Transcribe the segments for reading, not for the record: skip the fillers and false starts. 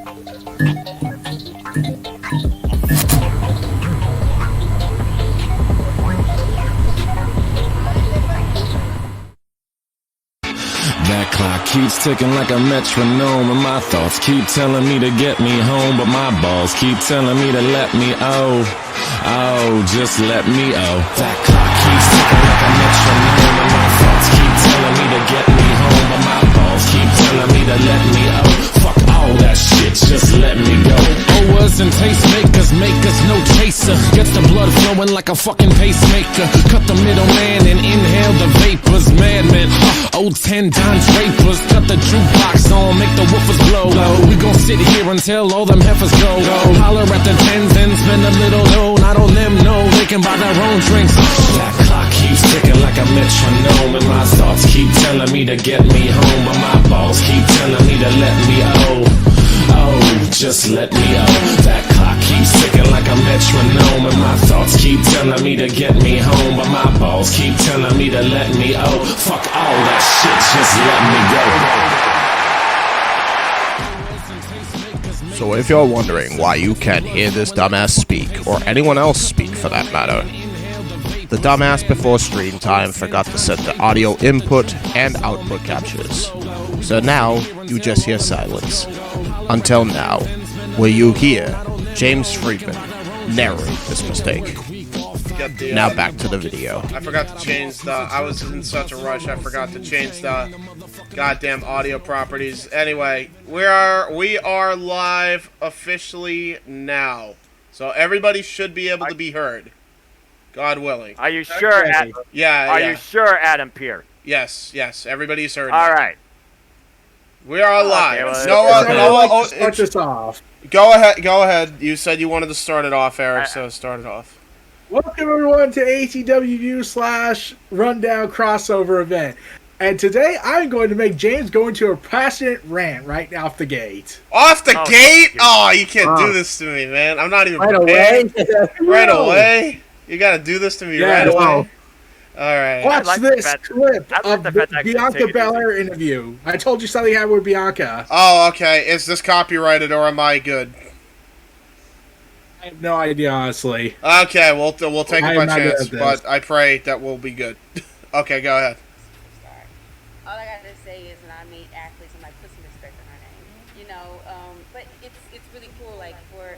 That clock keeps ticking like a metronome, and my thoughts keep telling me to get me home, but my balls keep telling me to let me just let me That clock keeps ticking like a metronome, and my thoughts keep telling me to get me home, but my balls keep telling me to let me Fuck all that shit, just let me go. Owers and tastemakers make us no chaser. Gets the blood flowing like a fucking pacemaker. Cut the middleman and inhale the vapors. Madman, old 10 Don Drapers. Cut the jukebox on, make the woofers blow. We gon' sit here until all them heifers go. Holler at the tens and spend a little dough. Not on them, no, they can buy their own drinks. That clock keeps ticking like a metronome, and my thoughts keep telling me to get me home, but my balls keep telling me to let me just let me That clock keeps ticking like a metronome, and my thoughts keep telling me to get me home, but my balls keep telling me to let me fuck all that shit, just let me go. So if you're wondering why you can't hear this dumbass speak, or anyone else speak for that matter, the dumbass before stream time forgot to set the audio input and output captures. So now, you just hear silence. Until now, where you hear James Friedman narrate this mistake. Now back to the video. I forgot to change the... I was in such a rush, I forgot to change the goddamn audio properties. Anyway, we are live officially now. So everybody should be able to be heard. God willing. Are you sure, Adam? Yeah, Are you sure, Adam Peer? Yes, everybody's heard. All right. We are live. Okay, Noah, start this off. Go ahead. You said you wanted to start it off, Eric, so start it off. Welcome everyone to ATW / Rundown crossover event. And today I'm going to make James go into a passionate rant right off the gate. Off the gate? Oh, you can't do this to me, man. I'm not even prepared. Right away? You gotta do this to me right away? Alright. Watch this clip of the Bianca Belair interview. I told you something happened with Bianca. Oh, okay. Is this copyrighted or am I good? I have no idea, honestly. Okay, we'll take it by chance, but I pray that we'll be good. Okay, go ahead. All I gotta say is when I meet athletes, I'm like, put some respect on her name. You know, but it's really cool, like, for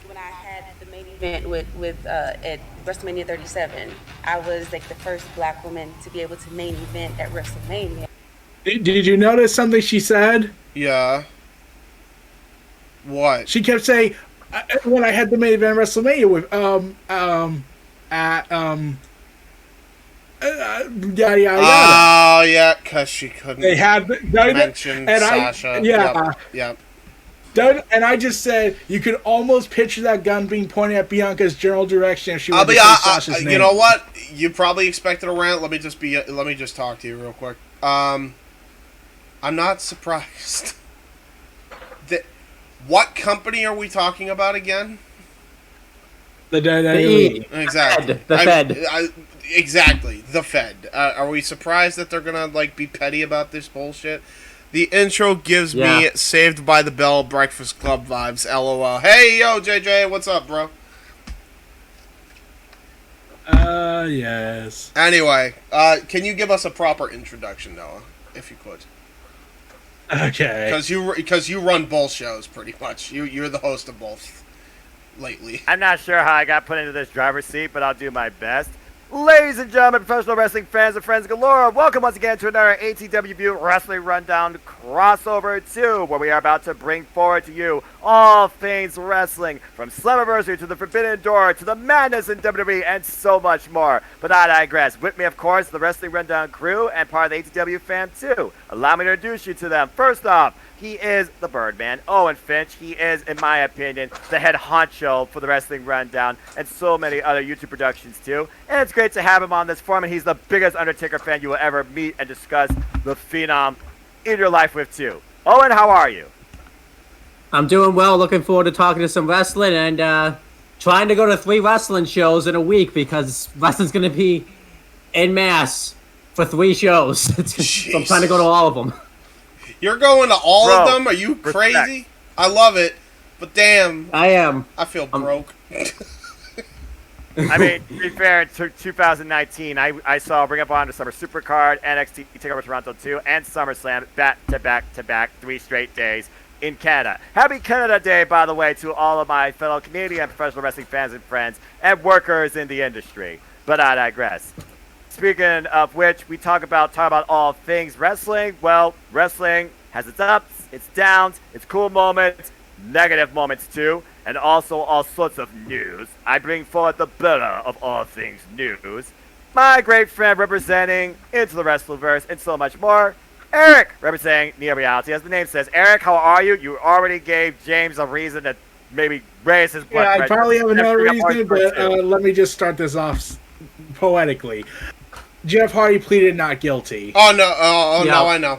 when I had the main event with at WrestleMania 37, I was like the first black woman to be able to main event at WrestleMania. Did you notice something she said? Yeah. What? She kept saying when I had the main event at WrestleMania with yada yada yada. Oh yeah, because she couldn't. They had mention Sasha. Yep. And I just said you could almost picture that gun being pointed at Bianca's general direction if she would say Sasha's name. You know what? You probably expected a rant. Let me just talk to you real quick. I'm not surprised. What company are we talking about again? The WWE. Exactly. The Fed. Exactly. The Fed. Are we surprised that they're gonna be petty about this bullshit? The intro gives me Saved by the Bell Breakfast Club vibes. LOL. Hey, yo, JJ, what's up, bro? Yes. Anyway, can you give us a proper introduction, Noah, if you could? Okay. Because you run both shows pretty much. You're the host of both lately. I'm not sure how I got put into this driver's seat, but I'll do my best. Ladies and gentlemen, professional wrestling fans and friends galore, welcome once again to another ATW Wrestling Rundown crossover 2, where we are about to bring forward to you all things wrestling, from Slammiversary to the Forbidden Door to the madness in WWE and so much more. But I digress. With me, of course, the Wrestling Rundown crew and part of the ATW fam too. Allow me to introduce you to them. First off, he is the Birdman, Owen Finch. He is, in my opinion, the head honcho for the Wrestling Rundown and so many other YouTube productions too. And it's great to have him on this forum, and he's the biggest Undertaker fan you will ever meet and discuss the Phenom in your life with too. Owen, how are you? I'm doing well. Looking forward to talking to some wrestling and trying to go to 3 wrestling shows in a week because wrestling's going to be en masse for 3 shows. So I'm trying to go to all of them. You're going to all Bro, of them? Are you respect. crazy? I love it, but damn, I am. I feel broke. I mean, to be fair, in 2019, I saw Ring of Honor Summer Supercard, NXT TakeOver Toronto 2, and SummerSlam back 3 straight days in Canada. Happy Canada Day, by the way, to all of my fellow Canadian professional wrestling fans and friends and workers in the industry. But I digress. Speaking of which, we talk about all things wrestling. Well, wrestling has its ups, its downs, its cool moments, negative moments too, and also all sorts of news. I bring forward the better of all things news. My great friend representing Into the Wrestleverse and so much more, Eric, representing Neo Reality. As the name says, Eric, how are you? You already gave James a reason to maybe raise his blood Yeah, I pressure. probably have another Bring up reason, Hardcore but too. let me just start this off poetically. Jeff Hardy pleaded not guilty. Oh no! Yeah. No,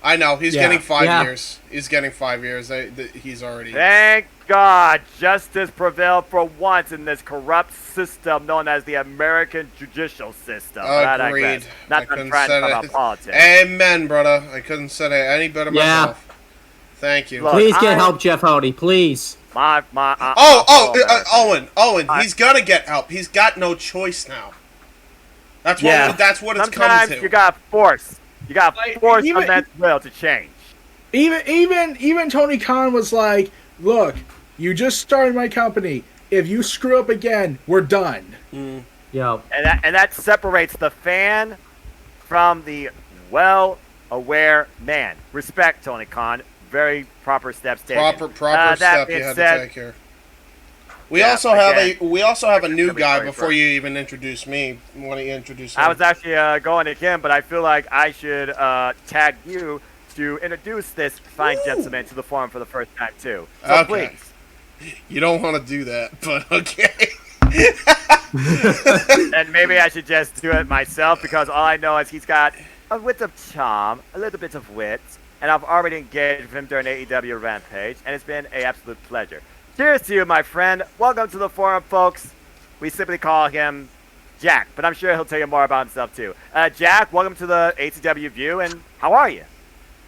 I know. He's Yeah. getting 5 Yeah. years. He's getting 5 years. He's already. Thank God justice prevailed for once in this corrupt system known as the American judicial system. But I digress. Agreed. I Not couldn't trying to say talk it. about politics. Amen, brother. I couldn't say it any better Yeah. myself. Thank you. Look, Please get I- help, Jeff Hardy, please. Owen. He's gonna get help. He's got no choice now. That's what. Yeah. That's what it's come Sometimes to. you got force. You got Like, force even- a man's will to change. Even Tony Khan was like, "Look, you just started my company. If you screw up again, we're done." Yo. And that separates the fan from the well-aware man. Respect, Tony Khan. Very proper steps taken. Proper that step you being had said, to take here. We Yeah, also have again, a new Let me guy tell you before first. you even introduce me. Why don't you introduce him? I was actually going again, but I feel like I should tag you to introduce this fine gentleman to the forum for the first time too. So Okay. please. You don't want to do that, but okay. And maybe I should just do it myself because all I know is he's got a wit of charm, a little bit of wit, and I've already engaged with him during AEW Rampage, and it's been an absolute pleasure. Cheers to you, my friend. Welcome to the forum, folks. We simply call him Jack, but I'm sure he'll tell you more about himself too. Jack, welcome to the ATW View, and how are you?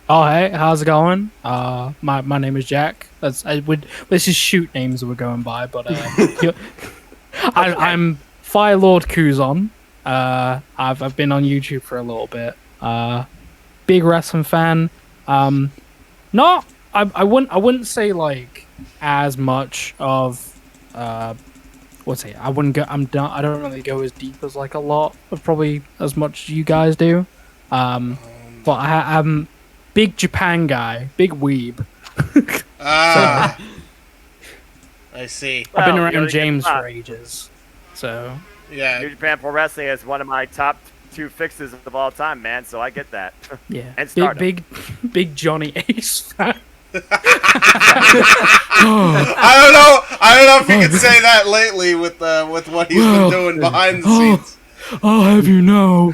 Oh hey, how's it going? My name is Jack. Let's just shoot names that we're going by, but I'm Fire Lord Kuzon. I've been on YouTube for a little bit. Big wrestling fan. Not I wouldn't say like as much of what's it? I wouldn't go. I don't really go as deep as like a lot of probably as much you guys do. But I'm big Japan guy, big weeb. Ah, I see. I've been Well, around you know, James you- for ages, so Yeah. New Japan Pro Wrestling is one of my top 2 fixes of all time, man. So I get that. yeah. And Big Stardom. big Johnny Ace fan. I don't know if you can say that lately with what he's been doing behind the scenes. I'll have you know.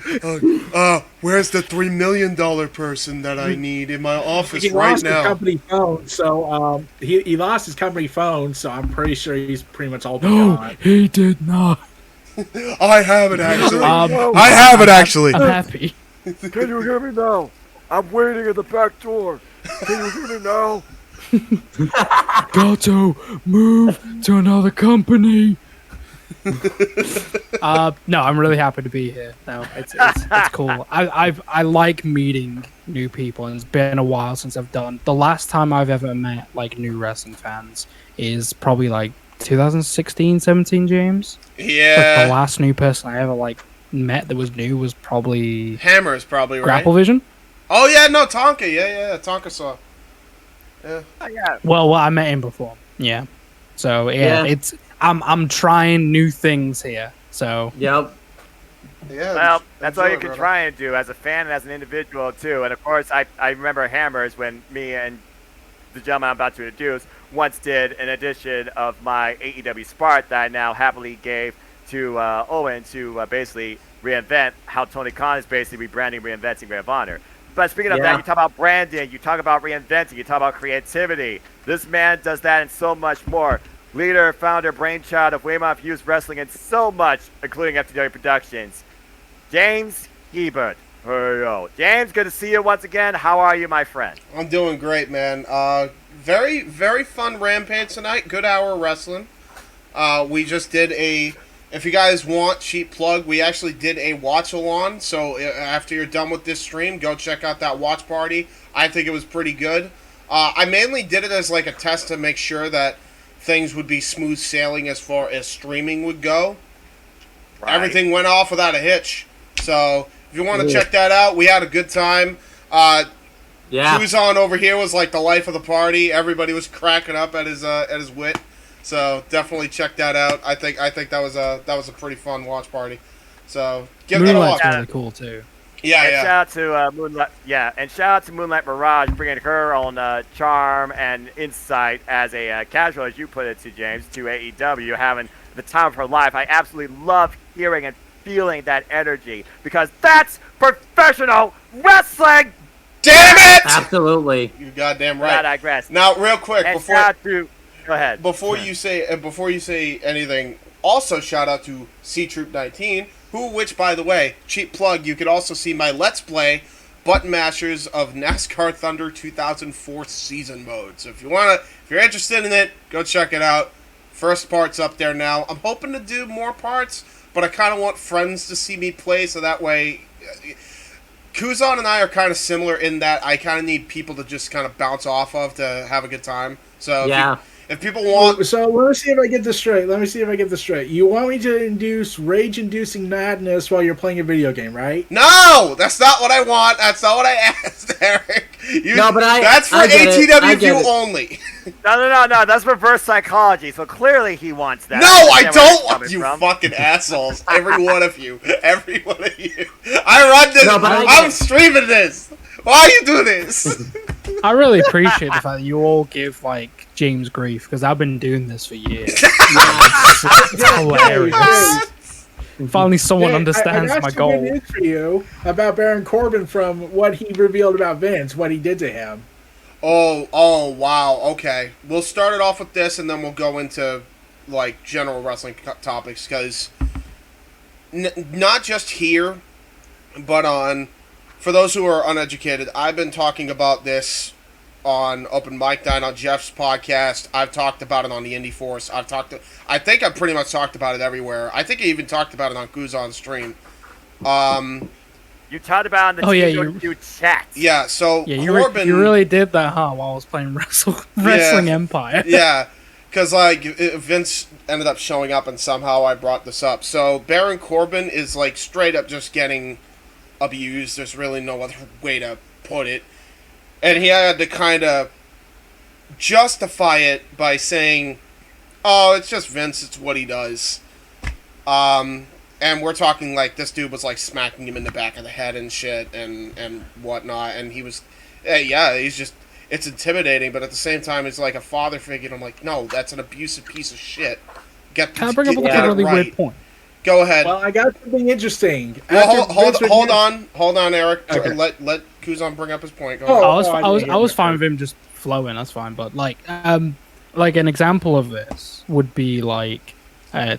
Where's the $3 million person that I need in my office He right lost his now? company phone, so he lost his company phone. So I'm pretty sure he's pretty much all No, gone. he did not. I have it actually. Um, I have it actually. I'm happy. Can you hear me now? I'm waiting at the back door. Can you hear me now? Got to move to another company. No, I'm really happy to be here. No, it's cool. I like meeting new people, and it's been a while since I've done. The last time I've ever met like new wrestling fans is probably like 2016, 17. James. Like, the Yeah. last new person I ever like met that was new was probably Hammer is probably right. Grapple Vision. Oh yeah, no Tonka. Yeah. Tonka saw. Yeah. Oh, yeah. Well, I met him before. Yeah. So yeah, Yeah. I'm trying new things here. So Yep. Yeah. Well, that's all you enjoy, can brother. try and do as a fan and as an individual too. And of course, I remember Hammers when me and the gentleman I'm about to introduce once did an edition of my AEW Spark that I now happily gave to Owen to basically reinvent how Tony Khan is basically rebranding, reinventing Ring of Honor. But speaking of Yeah. that, you talk about branding, you talk about reinventing, you talk about creativity. This man does that and so much more. Leader, founder, brainchild of Weymouth Youth Wrestling and so much, including FTW Productions. James Hebert, Hey, yo. James, good to see you once again. How are you, my friend? I'm doing great, man. Very, very fun Rampage tonight. Good hour of wrestling. We just did if you guys want, cheap plug, we actually did a watch-along. So after you're done with this stream, go check out that watch party. I think it was pretty good. I mainly did it as like a test to make sure that things would be smooth sailing as far as streaming would go. Right. Everything went off without a hitch. So if you want to check that out, we had a good time. Kuzon over here was like the life of the party. Everybody was cracking up at his wit. So definitely check that out. I think that was a pretty fun watch party. So give that a watch. Moonlight's really cool too. Yeah, and shout out to Moonlight. Yeah, and shout out to Moonlight Mirage bringing her own charm and insight as a casual, as you put it, to James, to AEW, having the time of her life. I absolutely love hearing and feeling that energy because that's professional wrestling. Damn it! Absolutely. You goddamn right. I digress. Now, real quick, and go ahead. Before you say anything, also shout out to C Troop 19. Which, by the way, cheap plug, you could also see my Let's Play Button Mashers of NASCAR Thunder 2004 Season Mode. So if you're interested in it, go check it out. First part's up there now. I'm hoping to do more parts, but I kind of want friends to see me play, so that way... Kuzon and I are kind of similar in that I kind of need people to just kind of bounce off of to have a good time. So yeah. If people want... So let me see if I get this straight. You want me to induce rage-inducing madness while you're playing a video game, right? No! That's not what I want. That's not what I asked, Eric. That's for ATW view only. No. That's reverse psychology. So clearly he wants that. No, I don't want you fucking assholes. Every one of you. Every one of you. I run this. No, I'm streaming this. Why are you doing this? I really appreciate the fact that you all give, like, James grief, because I've been doing this for years. It's hilarious. Finally someone understands my goal. I got some good news for you about Baron Corbin from what he revealed about Vince, what he did to him. Oh, wow, okay. We'll start it off with this, and then we'll go into, like, general wrestling topics, because not just here, but on... For those who are uneducated, I've been talking about this on Open Mic Night on Jeff's podcast. I've talked about it on the Indie Force. I think I've pretty much talked about it everywhere. I think I even talked about it on Kuzon's stream. You talked about it on the chat. Yeah, so Corbin... You really did that, huh, while I was playing Wrestling Empire. Yeah, because, like, Vince ended up showing up and somehow I brought this up. So Baron Corbin is, like, straight up just getting... abused. There's really no other way to put it. And he had to kind of justify it by saying, oh, it's just Vince, it's what he does. And we're talking like this dude was like smacking him in the back of the head and shit and whatnot. And he was, he's just, it's intimidating, but at the same time, it's like a father figure. And I'm like, no, that's an abusive piece of shit. Can I bring up a really weird point? Go ahead. Well, I got something interesting. Well, hold on, Eric. Okay. Let Kuzon bring up his point. Go ahead. I was fine with him just flowing. That's fine. But like an example of this would be like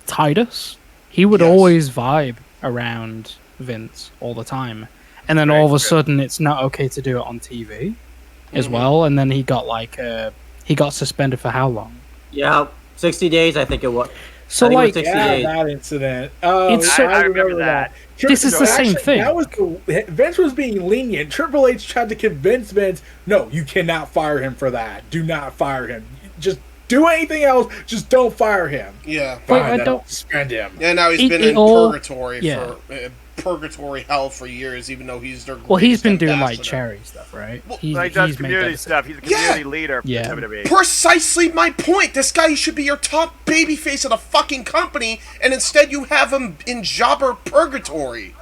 Titus. He would always vibe around Vince all the time, and then all of a sudden it's not okay to do it on TV as well. And then he got he got suspended for how long? Yeah, 60 days, I think it was. So like that incident. I remember that. This is the same thing. Vince was being lenient. Triple H tried to convince Vince, no, you cannot fire him for that. Do not fire him. Just do anything else. Just don't fire him. Yeah. But I don't suspend him. Yeah, now he's been in purgatory for purgatory hell for years, even though he's their he's been doing like charity stuff, right? Well, he does community stuff. He's a community leader for WWE. Precisely my point. This guy should be your top babyface of the fucking company, and instead you have him in jobber purgatory.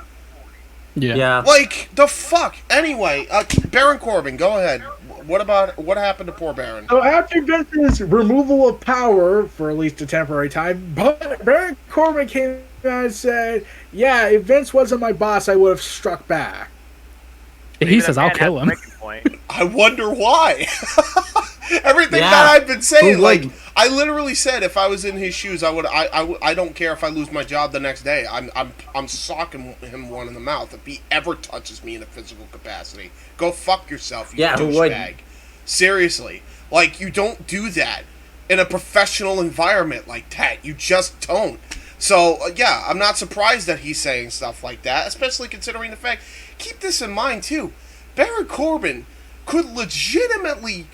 Yeah. Like, the fuck? Anyway, Baron Corbin, go ahead. What happened to poor Baron? So after Vince's removal of power, for at least a temporary time, Baron Corbin came out and said, yeah, if Vince wasn't my boss, I would have struck back. He says, I'll kill him. I wonder why. Everything that I've been saying, like, I literally said if I was in his shoes, I would. I don't care if I lose my job the next day. I'm socking him one in the mouth if he ever touches me in a physical capacity. Go fuck yourself, you Yeah, who would? douchebag. Seriously, like you don't do that in a professional environment like that. You just don't. So yeah, I'm not surprised that he's saying stuff like that, especially considering the fact. Keep this in mind too. Baron Corbin could legitimately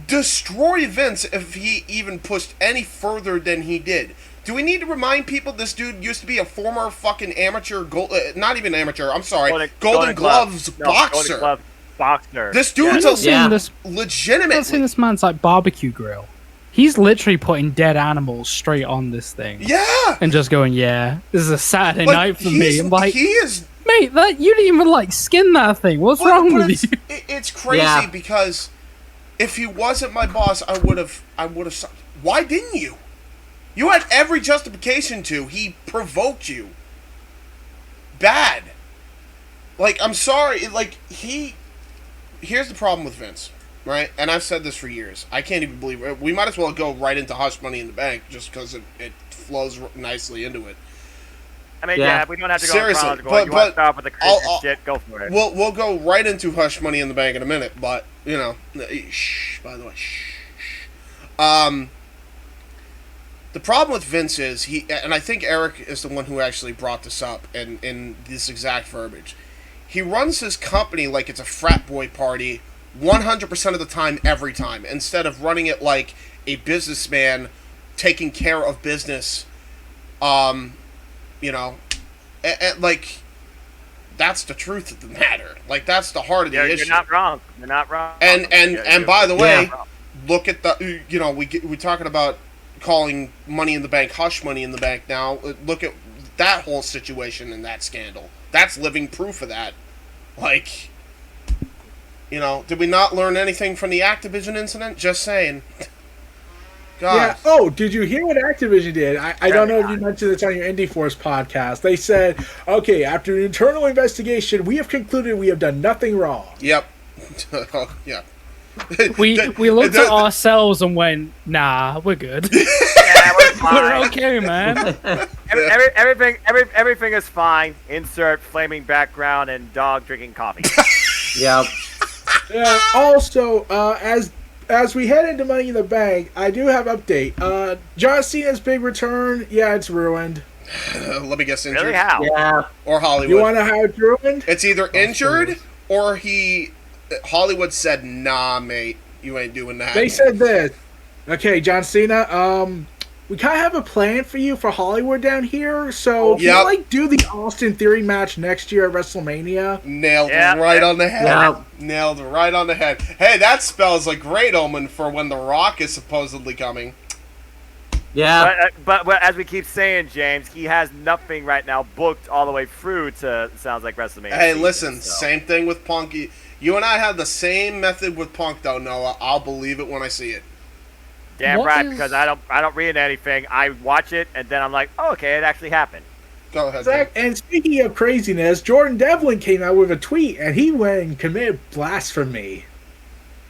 destroy Vince if he even pushed any further than he did. Do we need to remind people this dude used to be a former fucking amateur, not even amateur, I'm sorry, Golden Gloves boxer. Golden Glove boxer. This dude's legitimate. I've seen this man's like barbecue grill. He's literally putting dead animals straight on this thing. Yeah! And just going, yeah, this is a Saturday night for me. I'm like, he is... Mate, you didn't even like skin that thing. What's wrong with you? It's crazy because if he wasn't my boss, I would have. Why didn't you? You had every justification to. He provoked you. Bad. Like, I'm sorry. Like, here's the problem with Vince, right? And I've said this for years. I can't even believe it. We might as well go right into Hush Money in the Bank just because it flows nicely into it. I mean, yeah, we don't have to go seriously, chronological. You want to start with the crazy shit? Go for it. We'll go right into Hush Money in the Bank in a minute, but you know, shh. By the way, shh. The problem with Vince is and I think Eric is the one who actually brought this up in this exact verbiage. He runs his company like it's a frat boy party 100% of the time, every time, instead of running it like a businessman taking care of business. You know, like, that's the truth of the matter. Like, that's the heart of the issue. You're not wrong. You're not wrong. And by the way, look at the, you know, we're talking about calling Money in the Bank Hush Money in the Bank now. Look at that whole situation and that scandal. That's living proof of that. Like, you know, did we not learn anything from the Activision incident? Just saying. God. Yeah. Oh, did you hear what Activision did? I don't know if you mentioned this on your Indie Force podcast. They said, okay, after an internal investigation, we have concluded we have done nothing wrong. Yep. Yeah. We looked at ourselves and went, nah, we're good. Yeah, we're fine. We're okay, man. Everything is fine. Insert flaming background and dog drinking coffee. Yep. Also, as we head into Money in the Bank, I do have an update. John Cena's big return, yeah, it's ruined. Let me guess, injured. Really? How? Yeah. Or Hollywood. You want to know how it's ruined? It's either injured or Hollywood said, nah, mate, you ain't doing that. They said this. Okay, John Cena, we kind of have a plan for you for Hollywood down here, so if you do the Austin Theory match next year at WrestleMania. Nailed it right on the head. Yep. Nailed it right on the head. Hey, that spells a great omen for when The Rock is supposedly coming. Yeah. But as we keep saying, James, he has nothing right now booked all the way through to, sounds like, WrestleMania. Hey, listen, same thing with Punk. You and I have the same method with Punk, though, Noah. I'll believe it when I see it. Damn right, because I don't read anything. I watch it, and then I'm like, oh, okay, it actually happened. Go ahead. Zach, and speaking of craziness, Jordan Devlin came out with a tweet, and he went and committed blasphemy.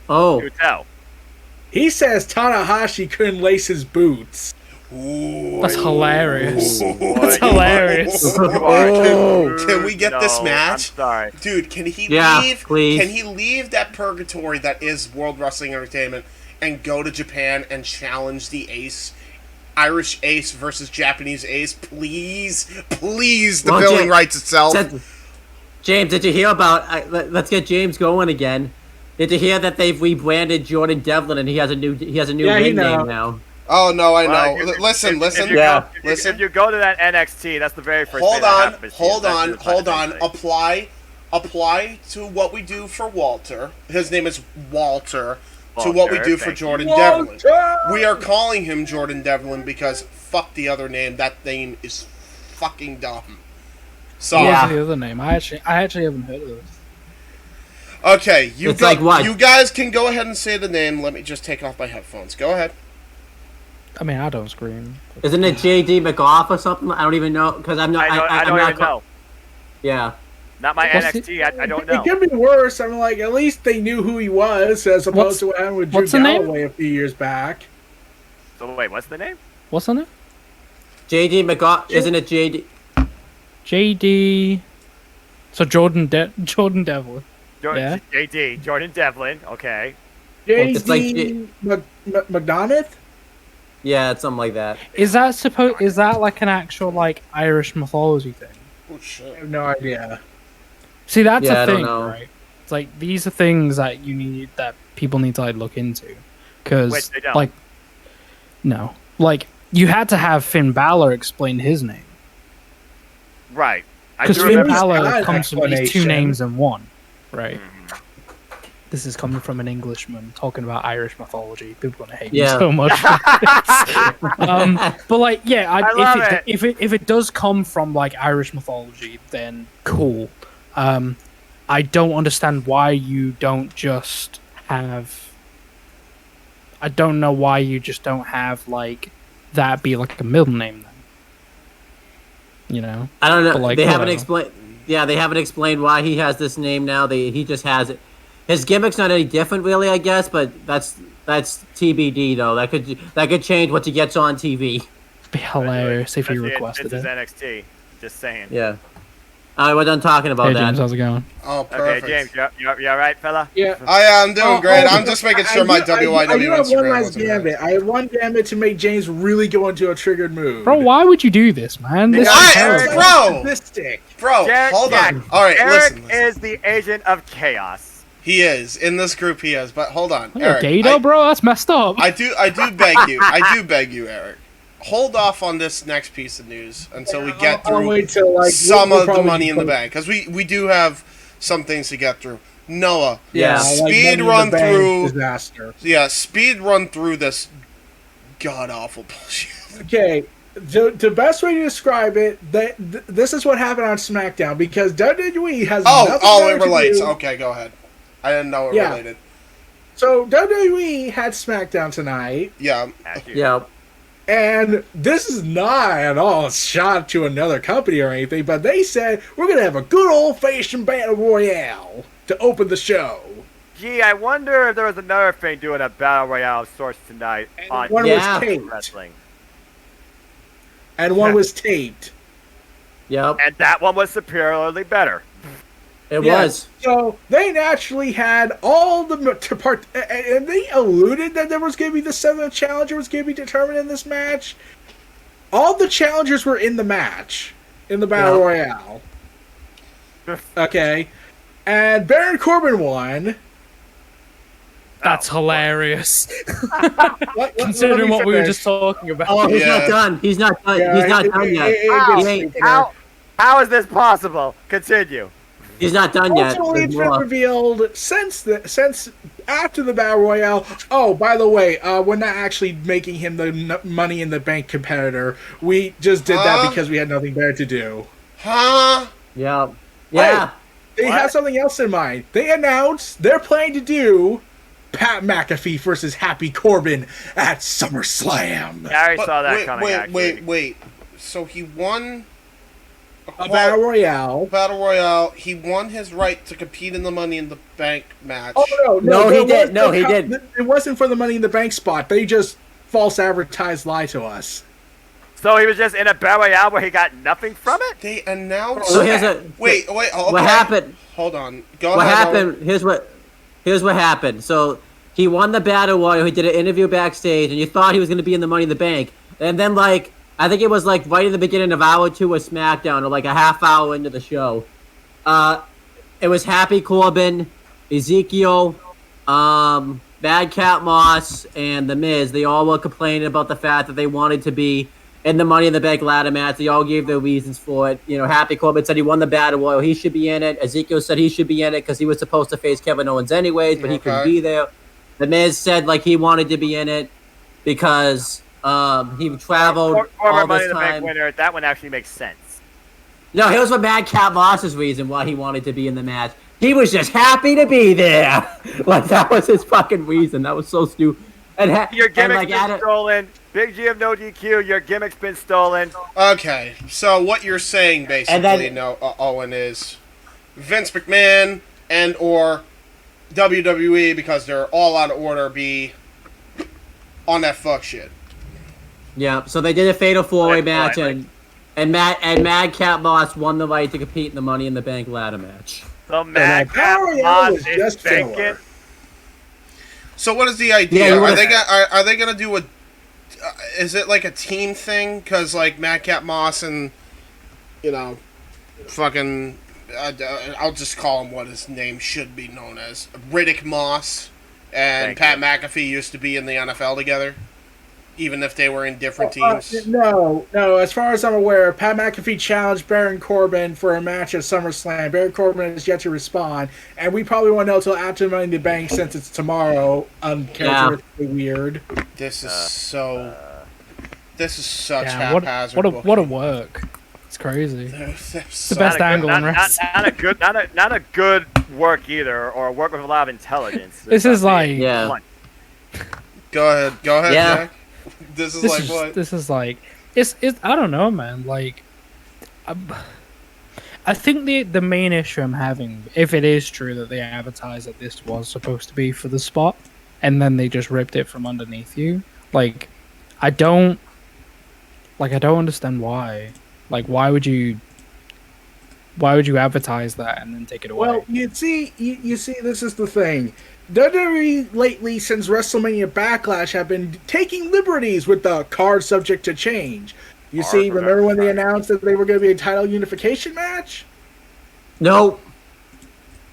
Oh. Do tell. He says Tanahashi couldn't lace his boots. Ooh. That's hilarious. That's hilarious. Can we get this match? I'm sorry. Dude, can he leave? Please. Can he leave that purgatory that is World Wrestling Entertainment and go to Japan and challenge the Ace? Irish Ace versus Japanese Ace? Please. Please, the billing writes itself. James, did you hear about... let's get James going again. Did you hear that they've rebranded Jordan Devlin and he has a new ring name now? Oh, no, I know. Listen. If you go to that NXT, that's the very first thing that happens. Hold on. Apply to what we do for Walter. His name is Walter. To what we do for Jordan Devlin. We are calling him Jordan Devlin because fuck the other name. That name is fucking dumb. So What's the other name? I actually haven't heard of this. Okay, you what? guys can go ahead and say the name. Let me just take off my headphones. Go ahead. I mean, I don't scream. Isn't it J.D. McGough or something? I don't even know because I'm not. I don't even know. Yeah. Not my NXT. I don't know. It could be worse. I mean, like, at least they knew who he was, as opposed to what happened with Drew Galloway a few years back. So wait, what's the name? What's on it? JD McGaw, isn't it JD? JD. So Jordan Devlin. Yeah. JD, Jordan Devlin. Okay. It's like JD McDonough? Yeah, it's something like that. Is that like an actual like Irish mythology thing? Oh shit. I have no idea. See, that's Yeah, I a don't thing, know. right? It's like these are things that people need to like look into, Which because they don't. like no, like you had to have Finn Balor explain his name, Right. I because do Finn remember. Balor that comes from these two explanation. names in one, right? Mhm. This is coming from an Englishman talking about Irish mythology. People are gonna hate Yeah. me so much. For this. But like, yeah, I love it. if it does come from like Irish mythology, then cool. I don't understand why you don't just have. I don't know why you just don't have like that be like a middle name then. You know, I don't know. But, like, they haven't whatever. explained. Yeah, they haven't explained why he has this name now. He just has it. His gimmick's not any different, really, I guess. But that's TBD though. That could change once he gets on TV. it'd be hilarious if you Especially requested Vince's it. NXT. Just saying. Yeah. All right, we're done talking about Hey that. James, how's it going? Oh, Okay, perfect. James, you all right, fella? Yeah. I'm doing great. I'm Oh, just making sure my I do WYW have one Instagram last wasn't gambit. hacked. I have one gambit to make James really go into a triggered mood. Bro, why would you do this, man? This Why? is terrible. Bro! Sadistic. Bro, Jared- hold yeah, on. All right, Eric listen. is the agent of chaos. He is in this group. He is, but hold on, What, you're Eric. gay though, bro? That's messed up. I do beg you. I do beg you, Eric. Hold off on this next piece of news until we get I'll through wait till, like, some we'll of the probably money in the close- bank, because we do have some things to get through. Noah, Yeah. like speed Money in run the Bank through. disaster. Yeah, speed run through this god awful bullshit. Okay, the best way to describe it, this is what happened on SmackDown, because WWE has nothing Oh, better it to relates. do. Okay, go ahead. I didn't know it Yeah. related. So WWE had SmackDown tonight, Yeah. Yeah. and this is not at all a shot to another company or anything, but they said we're gonna have a good old-fashioned battle royale to open the show. Gee, I wonder if there was another thing doing a battle royale of sorts tonight on One Yeah. was taped, wrestling, and one was taped. Yep. and that one was superiorly better. It Yeah, was. So they naturally had all the part, and they alluded that there was going to be the seventh challenger was going to be determined in this match. All the challengers were in the match, in the battle royale. Okay, and Baron Corbin won. That's hilarious. let Considering me what we were finish. just talking about. Oh, he's Yeah. not done. He's not done. Yeah, He's not it- done it- yet. it- it How? gets He ain't- taken How is this possible? Continue. He's not done yet. Ultimately, There's it's been more. revealed since after the battle royale. Oh, by the way, we're not actually making him the Money in the Bank competitor. We just did that Huh? because we had nothing better to do. Huh? Yeah. Yeah. They What? have something else in mind. They announced they're planning to do Pat McAfee versus Happy Corbin at SummerSlam. I already But saw that wait, coming. wait, actually. wait. So he won A battle royale. Battle Royale. He won his right to compete in the Money in the Bank match. Oh no, No, he there did. was No, he did. It wasn't for the Money in the Bank spot. They just false advertised lie to us. So he was just in a battle royale where he got nothing from it. They announced. So here's a. Wait. Okay. What happened? Hold on. Go What ahead. happened? Here's what happened. So he won the battle royal. He did an interview backstage, and you thought he was going to be in the Money in the Bank. And then, like, I think it was like right at the beginning of hour 2 of SmackDown, or like a half hour into the show. It was Happy Corbin, Ezekiel, Bad Cat Moss, and The Miz. They all were complaining about the fact that they wanted to be in the Money in the Bank ladder match. They all gave their reasons for it. You know, Happy Corbin said he won the battle royal. He should be in it. Ezekiel said he should be in it because he was supposed to face Kevin Owens anyways, but he couldn't Okay. be there. The Miz said like he wanted to be in it because he traveled Former all Money this in the Bank time. winner. That one actually makes sense. No, here's what Mad Cat Moss's reason why he wanted to be in the match. He was just happy to be there. Like that was his fucking reason. That was so stupid. Your gimmick's like, been stolen. Big G of no DQ. Your gimmick's been stolen. Okay. So what you're saying basically, then- Owen, is Vince McMahon and or WWE, because they're all out of order, be on that fuck shit. Yeah, so they did a fatal four-way match, Like, and Madcap Moss won the right to compete in the Money in the Bank ladder match. So Madcap Royale Moss was is just thinking. filler. So what is the idea? Yeah, Are they gonna do a? Is it like a team thing? Because like Madcap Moss and fucking. I'll just call him what his name should be known as. Riddick Moss and Pat McAfee used to be in the NFL together, even if they were in different teams. No. As far as I'm aware, Pat McAfee challenged Baron Corbin for a match at SummerSlam. Baron Corbin has yet to respond, and we probably won't know until after Money in the Bank since it's tomorrow. Uncharacteristically weird. This is so. This is such Yeah, haphazard. what a work. It's crazy. It's the best angle in wrestling. Not a good work either, or a work with a lot of intelligence. This is like Go ahead, Yeah. Jack. This is like what? This is like it's I don't know, man. Like, I think the main issue I'm having, if it is true that they advertised that this was supposed to be for the spot, and then they just ripped it from underneath you, like, I don't understand why. Like, why would you advertise that and then take it away? Well, you see, this is the thing. WWE lately, since WrestleMania Backlash, have been taking liberties with the card subject to change. You see, remember when they announced that they were going to be a title unification match? No.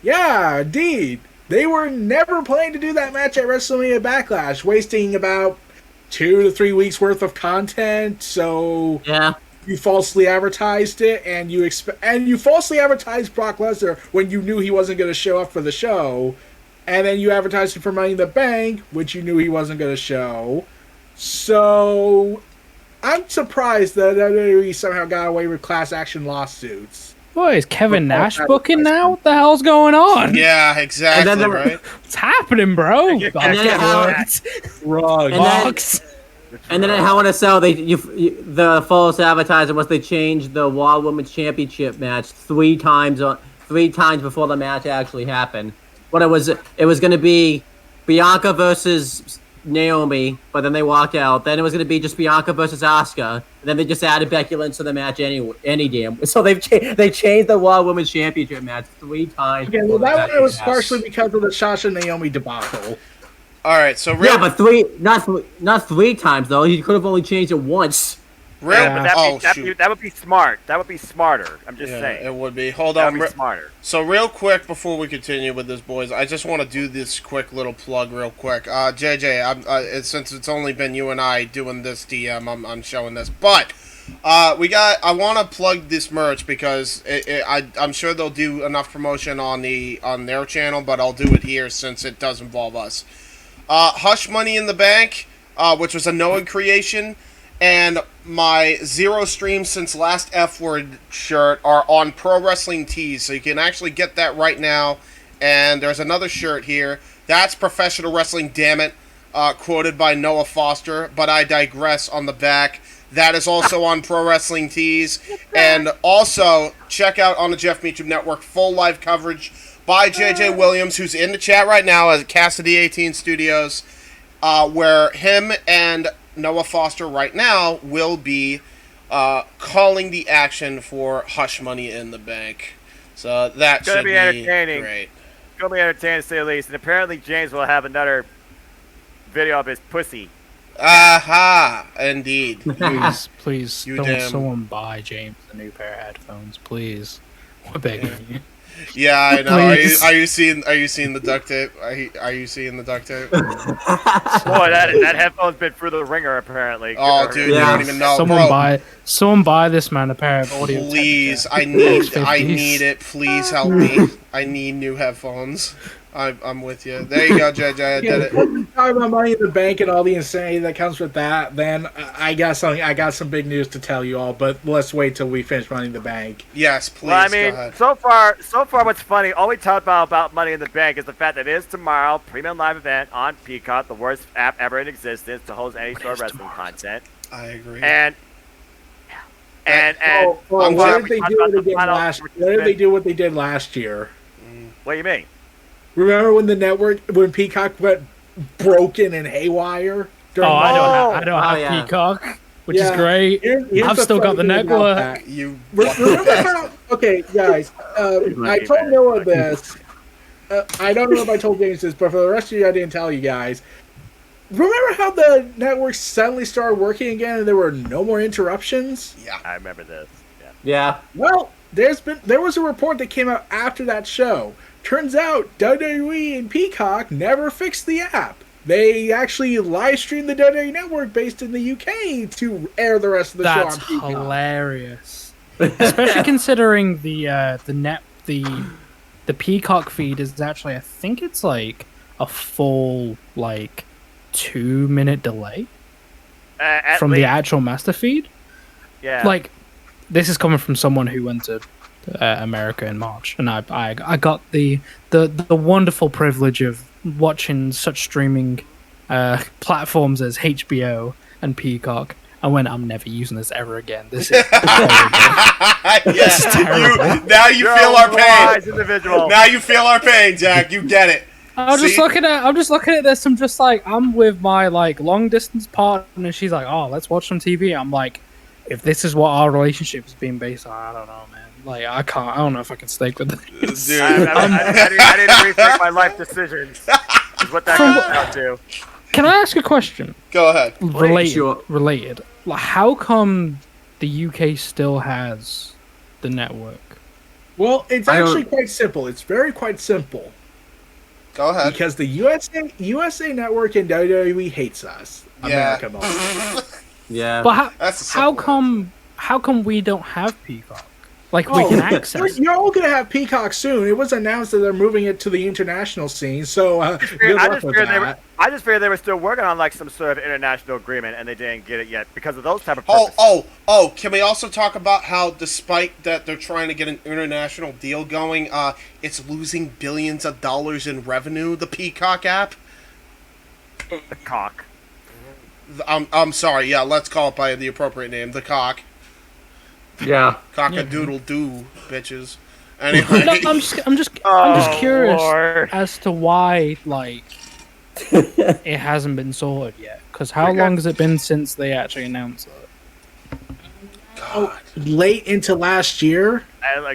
Yeah, indeed. They were never planning to do that match at WrestleMania Backlash, wasting about 2 to 3 weeks worth of content. So Yeah. you falsely advertised it, and you falsely advertised Brock Lesnar when you knew he wasn't going to show up for the show, and then you advertised it for Money in the Bank, which you knew he wasn't going to show. So I'm surprised that WWE somehow got away with class action lawsuits. Boy, is Kevin Nash booking now? What the hell's going on? Yeah, exactly, right? What's happening, bro? And then at Hell in a Cell, the false advertising was they changed the Raw Women's Championship match three times before the match actually happened. But it was going to be Bianca versus Naomi, but then they walked out. Then it was going to be just Bianca versus Asuka, and then they just added Becky Lynch to the match any damn. So they changed the Raw Women's Championship match 3 times. Okay, well, that one was partially because of the Sasha Naomi debacle. All right, so yeah, but not 3 times though. You could have only changed it once. That would be smart. That would be smarter. I'm just saying. It would be. Hold that on. would be smarter. So real quick before we continue with this, boys, I just want to do this quick little plug real quick. JJ, since it's only been you and I doing this DM, I'm showing this. But I want to plug this merch because I'm sure they'll do enough promotion on their channel, but I'll do it here since it does involve us. Hush Money in the Bank, which was a Noah creation, and my Zero Stream Since Last F Word shirt are on Pro Wrestling Tees, so you can actually get that right now. And there's another shirt here. That's Professional Wrestling, damn it, quoted by Noah Foster, but I digress on the back. That is also on Pro Wrestling Tees. And also, check out on the Jeff Meacham Network, full live coverage by JJ Williams, who's in the chat right now at Cassidy 18 Studios, where him and Noah Foster right now will be calling the action for Hush Money in the Bank. So that should be entertaining. Great. It's going to be entertaining to say the least. And apparently James will have another video of his pussy. Aha! Indeed. Please, don't someone buy James a new pair of headphones, please. We're begging you. Yeah, I know. Are you seeing the duct tape? Are you seeing the duct tape? Boy, that headphone's been through the ringer apparently. Oh, dude, you don't even know. Someone buy this man a pair of audio. Please, I need it. Please help me. I need new headphones. I'm with you. There you go, JJ. I did it. When we talk about Money in the Bank and all the insanity that comes with that, then I got some big news to tell you all. But let's wait till we finish Money in the Bank. Yes, please. Well, I mean, so far, what's funny? All we talk about Money in the Bank is the fact that it is tomorrow, premium live event on Peacock, the worst app ever in existence to host any sort of wrestling content. I agree. And why did they do what they did last? Why did they do what they did last year? What do you mean? Remember when Peacock went broken and haywire? I don't have Peacock. which is great. I've the still got funny the thing about network. that. You Remember how? Okay, guys. I told Noah this. I don't know if I told James this, but for the rest of you, I didn't tell you guys. Remember how the network suddenly started working again and there were no more interruptions? Yeah. I remember this. Yeah. Yeah. Well, there was a report that came out after that show. Turns out WWE and Peacock never fixed the app. They actually live streamed the WWE network based in the UK to air the rest of the That's show on Peacock. hilarious. Especially considering the Peacock feed is actually, I think it's like a full 2-minute delay from the actual master feed. Yeah. Like, this is coming from someone who went to America in March, and I got the wonderful privilege of watching such streaming platforms as HBO and Peacock. I went, I'm never using this ever again. This is Yes. terrible. Now you feel our pain. Individual. Now you feel our pain, Jack. You get it. I'm just looking at this. I'm just like, I'm with my long distance partner, and she's like, "Oh, let's watch some TV." I'm like, if this is what our relationship is being based on, I don't know, man. Like, I don't know if I can stick with this. Dude. I didn't rethink my life decisions. Is what that comes down to. Can I ask a question? Go ahead. Related. Like, how come the UK still has the network? Well, it's actually quite simple. It's quite simple. Go ahead. Because the USA Network and WWE hates us. Yeah. America does. Yeah. But That's how come we don't have Peacock? Like, we can access it. You're all gonna have Peacock soon. It was announced that they're moving it to the international scene. So good luck with that. I just figured they were still working on some sort of international agreement, and they didn't get it yet because of those type of purposes. Oh! Can we also talk about how, despite that they're trying to get an international deal going, it's losing billions of dollars in revenue? The Peacock app. The cock. I'm sorry. Yeah, let's call it by the appropriate name. The cock. Yeah. Cock-a-doodle-doo, bitches. Anyway. No, I'm just curious as to why it hasn't been sorted yet. Because how long has it been since they actually announced it? Late into last year.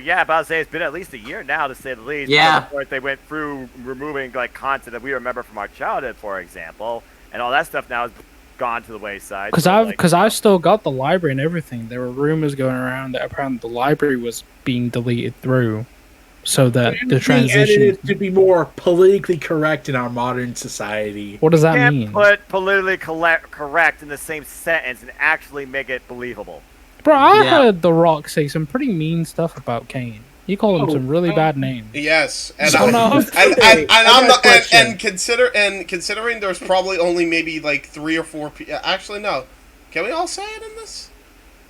Yeah, about to say it's been at least a year now, to say the least. Yeah. They went through removing content that we remember from our childhood, for example, and all that stuff now is gone to the wayside. Because I've still got the library and everything. There were rumors going around that apparently the library was being deleted through, so that the transition to be more politically correct in our modern society. What does that can't mean? Put politically correct in the same sentence and actually make it believable. Bro, I heard The Rock say some pretty mean stuff about Kane. He called him some really bad names. Yes, and considering there's probably only maybe 3 or 4 people. Actually, no. Can we all say it in this?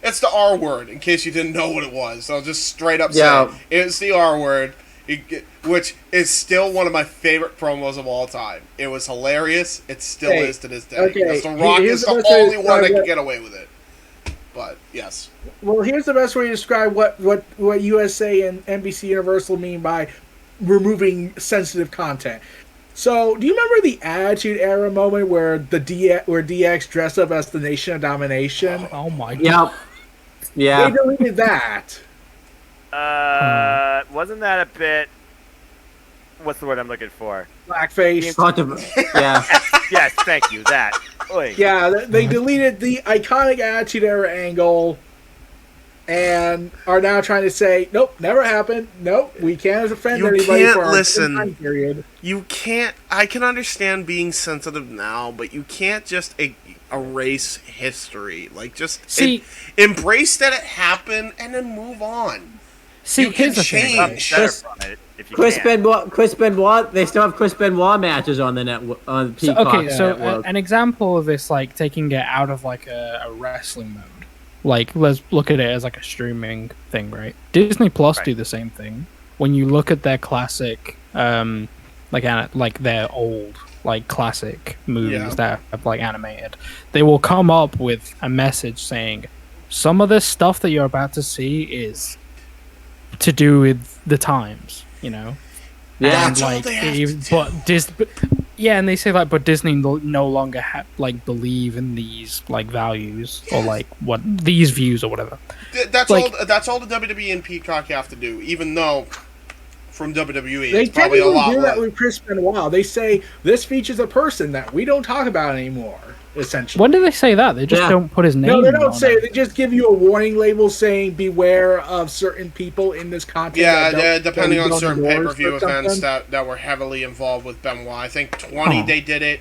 It's the R word, in case you didn't know what it was. I'll just straight up say it. It's the R word, which is still one of my favorite promos of all time. It was hilarious. It still is to this day. Okay. The Rock is the only one that can get away with it. But yes. Well, here's the best way to describe what USA and NBC Universal mean by removing sensitive content. So, do you remember the Attitude Era moment where DX dressed up as the Nation of Domination? Oh my god. Yeah. They deleted that. Wasn't that a bit? What's the word I'm looking for? Blackface. Yeah. Yes, thank you. That. Oy. Yeah, they deleted the iconic Attitude Era angle and are now trying to say, nope, never happened. Nope, we can't offend anybody for our time period. You can't. I can understand being sensitive now, but you can't just erase history. Embrace that it happened and then move on. See, here's the thing. Chris Benoit. They still have Chris Benoit matches on the network on Peacock. So an example of this, taking it out of a wrestling mode. Let's look at it as a streaming thing, right? Disney Plus do the same thing. When you look at their classic, their old classic movies that have animated, they will come up with a message saying, some of this stuff that you're about to see is to do with the times, you know. Yeah, and Yeah, and they say like, but Disney no longer believe in these like values or like what these views or whatever. That's Like- all. That's all the WWE and Peacock have to do. Even though from WWE, They it's probably a lot do that less. with Chris Benoit. They say this features a person that we don't talk about anymore. Essentially, When do they say that? They just Yeah. don't put his name. no, they don't on say. it. They just give you a warning label saying beware of certain people in this content. Yeah, that don't- depending that on don't certain endorse pay-per-view or events something. that were heavily involved with Benoit. I think 20 Oh. they did it.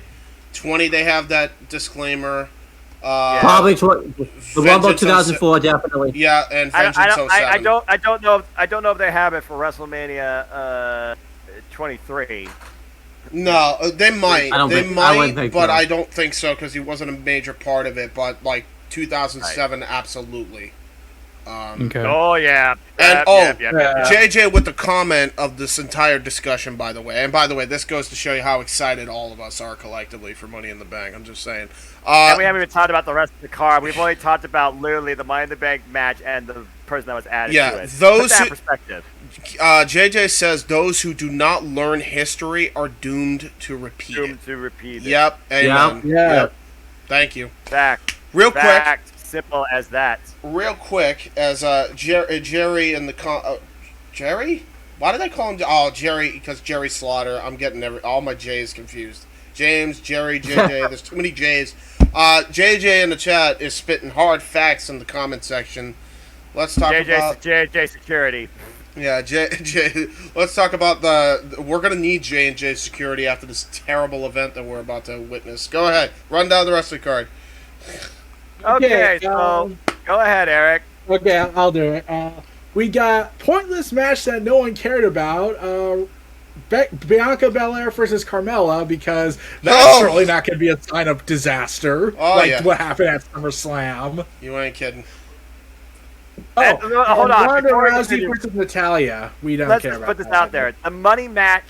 20 they have that disclaimer. Probably the Rumble Vengeance 2004, definitely. Yeah, and I Vengeance don't 07. I don't know if they have it for WrestleMania 23. No, they might. I don't They think- I might, wouldn't think but so. I don't think so because he wasn't a major part of it. But like 2007, absolutely. Okay. Oh yeah. And Yeah. JJ with the comment of this entire discussion, by the way. And by the way, this goes to show you how excited all of us are collectively for Money in the Bank. I'm just saying. And we haven't even talked about the rest of the card. We've only talked about literally the Money in the Bank match and the person that was added Yeah, to it. those Put that who- in perspective. JJ says those who do not learn history are doomed to repeat it. To repeat it. Yep. Amen. Yeah. Yep. Thank you. Fact. Real quick. Fact. Simple as that. Real quick, as Jerry in the Jerry? Why did I call him? Oh, Jerry, because Jerry Slaughter. I'm getting all my J's confused. James, Jerry, JJ. There's too many J's. JJ in the chat is spitting hard facts in the comment section. Let's talk about JJ Security. yeah, J. Let's talk about we're gonna need J&J security after this terrible event that we're about to witness. Go ahead, run down the rest of the card. Okay, Okay, so go ahead, Eric. Okay, I'll do it. We got pointless match that no one cared about. Bianca Belair versus Carmella, because that's No! certainly not going to be a sign of disaster, Oh, like yeah. what happened at SummerSlam. You ain't kidding. Oh, And, hold and on, Ronda before we Rousey continue. versus Natalia. We don't Let's care just about put this that. out there. The money match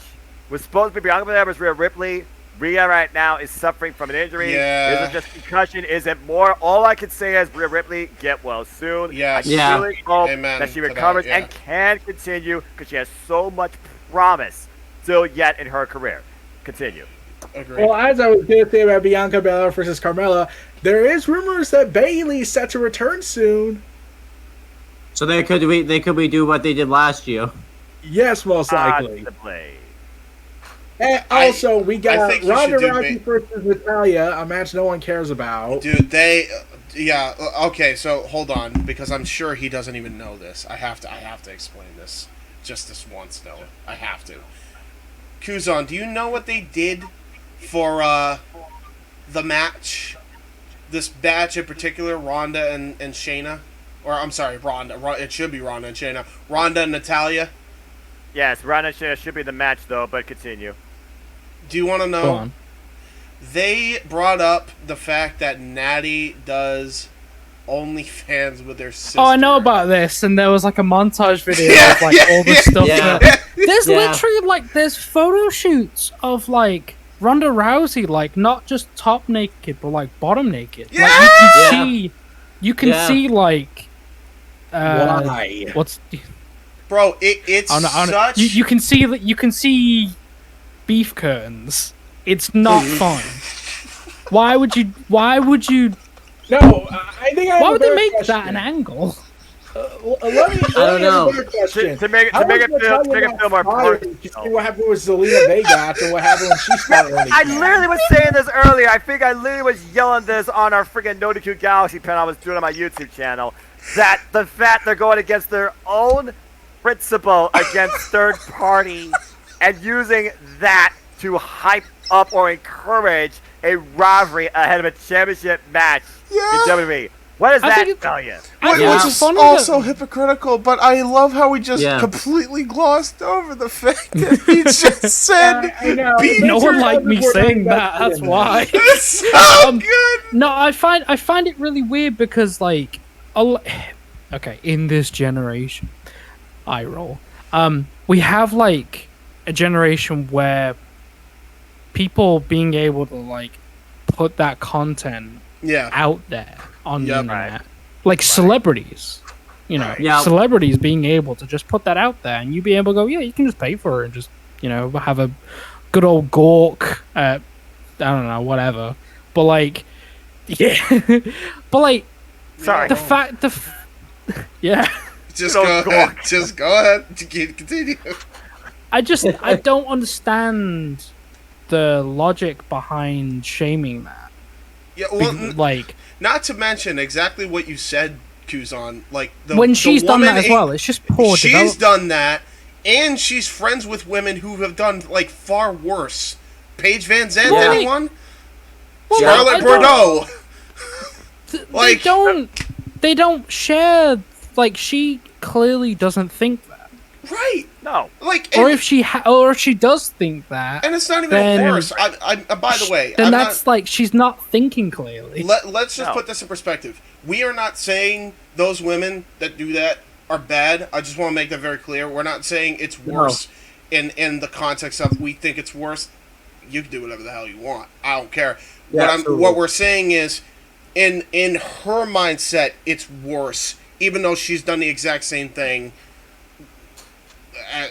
was supposed to be Bianca Belair versus Rhea Ripley. Rhea right now is suffering from an injury. Yeah. Isn't just concussion? Isn't more? All I can say is Rhea Ripley, get well soon. Yes. I Yeah. really hope Amen that she to that, recovers yeah. and can continue because she has so much promise still yet in her career. Continue. Agreed. Well, as I was going to say about Bianca Belair versus Carmella, there is rumors that Bayley's set to return soon. So they could redo what they did last year. Yes, most likely. Possibly. And also, we I got think you Ronda should do Rousey versus Natalia, a match no one cares about. Dude, yeah, okay, so hold on, because I'm sure he doesn't even know this. I have to explain this. Just this once, though. I have to. Kuzon, do you know what they did for, the match? This match in particular, Ronda and Shayna? Or, I'm sorry, Ronda. It should be Ronda and Shayna. Ronda and Natalia? Yes, Ronda should be the match though, but continue. Do you want to know? Go on. They brought up the fact that Natty does OnlyFans with their sister. Oh, I know about this, and there was like a montage video Yeah, of like yeah, all the yeah, stuff. yeah. There's Yeah. literally like there's photo shoots of like Ronda Rousey, like not just top naked, but like bottom naked. Yeah! Like you can Yeah. see, you can Yeah. see like Why? what's Bro, it's I don't know, such... you can see that you can see beef curtains. It's not fun. Why would you? No, I think I have Why a would they better make question. that an angle? Let me don't know. ask a better question. To make it How feel was Natalia more fired? personal. You see what happened with Zelina Vega and what happened when she started OnlyFans. I literally was saying this earlier. I think I literally was yelling this on our freaking No 2 Galaxy pen I was doing on my YouTube channel. That the fact they're going against their own principle against third party and using that to hype up or encourage a rivalry ahead of a championship match in WWE. What does I that think it- tell you? I think Yeah. it's Which is funny also that- hypocritical, but I love how we just Yeah. completely glossed over the fact that he just said I know. beef No one Sure, liked me we're saying not that. That's invested in why. It's so Um, good! No, I find it really weird because like, okay, in this generation, I roll. We have like a generation where people being able to like put that content Yeah. out there on the Yep. internet, like celebrities. You know, Right. Yeah. celebrities being able to just put that out there, and you be able to go, yeah, you can just pay for it and just have a good old Gork. I don't know, whatever. But like, yeah. But like, Sorry. Yeah. Just go ahead. Just go ahead. Continue. I don't understand the logic behind shaming that. Yeah, well, Like, not to mention exactly what you said, Kuzon. Like when she's done that as well, it's just poor. She's done that, and she's friends with women who have done like far worse. Paige Van Zandt, Well, anyone? Well, Charlotte Bordeaux. Like they don't share. Like, she clearly doesn't think that. right. No. Like, Or if she does think that, and it's not even then- worse. I by the way, then I'm that's not, like she's not thinking clearly. let's just No. put this in perspective. We are not saying those women that do that are bad. I just want to make that very clear. We're not saying it's worse in the context of we think it's worse. You can do whatever the hell you want. I don't care. Yeah, What we're saying is, in her mindset, it's worse, even though she's done the exact same thing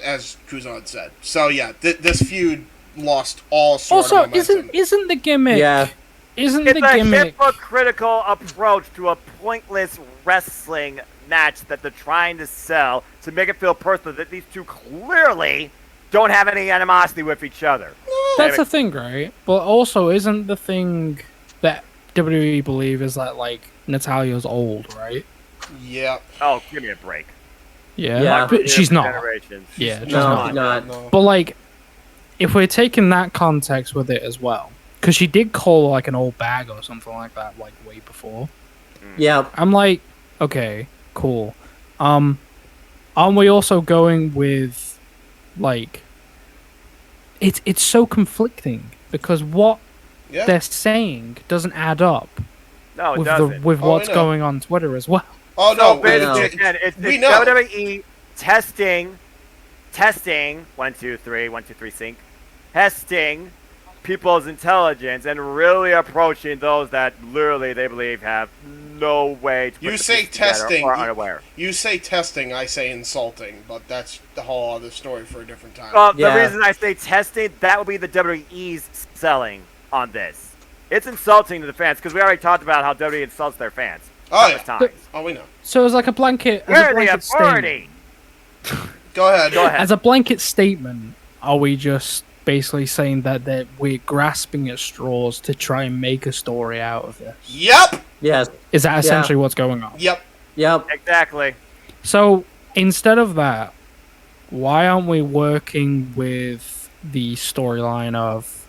as Kuzon said. So yeah, this feud lost all sort Also, of momentum. isn't the gimmick? Yeah. Isn't It's the a gimmick? hypocritical approach to a pointless wrestling match that they're trying to sell to make it feel personal that these two clearly don't have any animosity with each other. That's the thing, right? But also, isn't the thing that WWE believe is that like Natalia's old, right? Yeah. Oh, give me a break. Yeah, but she's not. Generations. Yeah, she's No, not. not. But like, if we're taking that context with it as well, because she did call like an old bag or something like that, like way before. Yeah. I'm like, okay, cool. Aren't we also going with like? It's so conflicting because what Yeah. they're saying doesn't add up No, it with doesn't. with Oh, what's I know. going on Twitter as well. Oh So no, basically, wait, again, it's we know. WWE testing, 1, 2, 3, 1, 2, 3, sync, testing people's intelligence and really approaching those that literally they believe have no way to put You the say pieces together testing. or unaware. You say testing, I say insulting, but that's the whole other story for a different time. Well, Yeah. the reason I say testing, that would be the WWE's selling on this. It's insulting to the fans because we already talked about how WWE insults their fans. Oh, countless yeah. times. Oh, we know. So as like a blanket, We're the authority. Go ahead. Go ahead. as a blanket statement, are we just basically saying that we're grasping at straws to try and make a story out of this? Yep. Yes. Is that essentially what's going on? Yep. Yep. Exactly. So instead of that, why aren't we working with the storyline of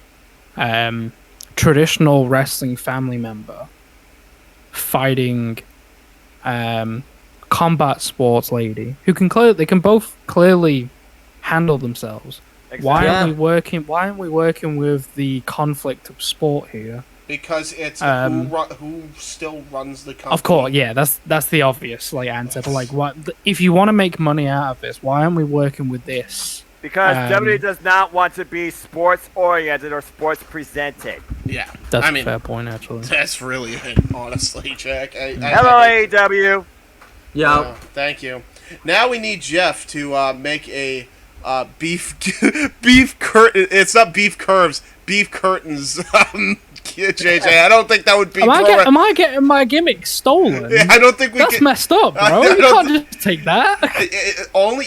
traditional wrestling family member fighting combat sports lady who can both clearly handle themselves? Exactly. Why Yeah. aren't we working with the conflict of sport here? Because it's who still runs the company. Of course, yeah, that's the obvious like answer. But like, what if you want to make money out of this? Why aren't we working with this? Because Um, WWE does not want to be sports oriented or sports presented. Yeah. That's I a mean, fair point, actually. that's really it, honestly, Jack. Hello, AEW. Yep. Thank you. Now we need Jeff to make a beef curtain. It's not beef curves, beef curtains. JJ, I don't think that would be. Am I getting my gimmick stolen? I don't think we That's can. messed up, I bro. You don't can't just take that.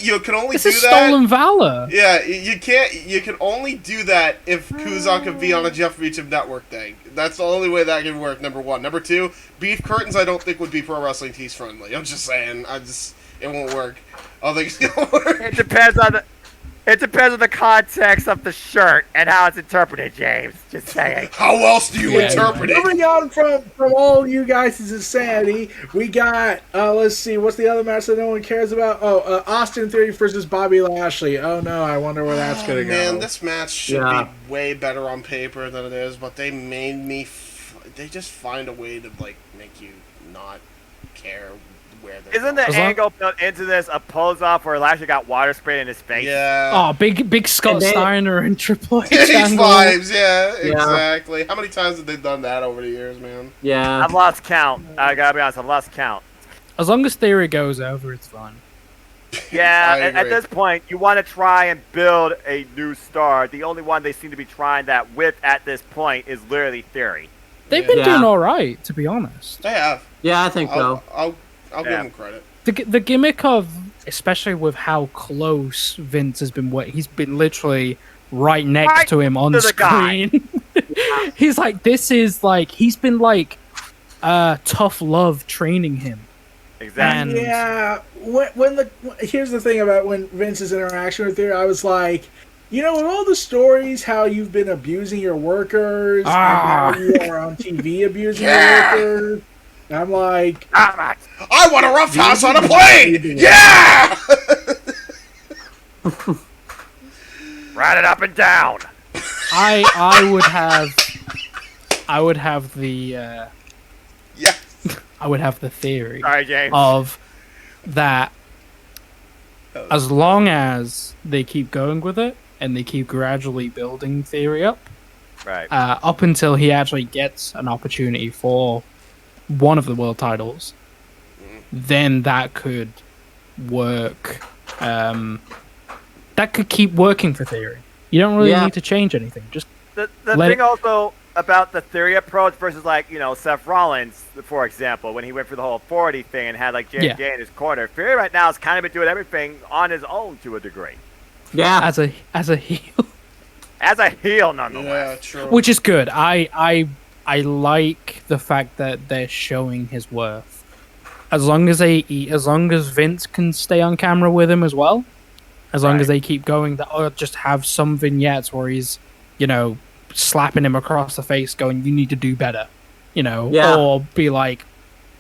You can only This do is that. stolen valor. Yeah, you can't. You can only do that if Kuzon can be on a Jeff Reacham Network thing. That's the only way that can work. Number one. Number two, beef curtains. I don't think would be pro wrestling tees friendly. I'm just saying. It won't work. I don't think it's gonna work. It depends on the context of the shirt and how it's interpreted, James. Just saying. How else do you Yeah, interpret it? Moving on from all you guys' insanity, we got, let's see, what's the other match that no one cares about? Oh, Austin Theory versus Bobby Lashley. Oh no, I wonder where that's going to go. Man, this match should Yeah. be way better on paper than it is, but they made me. They just find a way to like make you not care where they're. Isn't the going. As long- angle built into this a pose off where Lashley got water sprayed in his face? Yeah. Oh, big Scott And then- Steiner and Triple H These angle. vibes, yeah, Yeah. exactly. How many times have they done that over the years, man? Yeah. I've lost count. I gotta be honest, I've lost count. As long as Theory goes over, it's fine. Yeah, I at agree. this point, you want to try and build a new star. The only one they seem to be trying that with at this point is literally Theory. They've been Yeah. doing all right, to be honest. They have. Yeah, I think so. I'll give Yeah. them credit. The gimmick of, especially with how close Vince has been, he's been literally right next Right to him on to the guy. screen. He's like, he's been like, tough love training him. Exactly. And- Yeah, here's the thing about when Vince's interaction with her, I was like, you know, with all the stories how you've been abusing your workers, and how you are on TV abusing your workers, I'm like, Ah, I want a roughhouse on a plane! Yeah! ride it up and down. I would have the Yeah. I would have the theory Sorry, James. of that as long as they keep going with it and they keep gradually building Theory up, Right. up until he actually gets an opportunity for one of the world titles, then that could work. That could keep working for Theory. You don't really Yeah. need to change anything. Just The Let thing it- also about the Theory approach versus, like, you know, Seth Rollins, for example, when he went for the whole authority thing and had, like, J&J in his corner. Theory right now has kind of been doing everything on his own to a degree. Yeah. as a heel, As a heel, nonetheless. Yeah, true. which is good. I like the fact that they're showing his worth. As long as Vince can stay on camera with him as well, as long as they keep going, or just have some vignettes where he's, you know, slapping him across the face, going, "You need to do better," you know, Yeah. or be like,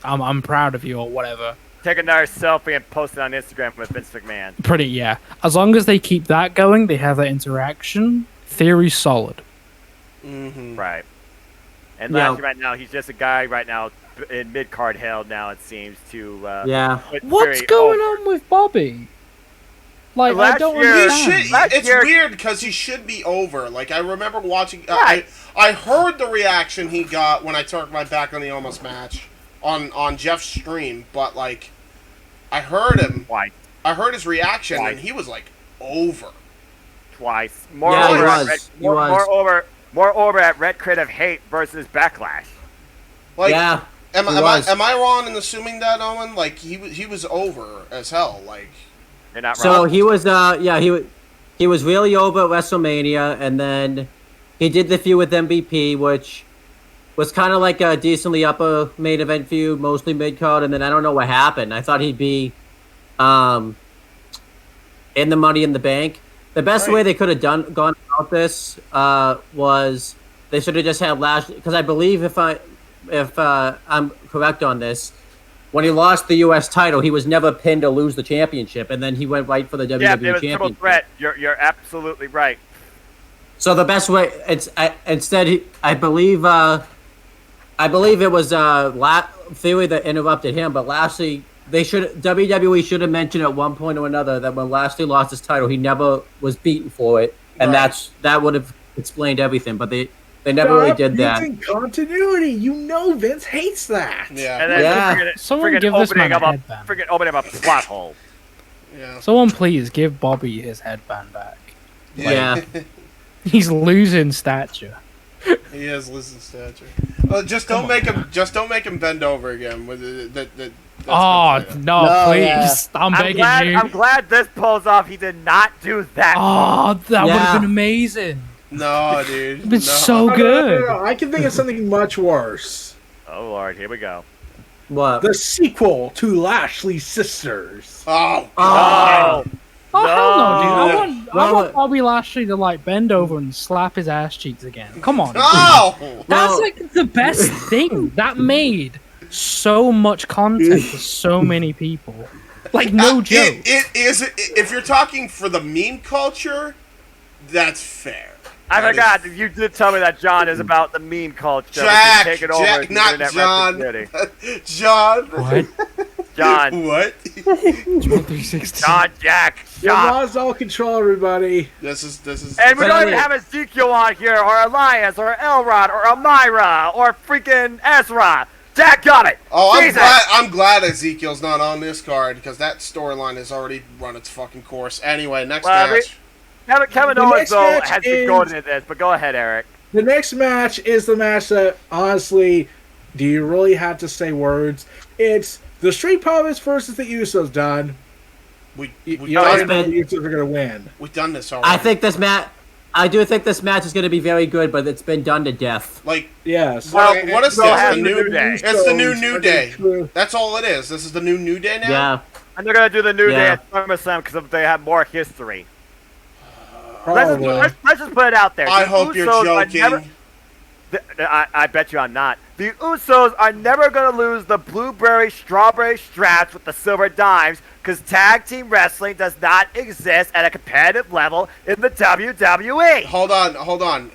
"I'm proud of you," or whatever. Take another selfie and post it on Instagram with Vince McMahon. Pretty, yeah. As long as they keep that going, they have that interaction. Theory's solid. Mm-hmm. Right. And Yeah. lastly, right now, he's just a guy right now in mid-card hell now, it seems, to Yeah. put What's Theory going over. on with Bobby? Like, I Last don't year- He understand. should, Last it's year- weird because he should be over. Like, I remember watching. Right. I heard the reaction he got when I turned my back on the Almost match on Jeff's stream, but like, I heard him. Twice. I heard his reaction, Why? and he was like over. Twice. Yeah, he Moreover, was. Red, He was. moreover at Red Crit of Hate versus Backlash. Like, Yeah. am he I was. wrong in assuming that, Owen? Like, he was over as hell. Like, You're not So wrong. he was, he was really over at WrestleMania, and then he did the feud with MVP, which was kind of like a decently upper main event feud, mostly mid card, and then I don't know what happened. I thought he'd be, in the Money in the Bank. The best way they could have gone about this was they should have just had Lashley, because I believe if I'm correct on this, when he lost the U.S. title, he was never pinned or lose the championship, and then he went right for the WWE Yeah, it was triple championship. threat. You're absolutely right. So the best way, I believe it was Theory that interrupted him, but Lashley, WWE should have mentioned at one point or another that when Lashley lost his title, he never was beaten for it, and Right. that would have explained everything, but they never really did that. Using continuity, you know Vince hates that. yeah, And then Yeah. Someone friggin' give this opening man a up headband. friggin' opening up a plot hole. yeah, Someone please give Bobby his headband back. Yeah. He's losing stature. He has listen stature. Just don't make him bend over again. That's Oh been- no, No, please! yeah. I'm begging you. I'm glad this pulls off. He did not do that. Oh, that would Yeah. have been amazing. No, dude. It'd been no. so No, good. I can think of something much worse. Oh Lord, here we go. What? The sequel to Lashley's Sisters. Oh, Oh, Oh hell no, dude! I No. want Bobby Lashley to like bend over and slap his ass cheeks again. Come on, oh! that's No. like the best thing. That made so much content for so many people. Like no joke. It is. If you're talking for the meme culture, that's fair. I That forgot is- that you did tell me that John is about the meme culture. Jack, taking over Jack, the not internet John. wrestling community. John. What? John, What? 360. John, Jack, You John. lost all control, everybody. This is. And we But don't I even mean- have Ezekiel on here, or Elias, or Elrod, or Amira, or freaking Ezra. Dadgummit! Oh, Jesus! I'm glad Ezekiel's not on this card because that storyline has already run its fucking course. Anyway, next match. Kevin The Owens, next though, match has been is- going into this, but go ahead, Eric. The next match is the match that, honestly, do you really have to say words? It's the Street Profits versus the Usos, done. We You already done, know the Usos are going to win. we've done this already. I do think this match is going to be very good, but it's been done to death. Like, Yes. what, Well, what is we'll this? have The the new New Day. It's the new Usos New are Day. gonna- That's all it is. This is the new Day now. Yeah. And they're going to do the New Day Yeah. at SummerSlam because they have more history. Probably. Let's just put it out there. I The hope you're Usos are joking. never- I bet you I'm not. The Usos are never going to lose the blueberry strawberry straps with the silver dimes because tag team wrestling does not exist at a competitive level in the WWE. Hold on.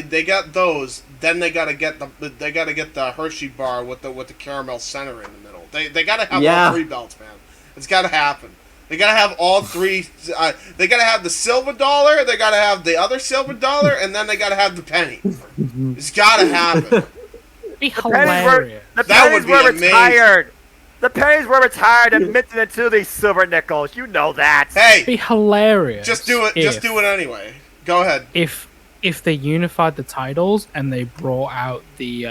They got those. Then they gotta get the Hershey bar with the caramel center in the middle. They gotta have Yeah. all three belts, man. It's gotta happen. They gotta have all three. They gotta have the silver dollar. They gotta have the other silver dollar, and then they gotta have the penny. It's gotta happen. Be The pennies were, hilarious. the That pennies would be were amazing. retired. The pennies were retired and minted into these silver nickels. You know that. Hey, Be hilarious. just do it. Just do it anyway. Go ahead. If they unified the titles and they brought out the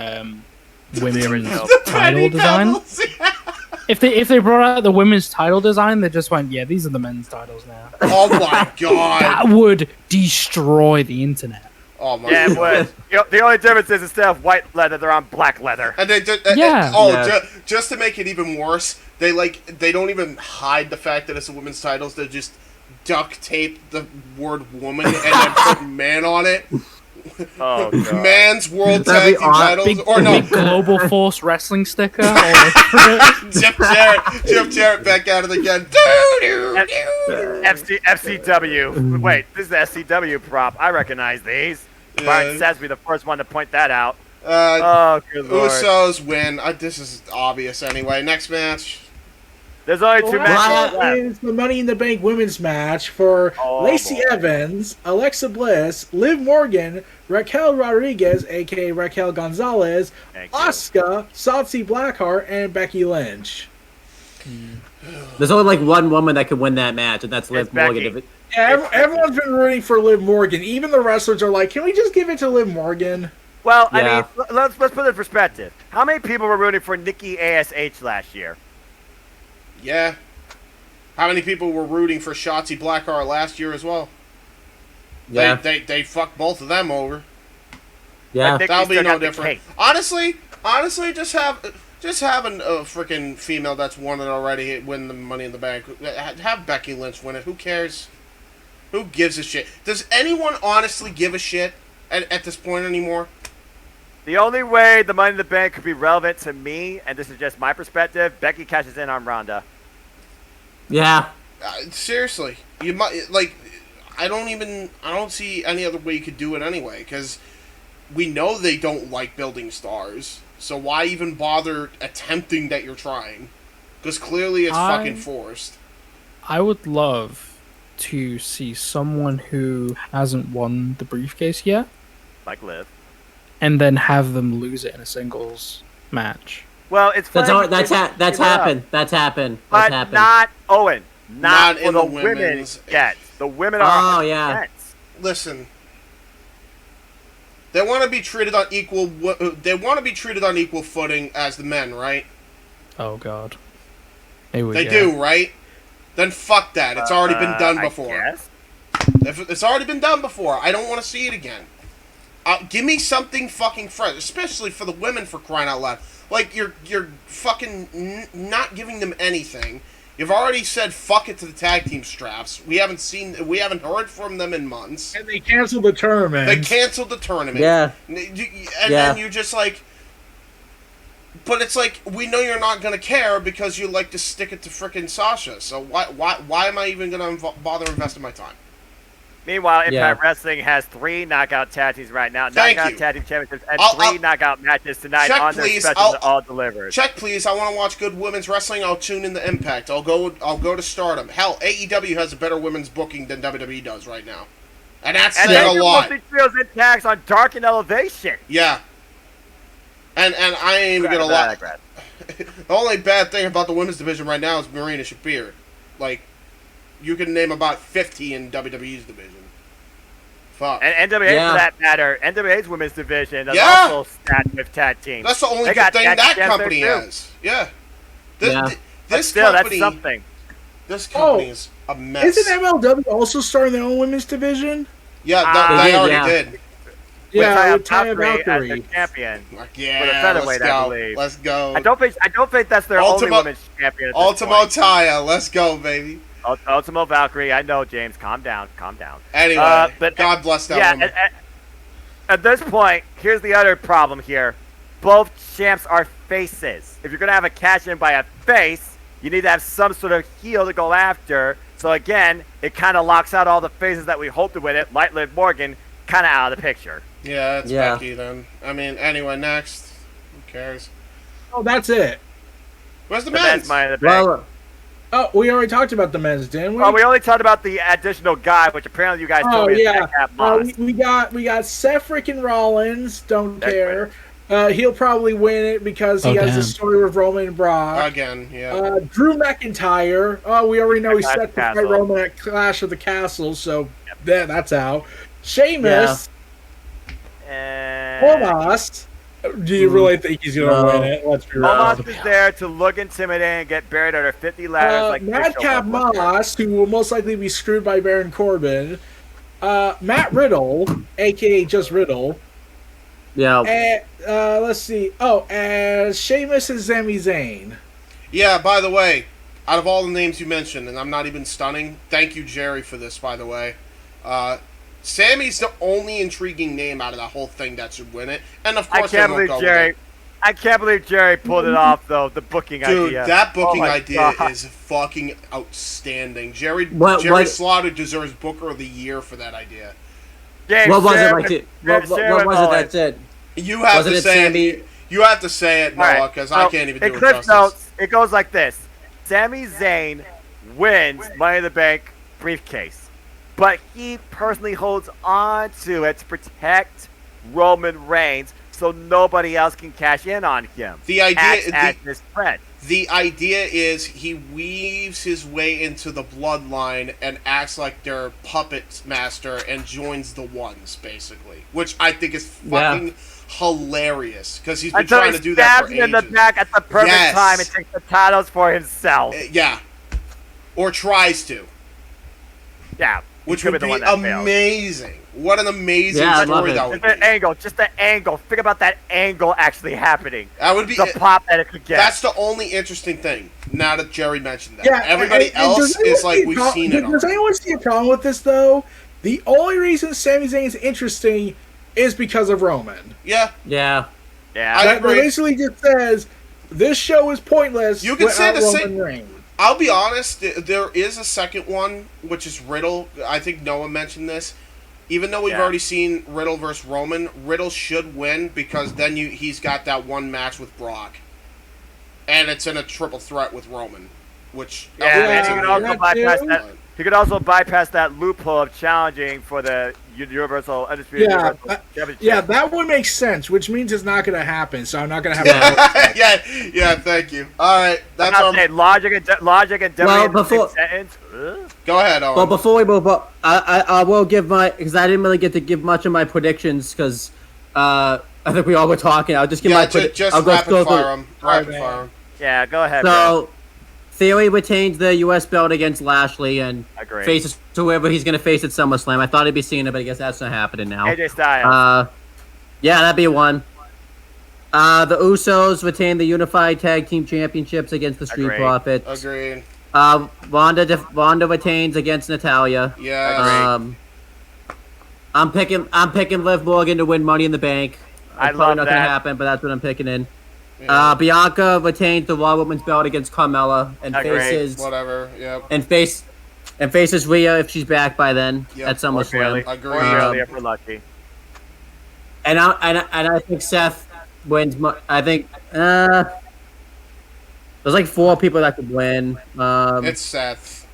women's original. title Penny design. bells. If they brought out the women's title design, they just went, yeah, these are the men's titles now. Oh my god. That would destroy the internet. Oh my Yeah, it god. would. You know, the only difference is instead of white leather, they're on black leather. And they did, Yeah. Yeah. just to make it even worse, they don't even hide the fact that it's a women's titles. They just duct tape the word woman and then put man on it. Oh, God. Man's World That'd Tag be Team awesome. titles, Big, or no, big Global Force Wrestling sticker. all over it. Jeff Jarrett back at it again. FCW. Wait, this is the SCW prop. I recognize these. Yeah. Brian Sesame, the first one to point that out. Uh, Oh, good lord. Usos win. This is obvious anyway. Next match. There's only two matches That left. is the Money in the Bank women's match for Oh, Lacey boy. Evans, Alexa Bliss, Liv Morgan, Raquel Rodriguez, aka Raquel Gonzalez, Thank you. Asuka, Shotzi Blackheart, and Becky Lynch. There's only like one woman that could win that match, and that's Liv It's Morgan. Becky. If it- Yeah, everyone's been rooting for Liv Morgan. Even the wrestlers are like, can we just give it to Liv Morgan? Well, I Yeah. mean, let's put it in perspective. How many people were rooting for Nikki ASH last year? Yeah. How many people were rooting for Shotzi Blackheart last year as well? yeah, They fucked both of them over. yeah. Nikki That'll be still no got the different. cake. Honestly, just having a freaking female that's won it already win the Money in the Bank. Have Becky Lynch win it. Who cares? Who gives a shit? Does anyone honestly give a shit at this point anymore? The only way the Money in the Bank could be relevant to me, and this is just my perspective, Becky cashes in on Ronda. Yeah. Seriously, you might I don't see any other way you could do it anyway. Because we know they don't like building stars, so why even bother attempting that you're trying? Because clearly it's fucking forced. I would love to see someone who hasn't won the briefcase yet, Like Liv. and then have them lose it in a singles match. Well, it's That's funny all, that's you ha- that's bring it up, happened. That's happened. But That's happened. not Owen. Not Not for in the the women women's. yet. The women are Oh, yeah. against. Listen, they want to be treated on equal. They want to be treated on equal footing as the men, right? Oh god. Here we They go. do, right? Then fuck that. It's already been done I before. guess. If it's already been done before, I don't want to see it again. Give me something fucking fresh, especially for the women, for crying out loud. Like, you're fucking not giving them anything. You've already said fuck it to the tag team straps. We haven't heard from them in months. And they canceled the tournament. They canceled the tournament. Yeah. And Yeah. then you're just like, but it's like, we know you're not gonna care because you like to stick it to frickin' Sasha. So why am I even gonna bother investing my time? Meanwhile, Impact Yeah. Wrestling has 3 knockout tag teams right now. Thank Knockout you. tag team championships and I'll- 3 knockout matches tonight Check, on their please. specials all delivered. Check, please. I want to watch good women's wrestling. I'll tune in the Impact. I'll go to Stardom. Hell, AEW has a better women's booking than WWE does right now, and that's And saying they a do lot. mostly trios and tags on Dark and Elevation. Yeah. And I ain't even gonna lie. Digress. The only bad thing about the women's division right now is Marina Shafir. Like, you can name about 50 in WWE's division. Fuck. And NWA, Yeah. for that matter, NWA's women's division is Yeah. also stacked with tag teams. That's the only They good got thing tag that champs company there, too. has. Yeah. This, Yeah. th- But this still, company, that's something. this company is a mess. Isn't MLW also starting their own women's division? Yeah, They they did, already yeah. did. Yeah, with with Taya Valkyrie as Valkyrie. the champion. Like, For the yeah, featherweight, let's I go. believe. Let's go. I don't think that's their only Ultimo- women's champion. At this Ultimo point. Taya, let's go, baby. Ultimo Valkyrie. I know, James. Calm down. Anyway, But God bless that yeah, woman. at this point, here's the other problem here. Both champs are faces. If you're going to have a cash-in by a face, you need to have some sort of heel to go after. So again, it kind of locks out all the faces that we hoped to win it, like Liv Morgan, kind of out of the picture. Yeah, it's Yeah. Becky then. I mean, anyway, next. Who cares? Oh, that's it. Where's the The men's? men's Money in the Bank. Well, Oh, we already talked about the men's, didn't we? Well, we only talked about the additional guy, which apparently you guys Oh told me is yeah, Madcap Moss. we got Seth freaking Rollins. Don't That's care. He'll probably win it because he Oh, has damn. a story with Roman and Brock. Again, yeah. Drew McIntyre. Oh, we already know he's Clash set of to fight Castle. Roman at Clash of the Castle, so that's out. Sheamus. And Omos. Do you really think he's gonna No. win it? Let's be real. Omos is there to look intimidating and get buried under 50 ladders like Madcap Moss, who will most likely be screwed by Baron Corbin. Matt Riddle, aka just Riddle. yeah. And, let's see. Oh, and Sheamus and Sami Zayn. Yeah, by the way, out of all the names you mentioned, and I'm not even stunning, thank you, Jerry, for this, by the way. Sammy's the only intriguing name out of that whole thing that should win it. And of I course, can't they won't believe go Jerry. with I can't believe Jerry pulled it off though. The booking it. Dude, idea. that booking Oh my idea God. is fucking outstanding. Jerry What- Slaughter deserves Booker of the Year for that idea. James, What was it share like? with- What share was with it? Owen. That's it. You have Wasn't to it say Sammy? it. You have to say it, All right, Noah, because so I can't even do in it Cliff justice. Notes, it goes like this: Sami Zayn wins Money in the Bank briefcase, but he personally holds on to it to protect Roman Reigns, so nobody else can cash in on him. The idea- Acts as his friend. The idea is he weaves his way into the bloodline and acts like their puppet master and joins the ones, basically. Which I think is fucking hilarious, because he's been Until trying he to do that stabs for him in the ages. back at the perfect Yes. time and takes the titles for himself. Yeah. Or tries to. Yeah. he Which could would the be one that failed. amazing. What an amazing Yeah, I love story it. that would Just be. the angle. Think about that angle actually happening. That would be... The pop that it could get. That's the only interesting thing, now that Jerry mentioned that. Yeah, Everybody and else does anyone is like, see a we've pro- seen it Does already. anyone see a problem with this, though? The only reason Sami Zayn is interesting is because of Roman. Yeah. Yeah. yeah. I That agree. basically just says this show is pointless You can say without the Roman same- Reigns. I'll be honest, there is a second one, which is Riddle. I think Noah mentioned this. Even though we've Yeah. already seen Riddle versus Roman, Riddle should win because then he's got that one match with Brock. And it's in a triple threat with Roman. Which... Yeah, Yeah, and he could yeah, also bypass too. that. He could also bypass that loophole of challenging for the Universal Undisputed Yeah, Universal Championship. Yeah, that would make sense, which means it's not going to happen, so I'm not going to have yeah, thank you. Alright, I'm that's not our... saying logic and Well, WWE in the before- same sentence. Go ahead, Owen. Well, before we move on, I will give my, because I didn't really get to give much of my predictions because I think we all were talking. I'll just give my just I'll rapid go fire him. Rapid Alright, fire him. Yeah, go ahead. Brad. So, Theory retains the U.S. belt against Lashley and Agree. faces whoever he's going to face at SummerSlam. I thought he'd be seeing it, but I guess that's not happening now. AJ Styles. Yeah, that'd be one. The Usos retain the Unified Tag Team Championships against the Street Agreed. Profits. Agreed. Ronda retains against Natalia. Yeah. I'm picking Liv Morgan to win Money in the Bank. I It's probably love not gonna that. happen, but that's what I'm picking in. Yeah. Bianca retains the Raw Women's belt against Carmella and Agreed. faces Whatever, yep. and faces Rhea if she's back by then Yep. at Or barely. SummerSlam. Agreed. Or barely if we're lucky. And I think Seth wins. I think there's like 4 people that could win. It's Seth.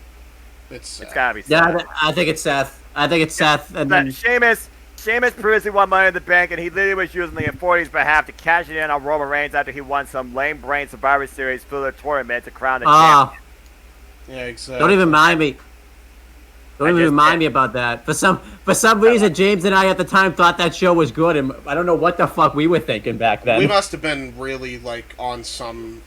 It's Seth. It's gotta be. Yeah, Seth. I think it's Seth. I think it's Seth, and then Sheamus Sheamus previously won Money in the Bank, and he literally was using the Authority's behalf to cash it in on Roman Reigns after he won some lame brain Survivor Series filler tournament to crown the champion. Yeah, exactly. Don't even remind me. Don't even remind me about that. For some reason, James and I at the time thought that show was good, and I don't know what the fuck we were thinking back then. We must have been really like on some,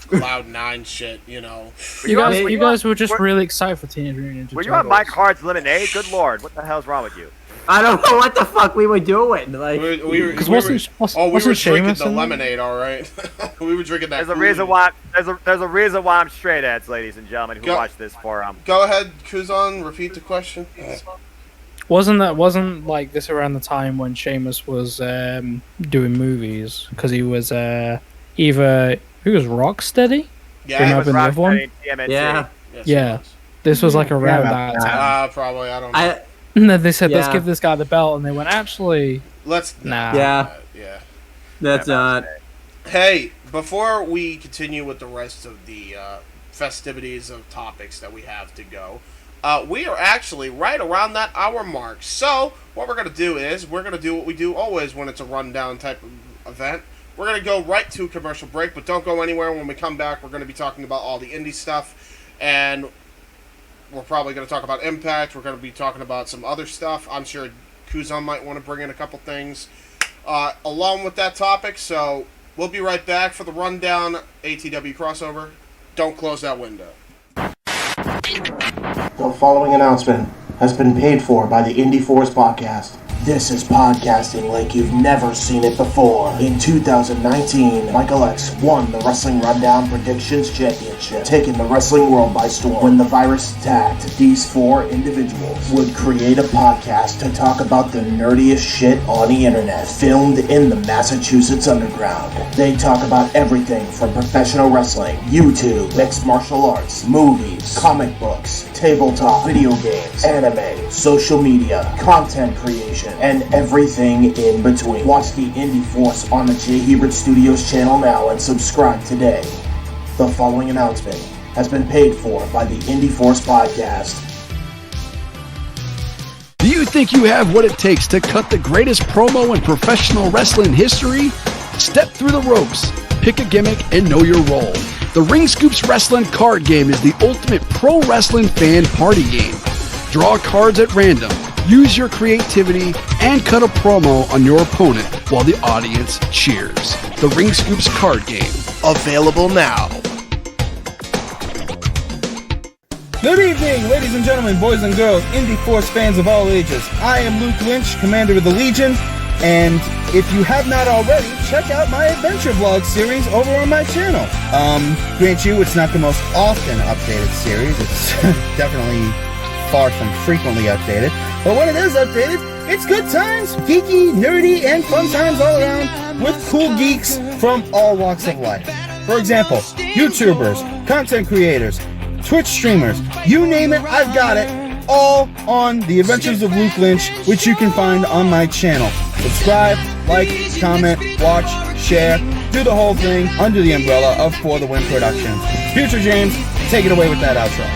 Cloud 9 shit, You guys were just really excited for Teenage Mutant Ninja Turtles. Were you on Mike Hart's Lemonade? Good lord, what the hell's wrong with you? I don't know what the fuck we were doing. Like, we were wasn't drinking Sheamus the in lemonade, all right. We were drinking that. There's a reason why. There's a reason why I'm straight edge, ladies and gentlemen who watch this for Go ahead, Kuzon. Repeat the question. Wasn't like this around the time when Sheamus was doing movies? Because he was either who was Rocksteady? Yeah, He was Rocksteady, the other one? TMNT. yeah. Yes, Yeah. This was like around that time. probably. I don't know. And then they said, let's Yeah. give this guy the belt, and they went, actually, Let's. nah. Yeah. Yeah. That's Hey, before we continue with the rest of the festivities of topics that we have to go, we are actually right around that hour mark. So, what we're going to do is, we're going to do what we do always when it's a rundown type of event. We're going to go right to a commercial break, but don't go anywhere. When we come back, we're going to be talking about all the indie stuff, and we're probably going to talk about Impact. We're going to be talking about some other stuff. I'm sure Kuzon might want to bring in a couple things along with that topic, so we'll be right back for the rundown ATW crossover. Don't close that window. The following announcement has been paid for by the Indie Force Podcast. This is podcasting like you've never seen it before. In 2019, Michael X won the Wrestling Rundown Predictions Championship, taking the wrestling world by storm. When the virus attacked, these four individuals would create a podcast to talk about the nerdiest shit on the internet, filmed in the Massachusetts Underground. They talk about everything from professional wrestling, YouTube, mixed martial arts, movies, comic books, tabletop, video games, anime, social media, content creation, and everything in between. Watch the Indie Force on the J. Hebert Studios channel now and subscribe today. The following announcement has been paid for by the Indie Force Podcast. Do you think you have what it takes to cut the greatest promo in professional wrestling history? Step through the ropes, pick a gimmick, and know your role. The Ring Scoops Wrestling card game is the ultimate pro wrestling fan party game. Draw cards at random, use your creativity, and cut a promo on your opponent while the audience cheers. The Ring Scoops card game. Available now. Good evening, ladies and gentlemen, boys and girls, Indie Force fans of all ages. I am Luke Lynch, Commander of the Legion, and if you have not already, check out my adventure vlog series over on my channel. Grant you, it's not the most often updated series. It's definitely far from frequently updated. But when it is updated, it's good times, geeky, nerdy, and fun times all around with cool geeks from all walks of life. For example, YouTubers, content creators, Twitch streamers, you name it, I've got it, all on The Adventures of Luke Lynch, which you can find on my channel. Subscribe, like, comment, watch, share, do the whole thing under the umbrella of For the Win Productions. Future James, take it away with that outro.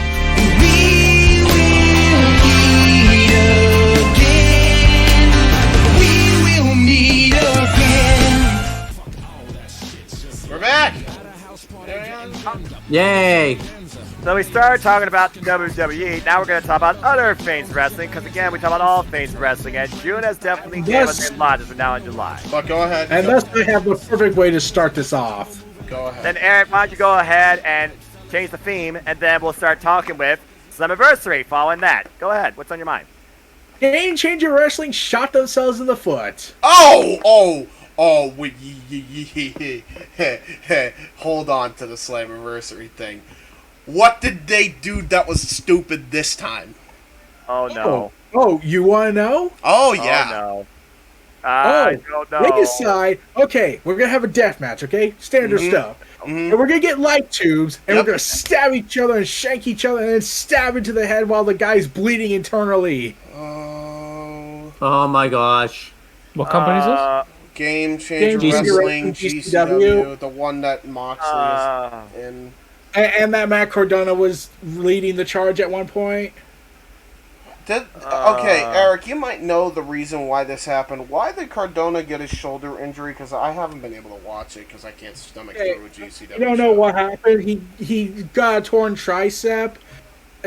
We're back! Yay! So we started talking about the WWE. Now we're going to talk about other Fanes Wrestling, because again, we talk about all Fanes Wrestling, and June has definitely given us a lot as we're now in July. But go ahead. And thus I have the perfect way to start this off. Go ahead. Then Eric, why don't you go ahead and change the theme, and then we'll start talking with Slammiversary following that. Go ahead. What's on your mind? Game Changer Wrestling shot themselves in the foot. Hold on to the Slammiversary thing. What did they do that was stupid this time? Oh, no. Oh, you want to know? Oh, yeah. Oh, no. I don't know. They decide, okay, we're going to have a death match, okay? Standard stuff. And we're going to get light tubes, and we're going to stab each other and shank each other and then stab into the head while the guy's bleeding internally. Oh my gosh. What company is this? Game Changer Game Changer Wrestling, Wrestling, GCW, the one that Moxley is in. And that Matt Cardona was leading the charge at one point. Okay, Eric, you might know the reason why this happened. Why did Cardona get his shoulder injury? Because I haven't been able to watch it because I can't stomach through a GCW. You don't know what happened? He got a torn tricep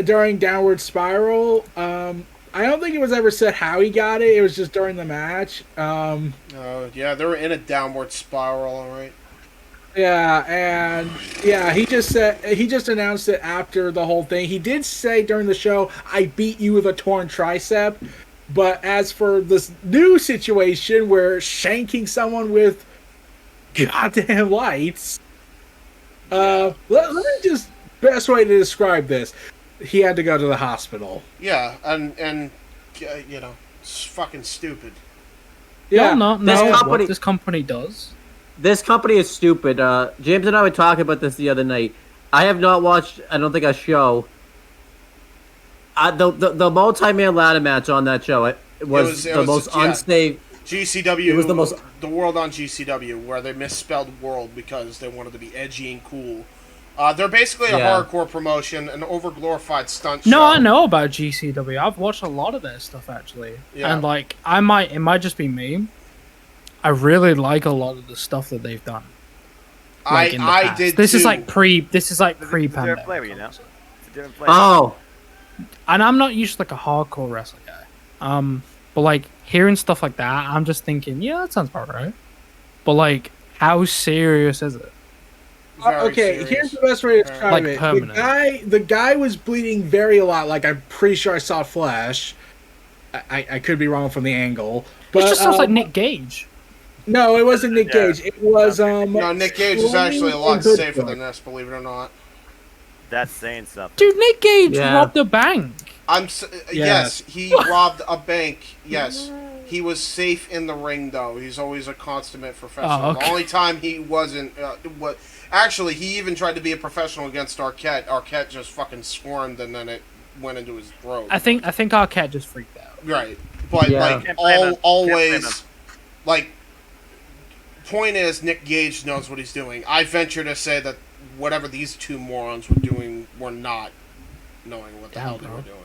during Downward Spiral. I don't think it was ever said how he got it. It was just during the match. Yeah, they were in a downward spiral, all right. Yeah, and yeah, he just announced it after the whole thing. He did say during the show, "I beat you with a torn tricep." But as for this new situation where shanking someone with goddamn lights, let me just best way to describe this. He had to go to the hospital. Yeah, and you know, it's fucking stupid. Yeah, no, this company does. This company is stupid. James and I were talking about this the other night. I have not watched, I don't think, a show. The multi-man ladder match on that show, it was the most unsafe. GCW, it was the most... The World on GCW, where they misspelled world because they wanted to be edgy and cool. They're basically a hardcore promotion, an over-glorified stunt show. No, I know about GCW. I've watched a lot of their stuff, actually. Yeah. And, like, it might just be me. I really like a lot of the stuff that they've done. Like I did this too. Is like pre-pandemic. Different flavor, you know? It's a different flavor. Oh. And I'm not usually like a hardcore wrestling guy. But like hearing stuff like that, I'm just thinking, yeah, that sounds about right. But like, how serious is it? Okay, serious. Here's the best way to describe like it. Permanent. The guy was bleeding very a lot. Like, I'm pretty sure I saw flesh. I could be wrong from the angle. But, it just sounds like Nick Gage. No, it wasn't Nick Gage. It was No, Nick Gage is actually a lot safer than this, believe it or not. That's saying something. Dude, Nick Gage robbed a bank. Yes, he robbed a bank. Yes. He was safe in the ring, though. He's always a consummate professional. Oh, okay. The only time he wasn't... actually, he even tried to be a professional against Arquette. Arquette just fucking squirmed, and then it went into his throat. I think Arquette just freaked out. Right. But, like, always... Like... Point is, Nick Gage knows what he's doing. I venture to say that whatever these two morons were doing were not knowing what the hell they were doing.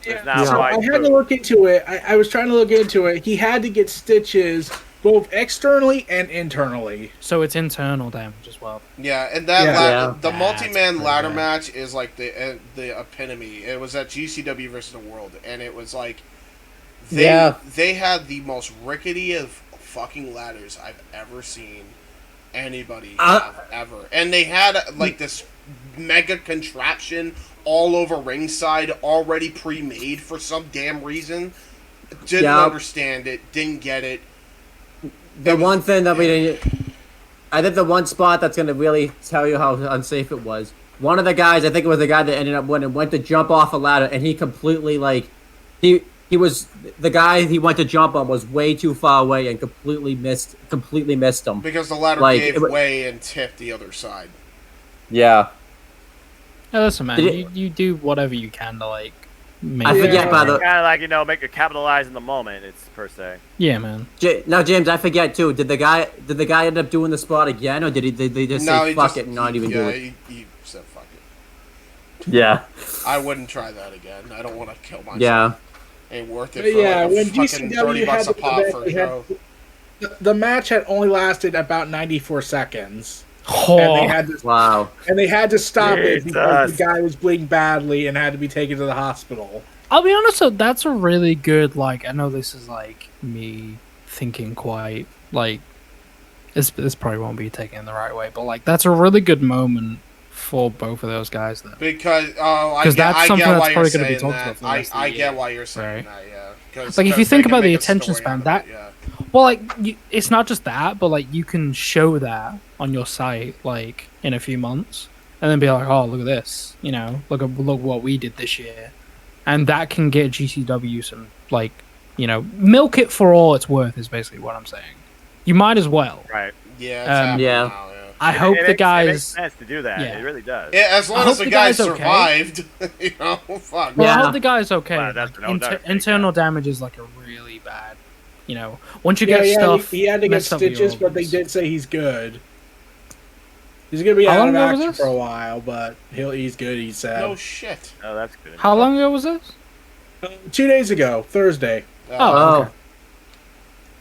Yeah. So I had to look into it. I was trying to look into it. He had to get stitches both externally and internally. So it's internal damage as well. Yeah, and that the multi-man ladder match is like the epitome. It was at GCW versus the World, and it was like they had the most rickety of fucking ladders I've ever seen anybody have ever, and they had like this mega contraption all over ringside already pre-made for some damn reason. Didn't understand it, didn't get it. One thing that we didn't, I think the one spot that's going to really tell you how unsafe it was, one of the guys, I think it was the guy that ended up winning, went to jump off a ladder, and he completely he was the guy he went to jump on was way too far away and completely missed him because the ladder gave way and tipped the other side. Yeah. Yeah, listen, man. You do whatever you can to like. Make I forget by the kind of like make it capitalize in the moment. It's per se. Yeah, man. Now, James, I forget too. Did the guy end up doing the spot again, or did they just say fuck it and not even do it? He said fuck it. Yeah. I wouldn't try that again. I don't want to kill myself. Yeah. Ain't worth it for like fucking $30 a pop for a show. The match had only lasted about 94 seconds. Oh, and they had to, And they had to stop it because the guy was bleeding badly and had to be taken to the hospital. I'll be honest, so that's a really good, like, I know this is, like, me thinking quite, like, this probably won't be taken the right way, but, like, that's a really good moment for both of those guys, though. Because, I get why you're saying that. I get why you're saying that, yeah. Like, if you think about the attention span, well, like, it's not just that, but, like, you can show that on your site, like, in a few months, and then be like, oh, look at this, you know, look what we did this year. And that can get GCW some, like, you know, milk it for all it's worth is basically what I'm saying. You might as well. Right. Yeah, yeah. I hope the guys... It makes sense to do that. Yeah. It really does. Yeah, as long as the guy survived, you know, fuck. Well, I hope the guy's okay. Wow, internal damage is, like, a really bad, you know, once you get stuff... He had to get stitches, but they did say he's good. He's going to be out of action for a while, but he's good, he said. No shit. Oh, that's good. How long ago was this? 2 days ago, Thursday. Oh, okay.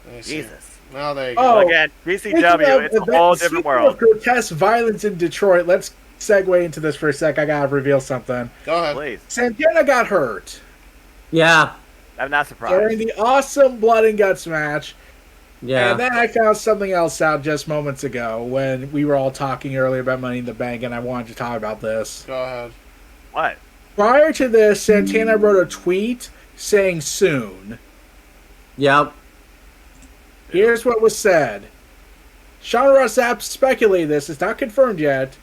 Let me see. Jesus. Well, there you go. Oh, Again, BCW, it's a whole different speaking world. of grotesque violence in Detroit, let's segue into this for a sec. I gotta reveal something. Go ahead. Please. Santana got hurt Yeah. I'm not surprised. during the awesome Blood and Guts match. Yeah. And then I found something else out just moments ago when we were all talking earlier about Money in the Bank, and I wanted to talk about this. Go ahead. What? Prior to this, Santana wrote a tweet saying soon. Yep. Here's what was said. Sean Ross Sapp speculated this. It's not confirmed yet.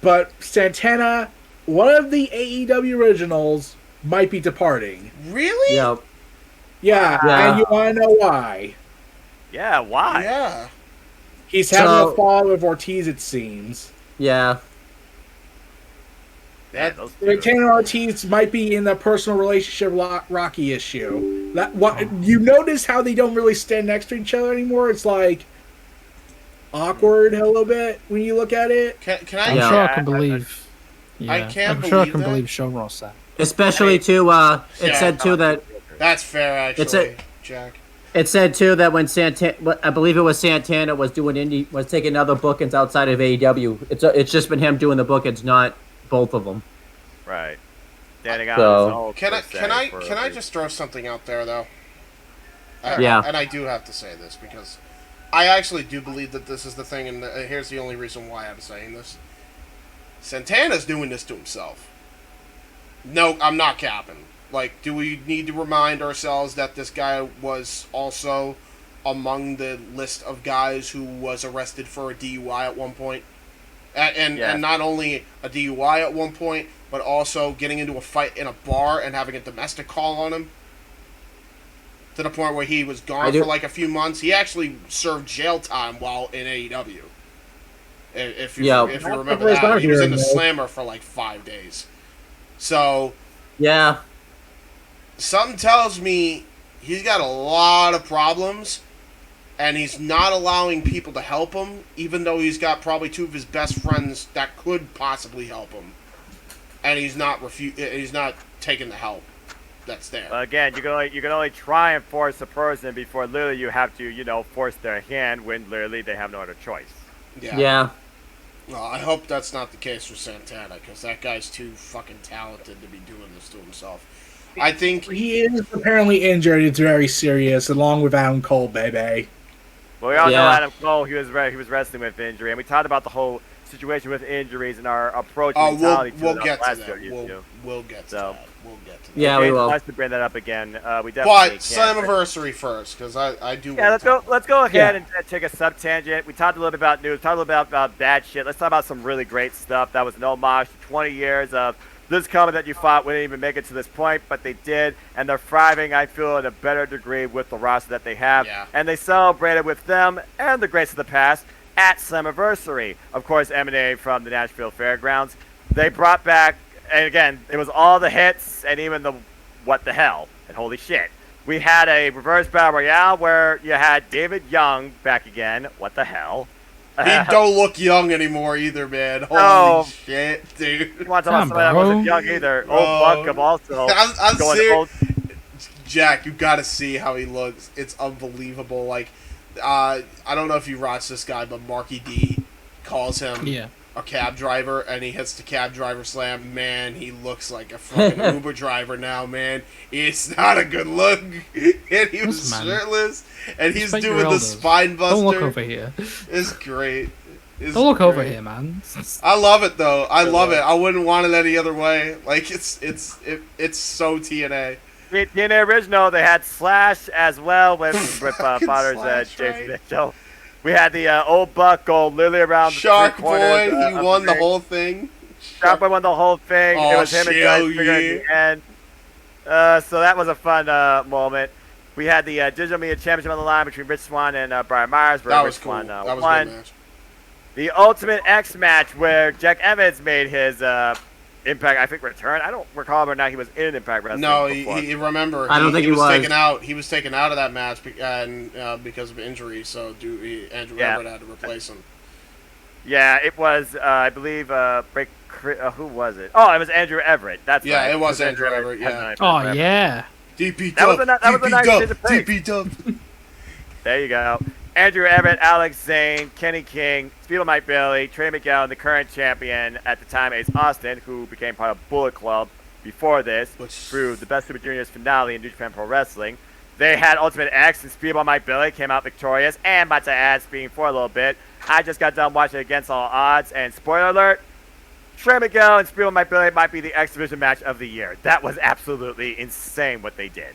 But Santana, one of the AEW originals, might be departing. Really? Yep. Yeah, Yeah. and you want to know why? Yeah, why? Yeah. He's having So- a fall with Ortiz, it seems. Yeah. Man, those two. Santana and Ortiz might be in a personal relationship Rocky issue. That what you notice how they don't really stand next to each other anymore? It's like awkward a little bit when you look at it. Can I? I'm Yeah. sure I can believe. Yeah, I can't I'm sure I believe can that. believe Sean Ross that. Especially too. It Yeah. said too that That's fair, actually. It's a- Jack. it said too that when Santana, I believe it was Santana was doing was taking other bookings outside of AEW. It's just been him doing the bookings, not both of them. Right. Standing out So- his own, Can I? per se, Can I? for Can I a- just throw something out there though? Yeah. And I do have to say this because I actually do believe that this is the thing, and here's the only reason why I'm saying this. Santana's doing this to himself. No, I'm not capping. Like, do we need to remind ourselves that this guy was also among the list of guys who was arrested for a DUI at one point? And not only a DUI at one point, but also getting into a fight in a bar and having a domestic call on him. To the point where he was gone for like a few months. He actually served jail time while in AEW. If you remember that. He was in the Slammer for like 5 days. So, Yeah. something tells me he's got a lot of problems, and he's not allowing people to help him, even though he's got probably two of his best friends that could possibly help him, and he's not taking the help that's there. Again, you can only try and force a person before literally you have to, force their hand when literally they have no other choice. Yeah. Well, I hope that's not the case for Santana, because that guy's too fucking talented to be doing this to himself. I think He is apparently injured. It's very serious, along with Adam Cole, baby. Well, we all know Yeah. Adam Cole. He was wrestling with injury, and we talked about the whole situation with injuries and our approach and mentality to we'll it on get to last that. show, you We'll get to So- that. We'll get to that. Yeah, we It's will. nice to bring that up again. We definitely But can. Slammiversary first, because I do. Yeah, want to let's go ahead and take a sub tangent. We talked a little bit about news, talked a little bit about bad shit. Let's talk about some really great stuff. That was an homage to 20 years of this company that you thought wouldn't even make it to this point, but they did, and they're thriving, I feel, in a better degree with the roster that they have. Yeah. And they celebrated with them and the greats of the past at Slammiversary, of course, emanating from the Nashville Fairgrounds. They brought back, and again, it was all the hits and even the what the hell and holy shit. We had a reverse battle royale where you had David Young back again. What the hell? He don't look young anymore either, man. Holy No. shit, dude. You want to talk about somebody that wasn't young either? Old Buck of also I'm going serious. old. Jack, you gotta see how he looks. It's unbelievable. Like, I don't know if you watch this guy, but Marky D calls him Yeah. a cab driver, and he hits the cab driver slam. Man, he looks like a fucking Uber driver now, man. It's not a good look. And he was Listen, man. shirtless, and he's Respect your doing the elders. spine buster. Don't look over here. It's great. It's Don't look over great. here, man. I love it though. I love it. I wouldn't want it any other way. Like it's so TNA. TNA original, they had Slash as well with Potter's Slash, Jason right? Mitchell. We had the old Buck go literally around Shark the corners, Boy, he of won the ring. whole thing. Shark Boy won the whole thing. Oh, It was him and hell Johnny Trigger yeah. at the end. So that was a fun moment. We had the Digital Media Championship on the line between Rich Swann and Brian Myers. Where That Rich was cool. Swann, That was a won. good match. The Ultimate X match where Jack Evans made his Impact, I think, return. I don't recall whether or not he was in Impact Wrestling. No, before. he remember. I don't think he was. taken out. He was taken out of that match because of injury. So Andrew Yeah. Everett had to replace him. Yeah, it was, I believe, who was it? Oh, it was Andrew Everett. That's Yeah, right. it was Andrew Everett, yeah. Oh yeah. DP That was Dub, a nice DP shit to Dub, pick. DP Dub. There you go. Andrew Everett, Alex Zane, Kenny King, Speedo Mike Bailey, Trey Miguel, and the current champion at the time, Ace Austin, who became part of Bullet Club before this, through the Best Super Juniors finale in New Japan Pro Wrestling. They had Ultimate X, and Speedball Mike Bailey came out victorious, and about to add Speeding for a little bit. I just got done watching Against All Odds, and spoiler alert, Trey Miguel and Speedball Mike Bailey might be the X Division match of the year. That was absolutely insane what they did.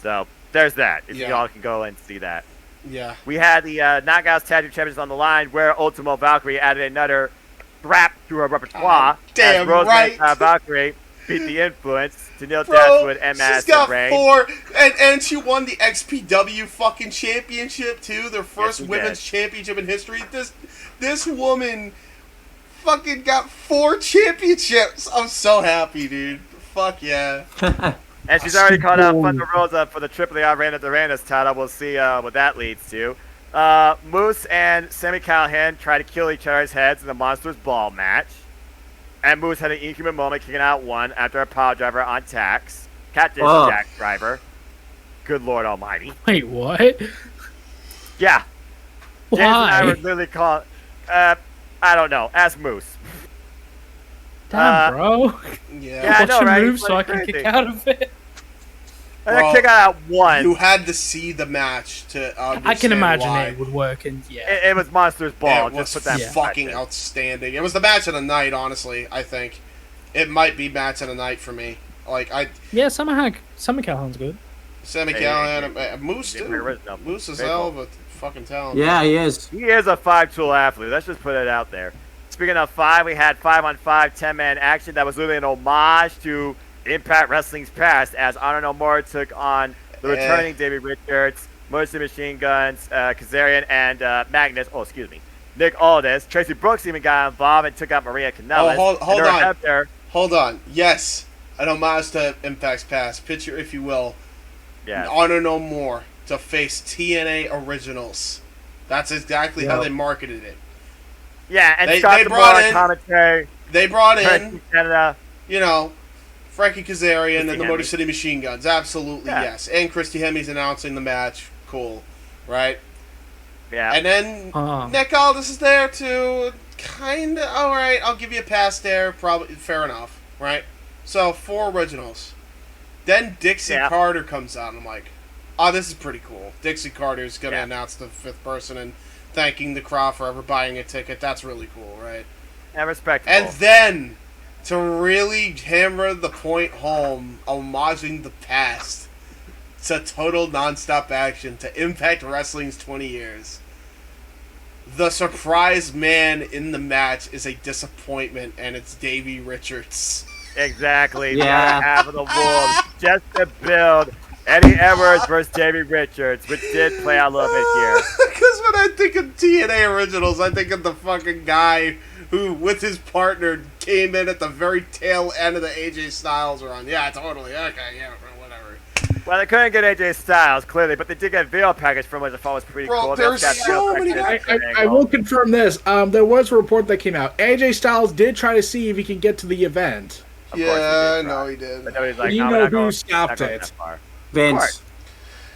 So there's that. If y'all can go and see that. Yeah. We had the Knockouts Tag Team Champions on the line, where Ultimo Valkyrie added another rap to her repertoire. Damn as Rosemary right. Valkyrie beat the Influence to Neil Dashwood, MS, she's got and Ray. 4, and she won the XPW fucking championship too, their first she women's did. championship in history. This woman fucking got 4 championships. I'm so happy, dude. Fuck yeah. And she's already called out Thunder Rosa for the Triple A Reina Duranez title. We'll see what that leads to. Moose and Sammy Callahan try to kill each other's heads in the Monsters Ball match. And Moose had an inhuman moment kicking out one after a power driver on Tax. Catfish Jack driver. Good Lord Almighty. Wait, what? Yeah. Why? James and I were literally calling. I don't know. Ask Moose. Damn, bro. Yeah, I know, Watch right? a move It's so I like can crazy. kick out of it. And then kick out one. You had to see the match to understand I can imagine why. it would work, and yeah. It was Monsters Ball. It was Just put that fucking outstanding. It was the match of the night, honestly. I think it might be match of the night for me. Yeah, Summer Callahan's good. Sammy Callahan, Moose too. Moose is hell of a fucking talent. Yeah, he is. He is a 5-tool athlete. Let's just put it out there. Speaking of 5, we had 5-on-5 10-man action that was literally an homage to Impact Wrestling's past, as Honor No More took on the returning David Richards, Motor City Machine Guns, Kazarian, and Magnus. Oh, excuse me. Nick Aldis. Tracy Brooks even got involved and took out Maria Kanellis. Oh, hold on. Yes, an homage to Impact's past. Picture, if you will, Honor No More to face TNA Originals. That's exactly how they marketed it. Yeah, and they Scott brought in commentary. They brought in Canada. Frankie Kazarian and the Motor City Machine Guns. Absolutely, yes. And Christy Hemmy's announcing the match. Cool. Right? Yeah. And then Nick Aldis is there too. Kinda alright. I'll give you a pass there. Probably fair enough. Right? So, 4 originals. Then Dixie Carter comes out, and I'm like, oh, this is pretty cool. Dixie Carter's going to announce the 5th person and thanking the crowd for ever buying a ticket. That's really cool, right? And respectable. And then, to really hammer the point home, homaging the past to total nonstop action to Impact Wrestling's 20 years. The surprise man in the match is a disappointment, and it's Davey Richards. Exactly. The other half of the Wolves, just to build Eddie Edwards versus Davey Richards, which did play out a little bit here. Because when I think of TNA Originals, I think of the fucking guy who, with his partner, came in at the very tail end of the AJ Styles run. Yeah, totally. Okay, yeah, whatever. Well, they couldn't get AJ Styles, clearly, but they did get a video package from which I thought was pretty cool. There's so many. I will confirm this. There was a report that came out. AJ Styles did try to see if he could get to the event. Yeah, no, he did. But nobody's like, you no, know who stopped not it? that far. Vince.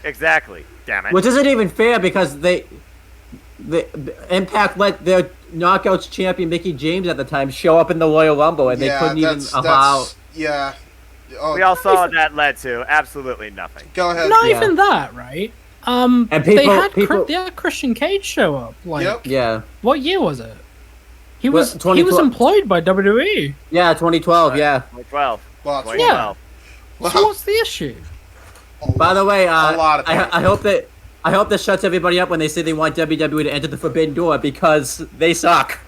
Exactly. Damn it. Which isn't even fair because the Impact let their Knockouts champion Mickey James at the time show up in the Royal Rumble, and they couldn't even allow. Yeah. We all saw what that led to. Absolutely nothing. Go ahead. Not even that, right? And they had Christian Cage show up. Like, what year was it? He was employed by WWE. Yeah, 2012. Yeah. 2012. Well, 2012. Yeah. So what's the issue? By the way, I hope that shuts everybody up when they say they want WWE to enter the Forbidden Door because they suck.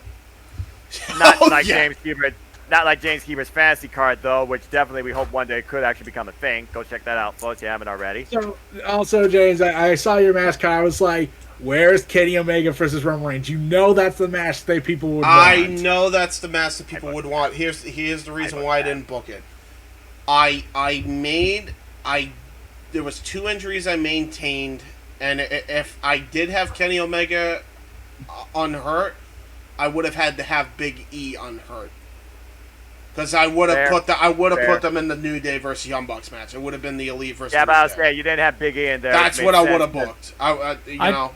Not like James Huber. Not like James Huber's fantasy card, though, which definitely we hope one day could actually become a thing. Go check that out, folks, if you haven't already. So, also, James, I saw your mascot. I was like, where's Kenny Omega versus Roman Reigns? You know that's the match that people would want. I know that's the match that people would want. Here's the reason why I didn't book it. There was 2 injuries I maintained, and if I did have Kenny Omega unhurt, I would have had to have Big E unhurt. Because I would have Fair. put them in the New Day versus Young Bucks match. It would have been the Elite versus. Yeah, but New I was Day. saying you didn't have Big E in there. That's what I would have booked. You know.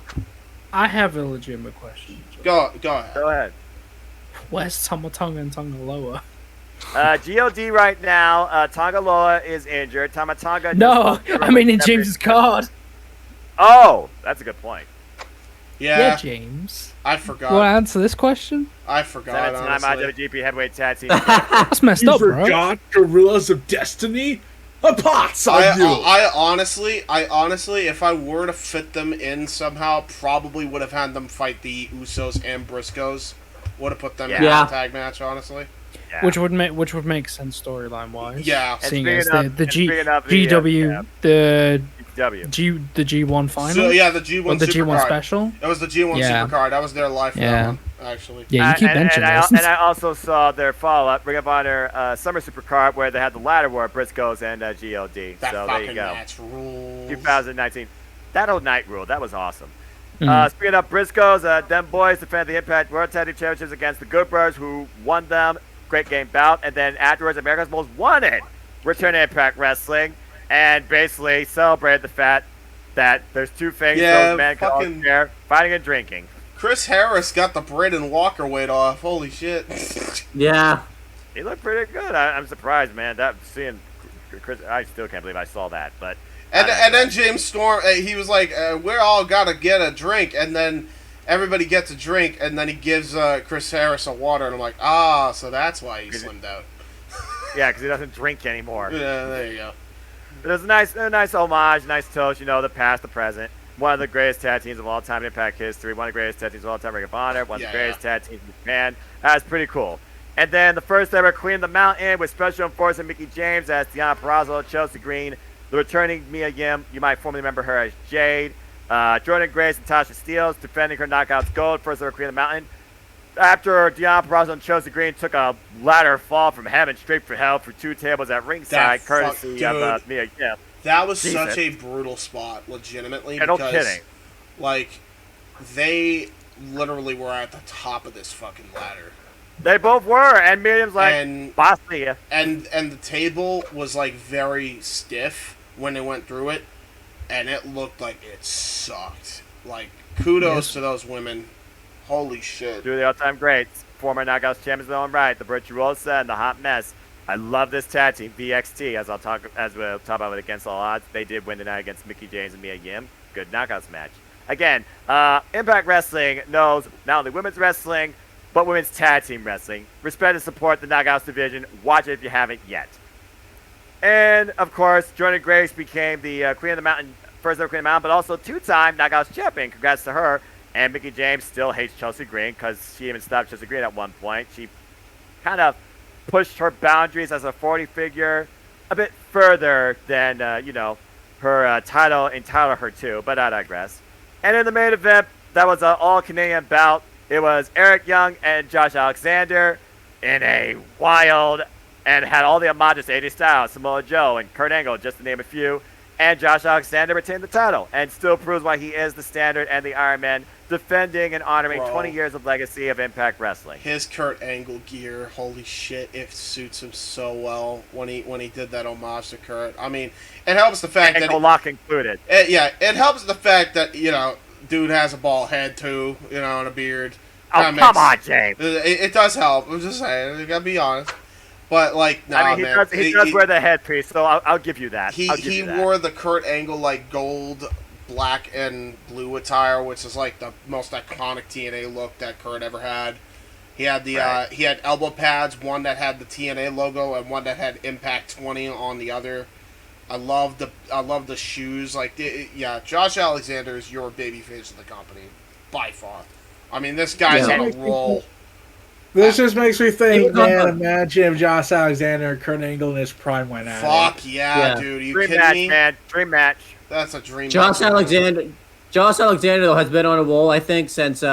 I have a legitimate question. Go ahead. Go ahead. Where's Tamatonga and Tongaloa? God right now, Tongaloa is injured. Tamatonga. No, I mean in James's card. Oh, that's a good point. Yeah, James. I forgot. Want to answer this question? I forgot. 7-time IWGP Heavyweight Tag Team. That's messed You up, bro. forgot Gorillas of Destiny? A pots on you! I honestly, if I were to fit them in somehow, probably would have had them fight the Usos and Briscoes. Would have put them in a tag match, honestly. Yeah. Which would make sense storyline wise. Yeah. Seeing And as speaking the of- G, and speaking of the, GW, the W. the G1 final. So yeah, the G1 or the Super G1 card. special. That was the G1 Yeah. Super card. That was their life for that one, actually. Yeah, you keep mentioning this. And I also saw their follow-up, Ring of Honor Summer Super Card, where they had the ladder war, Briscoes and GOD. That so there fucking you go. match rules. 2019. That old night rule. That was awesome. Mhm. Speaking of Briscoes, them boys defended the Impact World Tag Team Championships against the Good Brothers, who won them. Great game bout. And then afterwards, America's Most Wanted returned to Impact Wrestling and basically celebrated the fact that there's two things those men can all share: fighting and drinking. Chris Harris got the Braden Walker weight off. Holy shit. Yeah. He looked pretty good. I'm surprised, man. Seeing Chris, I still can't believe I saw that. But And then James Storm, he was like, "We're all gotta get a drink," and then everybody gets a drink, and then he gives Chris Harris a water, and I'm like, so that's why he slimmed out. yeah, because he doesn't drink anymore. Yeah, there you go. But it was a nice homage, nice toast. You know, the past, the present. One of the greatest tag teams of all time in Impact history. One of the greatest tag teams of all time, Ring of Honor. One of the greatest tag teams in Japan. That's pretty cool. And then the first ever Queen of the Mountain with Special Enforcer Mickie James as Deonna Purrazzo, Chelsea Green, the returning Mia Yim. You might formerly remember her as Jade. Jordan Grace and Tasha Steeles defending her Knockouts Gold, first ever Queen of the Mountain. After Deonna Purrazzo and Chelsea Green took a ladder fall from heaven straight for hell through two tables at ringside, courtesy of Mia Yim. That was such a brutal spot, legitimately. Yeah, no because, kidding. Like, they literally were at the top of this fucking ladder. They both were, and Miriam's like, boss Leah. And the table was, like, very stiff when they went through it, and it looked like it sucked. Like, kudos to those women. Holy shit. Two of the all-time greats. Former Knockouts champions in their own right, the Virtuosa and the Hot Mess. I love this tag team, VXT, as we'll talk about it against all odds. They did win tonight against Mickie James and Mia Yim. Good Knockouts match. Again, Impact Wrestling knows not only women's wrestling, but women's tag team wrestling. Respect and support the Knockouts division. Watch it if you haven't yet. And, of course, Jordan Grace became the Queen of the Mountain, first ever Queen of the Mountain, but also two-time Knockouts champion. Congrats to her. And Mickie James still hates Chelsea Green because she even stopped Chelsea Green at one point. She kind of pushed her boundaries as a 40 figure a bit further than, her title entitled her to, but I digress. And in the main event, that was an all-Canadian bout. It was Eric Young and Josh Alexander in a wild and had all the homages to AJ Styles, Samoa Joe, and Kurt Angle, just to name a few. And Josh Alexander retained the title and still proves why he is the standard and the Iron Man, defending and honoring 20 years of legacy of Impact Wrestling. His Kurt Angle gear, holy shit, it suits him so well when he did that homage to Kurt. I mean, it helps the fact that Ankle lock included. It helps the fact that dude has a bald head too, and a beard. Oh, come on, James. It does help. I'm just saying, you gotta be honest. But he does wear the headpiece, so I'll give you that. He wore the Kurt Angle gold, black, and blue attire, which is the most iconic TNA look that Kurt ever had. He had he had elbow pads, one that had the TNA logo and one that had Impact 20 on the other. I love the shoes. Josh Alexander is your babyface of the company by far. I mean, this guy's on a roll. This just makes me think, man, imagine if Josh Alexander and Kurt Angle in his prime went at it. Fuck yeah, dude. Are you dream kidding match, me? man. Dream match. That's a dream Josh match. Alexander, though, has been on a roll, I think, since...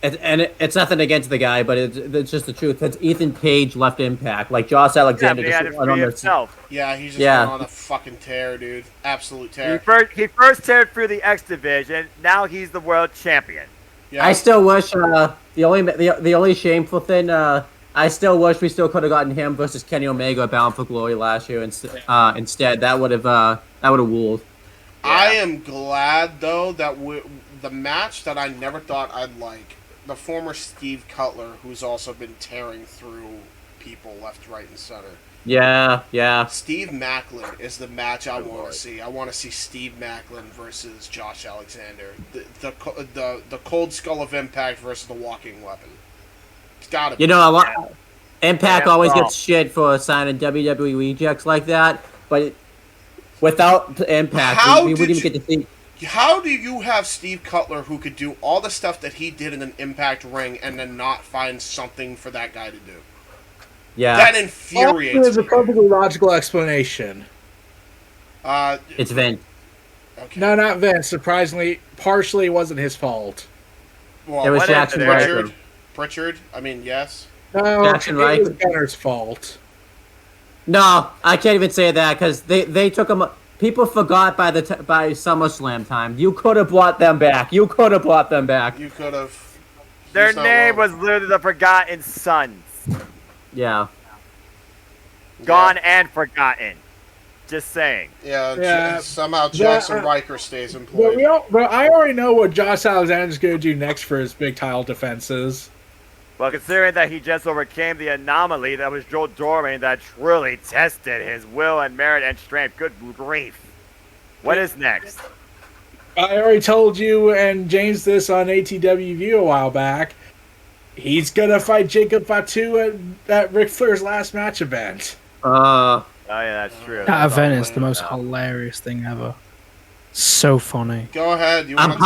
it's nothing against the guy, but it's just the truth. Since Ethan Page left Impact. Josh Alexander just went on himself. Yeah, he just went on a fucking tear, dude. Absolute tear. He first teared through the X Division. Now he's the world champion. Yeah. I still wish the only shameful thing I I still wish we still could have gotten him versus Kenny Omega Bound for Glory last year. Instead, that would have ruled. I am glad though that the match that I never thought I'd like, the former Steve Cutler, who's also been tearing through people left, right, and center. Yeah. Steve Macklin is the match I want to see. I want to see Steve Macklin versus Josh Alexander. The Cold Skull of Impact versus the Walking Weapon. It's gotta be. You know, Impact always gets shit for signing WWE rejects like that, but without Impact, we wouldn't even get to see. How do you have Steve Cutler, who could do all the stuff that he did in an Impact ring, and then not find something for that guy to do? Yeah. That infuriates me. There's a perfectly logical explanation. It's Vince. Okay. No, not Vince. Surprisingly, partially it wasn't his fault. Well, It was Jackson Ryker. Pritchard? I mean, yes. No, Jackson it was Ryker. Benner's fault. No, I can't even say that because they took him. People forgot by SummerSlam time. You could have brought them back. You could have. Their name was literally the Forgotten Sons. Yeah. Gone and forgotten. Just saying. Yeah. Somehow Jackson Ryker stays employed. But I already know what Josh Alexander's going to do next for his big title defenses. Well, considering that he just overcame the anomaly that was Joe Dorman that truly tested his will and merit and strength. Good grief. What is next? I already told you and James this on ATW View a while back. He's going to fight Jacob Fatu at Ric Flair's last match event. Oh, yeah, that's true. That event is the most hilarious thing ever. So funny. Go ahead. You want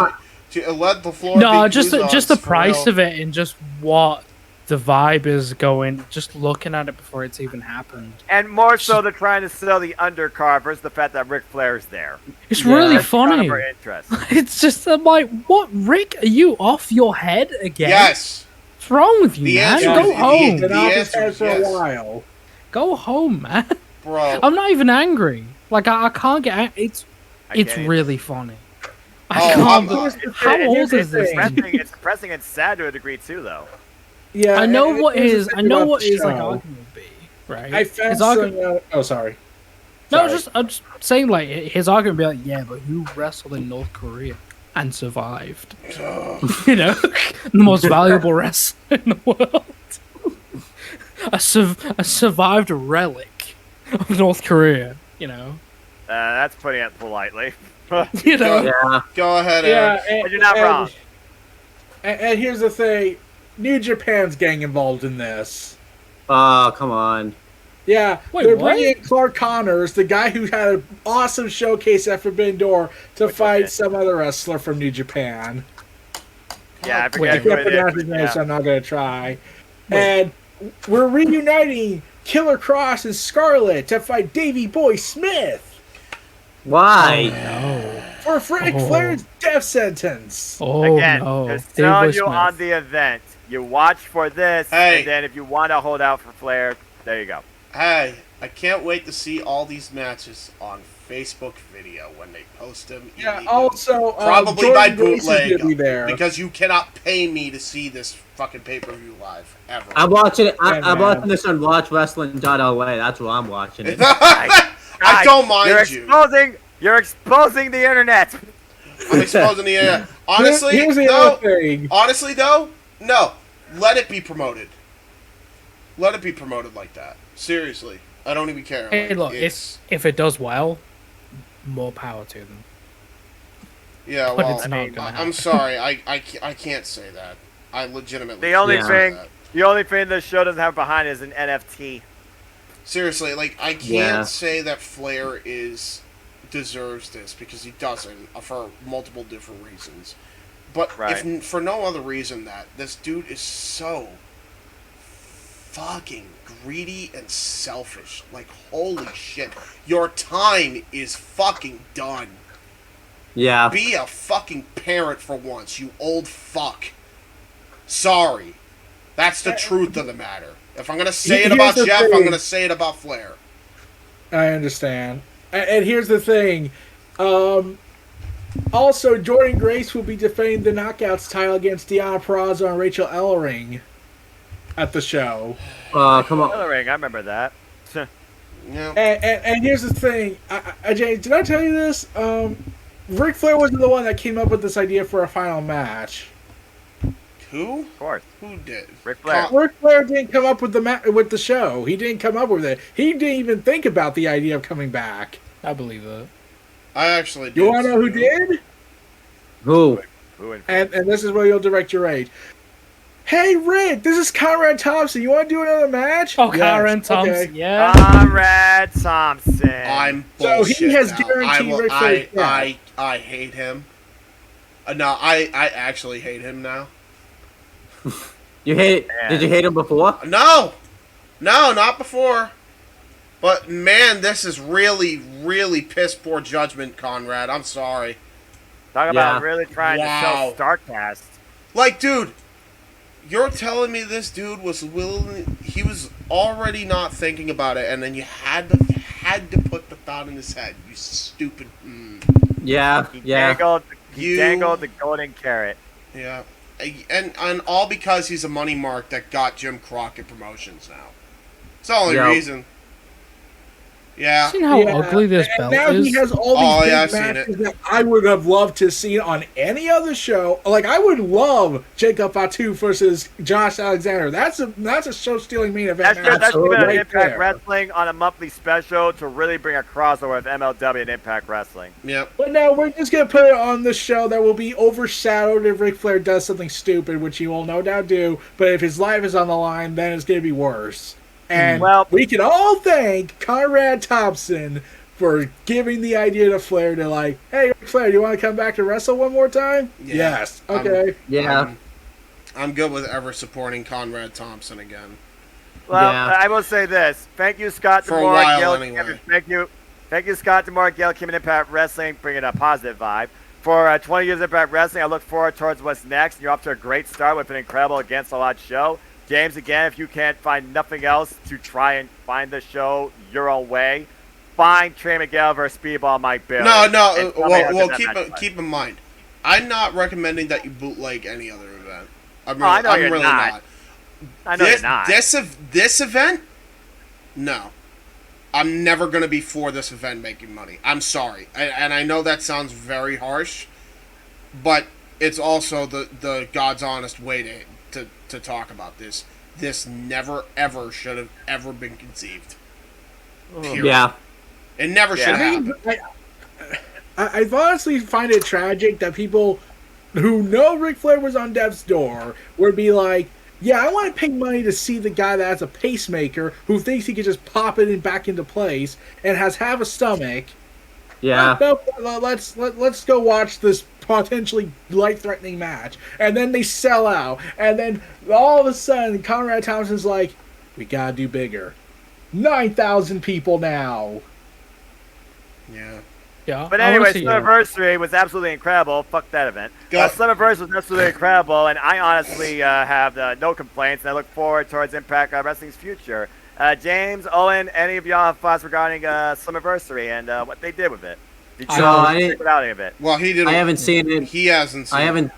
to let the floor No, be just Kuzon's the for price real. of it and just what the vibe is going, just looking at it before it's even happened. And more so, they're trying to sell the undercard versus the fact that Ric Flair's there. It's really That's kind funny. of our interest. It's just, I'm like, what, Rick? Are you off your head again? Yes. What's wrong with you, The man? answer Go is- home. the Been off his answer head is for yes. a while. Go home, man. Bro. I'm not even angry. Like, I can't get... It's can't really funny. Oh, I can't... How here's old the is this? thing. thing? It's depressing and sad to a degree, too, though. Yeah, I know and what here's his... the I thing know about what the his, like, show. argument would be, right? I found His argument... oh, sorry. No, Sorry. I'm just saying, like, his argument would be like, yeah, but who wrestled in North Korea and survived? You know? The most valuable wrestler in the world. A survived relic of North Korea, you know? That's putting it politely. You know? Yeah. Go ahead, Yeah, Eric. But you're not wrong. And here's the thing. New Japan's getting involved in this. Oh, come on. Yeah, Wait, they're what? bringing in Clark Connors, the guy who had an awesome showcase at Forbidden Door, to fight some other wrestler from New Japan. Yeah, I I forget can't who it pronounce is. his name, Yeah. so I'm not going to try. And we're reuniting Killer Cross and Scarlett to fight Davey Boy Smith Why? for Ric Flair's death sentence. Oh, Again, no. just David telling you Smith. on the event. You watch for this, Hey. and then if you want to hold out for Flair, there you go. Hey, I can't wait to see all these matches on Facebook video when they post them. Yeah, illegally. also, Probably Jordan by Grace is bootleg, gonna be there. because you cannot pay me to see this fucking pay-per-view live ever. I'm watching it. I'm man. watching this on WatchWrestling.LA. That's where I'm watching it. I don't mind You're exposing the internet. I'm exposing the internet. Honestly, Here's the though, other thing. honestly though, no. Let it be promoted. Let it be promoted like that. Seriously. I don't even care. Hey, Like, look, it's, if it does well, more power to them. yeah, but well, it's not gonna I'm happen. sorry. I can't say that. I legitimately The only can't Yeah. say that. The only thing this show doesn't have behind it is an NFT. Seriously, like, I can't Yeah. say that Flair deserves this, because he doesn't, for multiple different reasons. But Right. if for no other reason that this dude is so fucking greedy and selfish. Like, holy shit. Your time is fucking done. Yeah. Be a fucking parent for once, you old fuck. Sorry. That's the truth of the matter. If I'm gonna say it Here's about the Jeff, thing. I'm gonna say it about Flair. I understand. And here's the thing. Also, Jordan Grace will be defending the Knockouts title against Deonna Purrazzo and Rachel Ellering. at the show. Come on. The ring, I remember that. Yeah. And here's the thing, James, did I tell you this? Ric Flair wasn't the one that came up with this idea for a final match. Who? Of course. Who did? Ric Flair. Ric Flair didn't come up with the show. He didn't come up with it. He didn't even think about the idea of coming back. I believe that. I actually did. You want to know who did? Who? And this is where you'll direct your rage. Hey, Rick, this is Conrad Thompson. You want to do another match? Oh, Yes. Conrad Thompson, Okay. yeah. Conrad Thompson. I'm So bullshit he has now. guaranteed Ric Flair's death. I hate him. No, I actually hate him now. You hate? Did you hate him before? No, not before. But man, this is really, really piss poor judgment, Conrad. I'm sorry. Talk about really trying to Wow. sell StarCast. Like, dude, you're telling me this dude was willing? He was already not thinking about it, and then you had to put the thought in his head. You stupid. Yeah, yeah. He dangled the golden carrot. Yeah, and all because he's a money mark that got Jim Crockett Promotions now. It's the only reason. Yeah. Seen how ugly this belt now is? he has all these big matches that I would have loved to see on any other show. Like, I would love Jacob Fatu versus Josh Alexander. That's a show-stealing main event. That's even an right Impact there. Wrestling on a monthly special to really bring a crossover with MLW and Impact Wrestling. Yep. But no, we're just going to put it on the show that will be overshadowed if Ric Flair does something stupid, which he will no doubt do. But if his life is on the line, then it's going to be worse. And we can all thank Conrad Thompson for giving the idea to Flair to like, hey, Ric Flair, do you want to come back to wrestle one more time? Yeah. Yes. Okay. I'm good with ever supporting Conrad Thompson again. Well, I will say this. Thank you, Scott For a DeMore. while, Gail, anyway. Thank you, Scott DeMore, Gail Kim, and Impact Wrestling, bringing a positive vibe. For 20 years of Impact Wrestling, I look forward towards what's next. You're off to a great start with an incredible Against All Odds show. James, again, if you can't find nothing else to try and find the show your own way, find Trey Miguel versus Speedball Mike Bailey. No. Well, keep keep in mind, I'm not recommending that you bootleg any other event. I know I'm you're really not. I know you're not. This event, no. I'm never going to be for this event making money. I'm sorry. And I know that sounds very harsh, but it's also the God's honest way to talk about this. This never, ever should have ever been conceived. Period. Yeah. It never should have happened. I honestly find it tragic that people who know Ric Flair was on death's door would be like, yeah, I want to pay money to see the guy that has a pacemaker who thinks he can just pop it back into place and has half a stomach. Yeah. Let's go watch this potentially life-threatening match. And then they sell out. And then all of a sudden, Conrad Thompson's like, we gotta do bigger. 9,000 people now. Yeah. Yeah. But anyway, Slammiversary was absolutely incredible. Fuck that event. Slammiversary was absolutely incredible, and I honestly have no complaints, and I look forward towards Impact Wrestling's future. James, Owen, any of y'all have thoughts regarding Slammiversary and what they did with it? Did you check out any of it? Well, he didn't. I haven't seen it. He hasn't seen it. I haven't.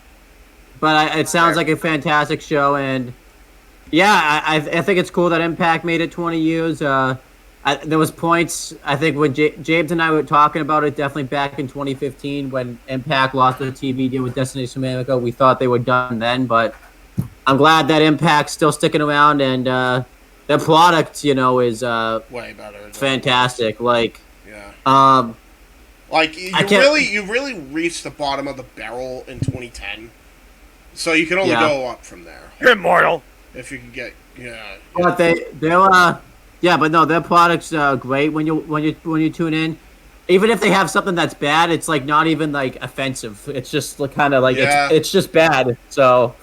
But it sounds like a fantastic show, and yeah, I think it's cool that Impact made it 20 years. There was points, I think, when James and I were talking about it, definitely back in 2015 when Impact lost their TV deal with Destination America. We thought they were done then, but I'm glad that Impact's still sticking around, and their product, is way better. Fantastic. Like, like you really reached the bottom of the barrel in 2010, so you can only go up from there. You're immortal. If you can get, But but no, their product's great when you tune in. Even if they have something that's bad, it's like not even like offensive. It's just kind of like it's just bad. So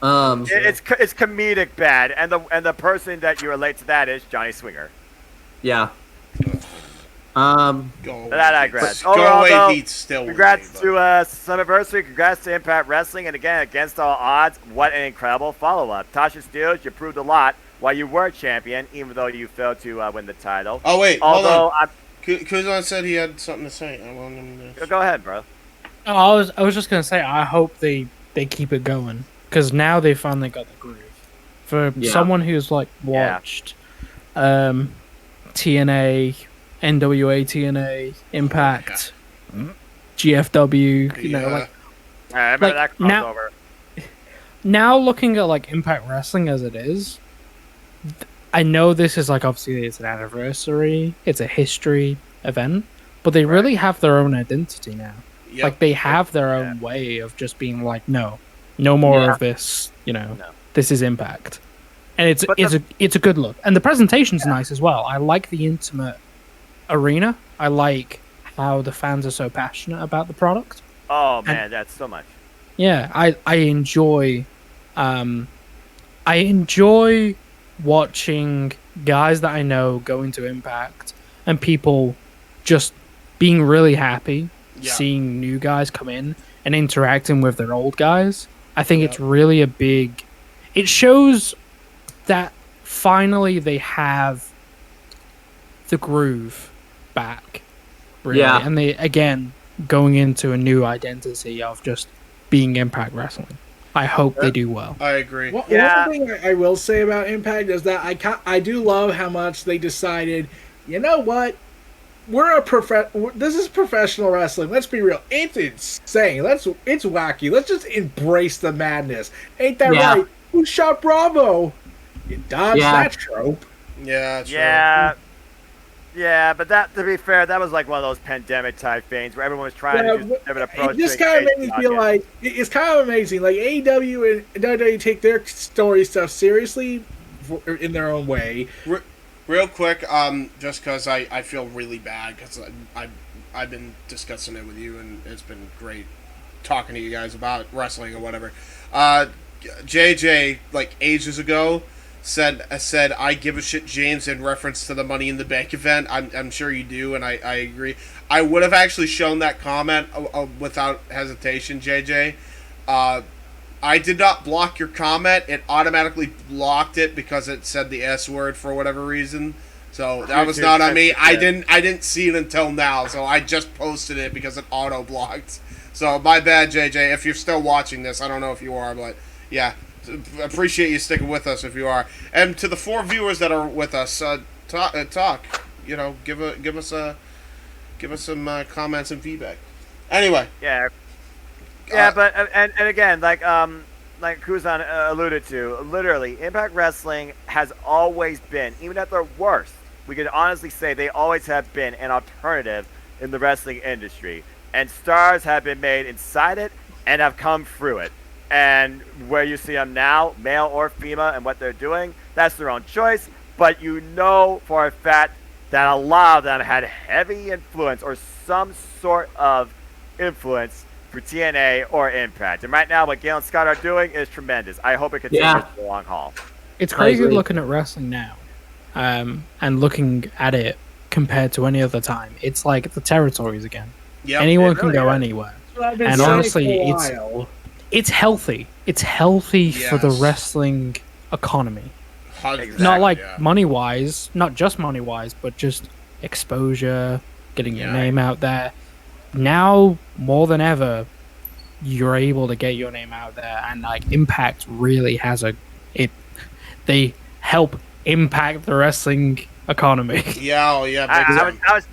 it's comedic bad, and the person that you relate to that is Johnny Swinger. Yeah. That I grad. Go away, beats still. Congrats to Slammiversary. Congrats to Impact Wrestling, and again, Against All Odds. What an incredible follow-up. Tasha Steelz, you proved a lot while you were champion, even though you failed to win the title. Oh wait, although Kuzon said he had something to say. I want him to... Go ahead, bro. Oh, I was just gonna say I hope they keep it going because now they finally got the groove. For someone who's like watched TNA, NWA, TNA, Impact, GFW, you know, like that crossover. Now looking at like Impact Wrestling as it is, I know this is like obviously it's an anniversary, it's a history event, but they really have their own identity now. Yep. Like they have their own way of just being like, no more of this, you know. This is Impact. And it's a good look. And the presentation's nice as well. I like the intimate arena. I like how the fans are so passionate about the product. Oh man, that's so much. Yeah, I enjoy watching guys that I know go into Impact and people just being really happy seeing new guys come in and interacting with their old guys. I think it's really it shows that finally they have the groove back. Really. Yeah. And they, again, going into a new identity of just being Impact Wrestling. I hope they do well. I agree. One thing I will say about Impact is that I do love how much they decided, you know what? This is professional wrestling. Let's be real. It's insane. It's wacky. Let's just embrace the madness. Ain't that right? Who shot Bravo? You dodged that trope. Yeah, true. Yeah, but that, to be fair, that was like one of those pandemic type things where everyone was trying to do different approaches. It just kind of made me feel like it's kind of amazing. Like AEW and WWE take their story stuff seriously in their own way. Real quick, just because I feel really bad because I've been discussing it with you and it's been great talking to you guys about wrestling or whatever. JJ, like ages ago, said I give a shit, James, in reference to the Money in the Bank event. I'm sure you do, and I agree. I would have actually shown that comment without hesitation, JJ. I did not block your comment. It automatically blocked it because it said the S word for whatever reason. So that was not on me. I didn't see it until now, so I just posted it because it auto blocked. So my bad, JJ. If you're still watching this, I don't know if you are, but yeah. Appreciate you sticking with us if you are. And to the 4 viewers that are with us, talk. You know, give us some comments and feedback. Anyway. Yeah, but and again, like Kuzon alluded to, literally, Impact Wrestling has always been, even at their worst, we could honestly say they always have been an alternative in the wrestling industry, and stars have been made inside it and have come through it. And where you see them now, male or female, and what they're doing, that's their own choice. But you know for a fact that a lot of them had heavy influence or some sort of influence for TNA or Impact. And right now, what Gail and Scott are doing is tremendous. I hope it continues for the long haul. It's crazy looking at wrestling now and looking at it compared to any other time. It's like the territories again. Yep, anyone can go anywhere. And honestly, it's healthy. It's healthy for the wrestling economy. Exactly, not like money-wise, not just money-wise, but just exposure, getting your name out there. Now, more than ever, you're able to get your name out there, and like Impact really has they help impact the wrestling economy. I was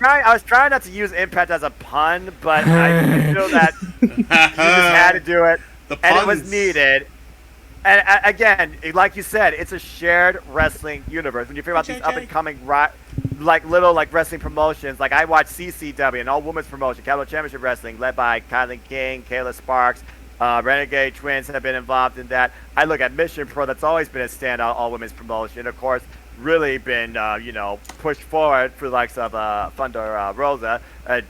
trying not to use Impact as a pun, but I feel that you just had to do it. And it was needed. And again, like you said, it's a shared wrestling universe. When you think about these up-and-coming little wrestling promotions, like I watch CCW, an all-women's promotion, Capital Championship Wrestling, led by Kylan King, Kayla Sparks, Renegade Twins have been involved in that. I look at Mission Pro, that's always been a standout all-women's promotion. Of course, really been, pushed forward through the likes of Thunder Rosa.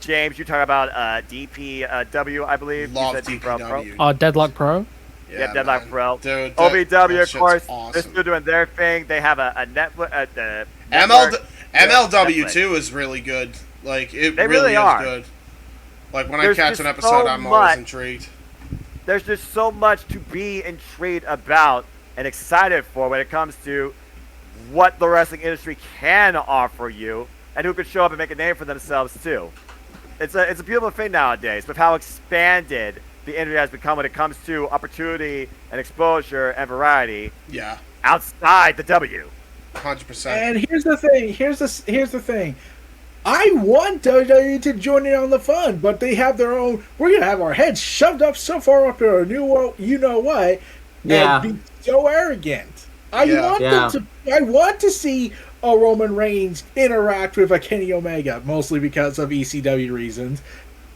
James, you talk about DPW, I believe. Love DPW. Deadlock Pro? Yeah, Deadlock Pro. Dude, OVW, of course, awesome. they're still doing their thing. They have a Netflix. MLW too is really good. Like it really is good. Like when I catch an episode, I'm always intrigued. There's just so much to be intrigued about and excited for when it comes to what the wrestling industry can offer you and who could show up and make a name for themselves too. It's a beautiful thing nowadays with how expanded the industry has become when it comes to opportunity and exposure and variety. Yeah. outside the W. 100%. And here's the thing. Here's the thing. I want WWE to join in on the fun, but they have their own. We're gonna have our heads shoved up so far up our new, you know what, and be so arrogant. I want to see a Roman Reigns interact with a Kenny Omega, mostly because of ECW reasons.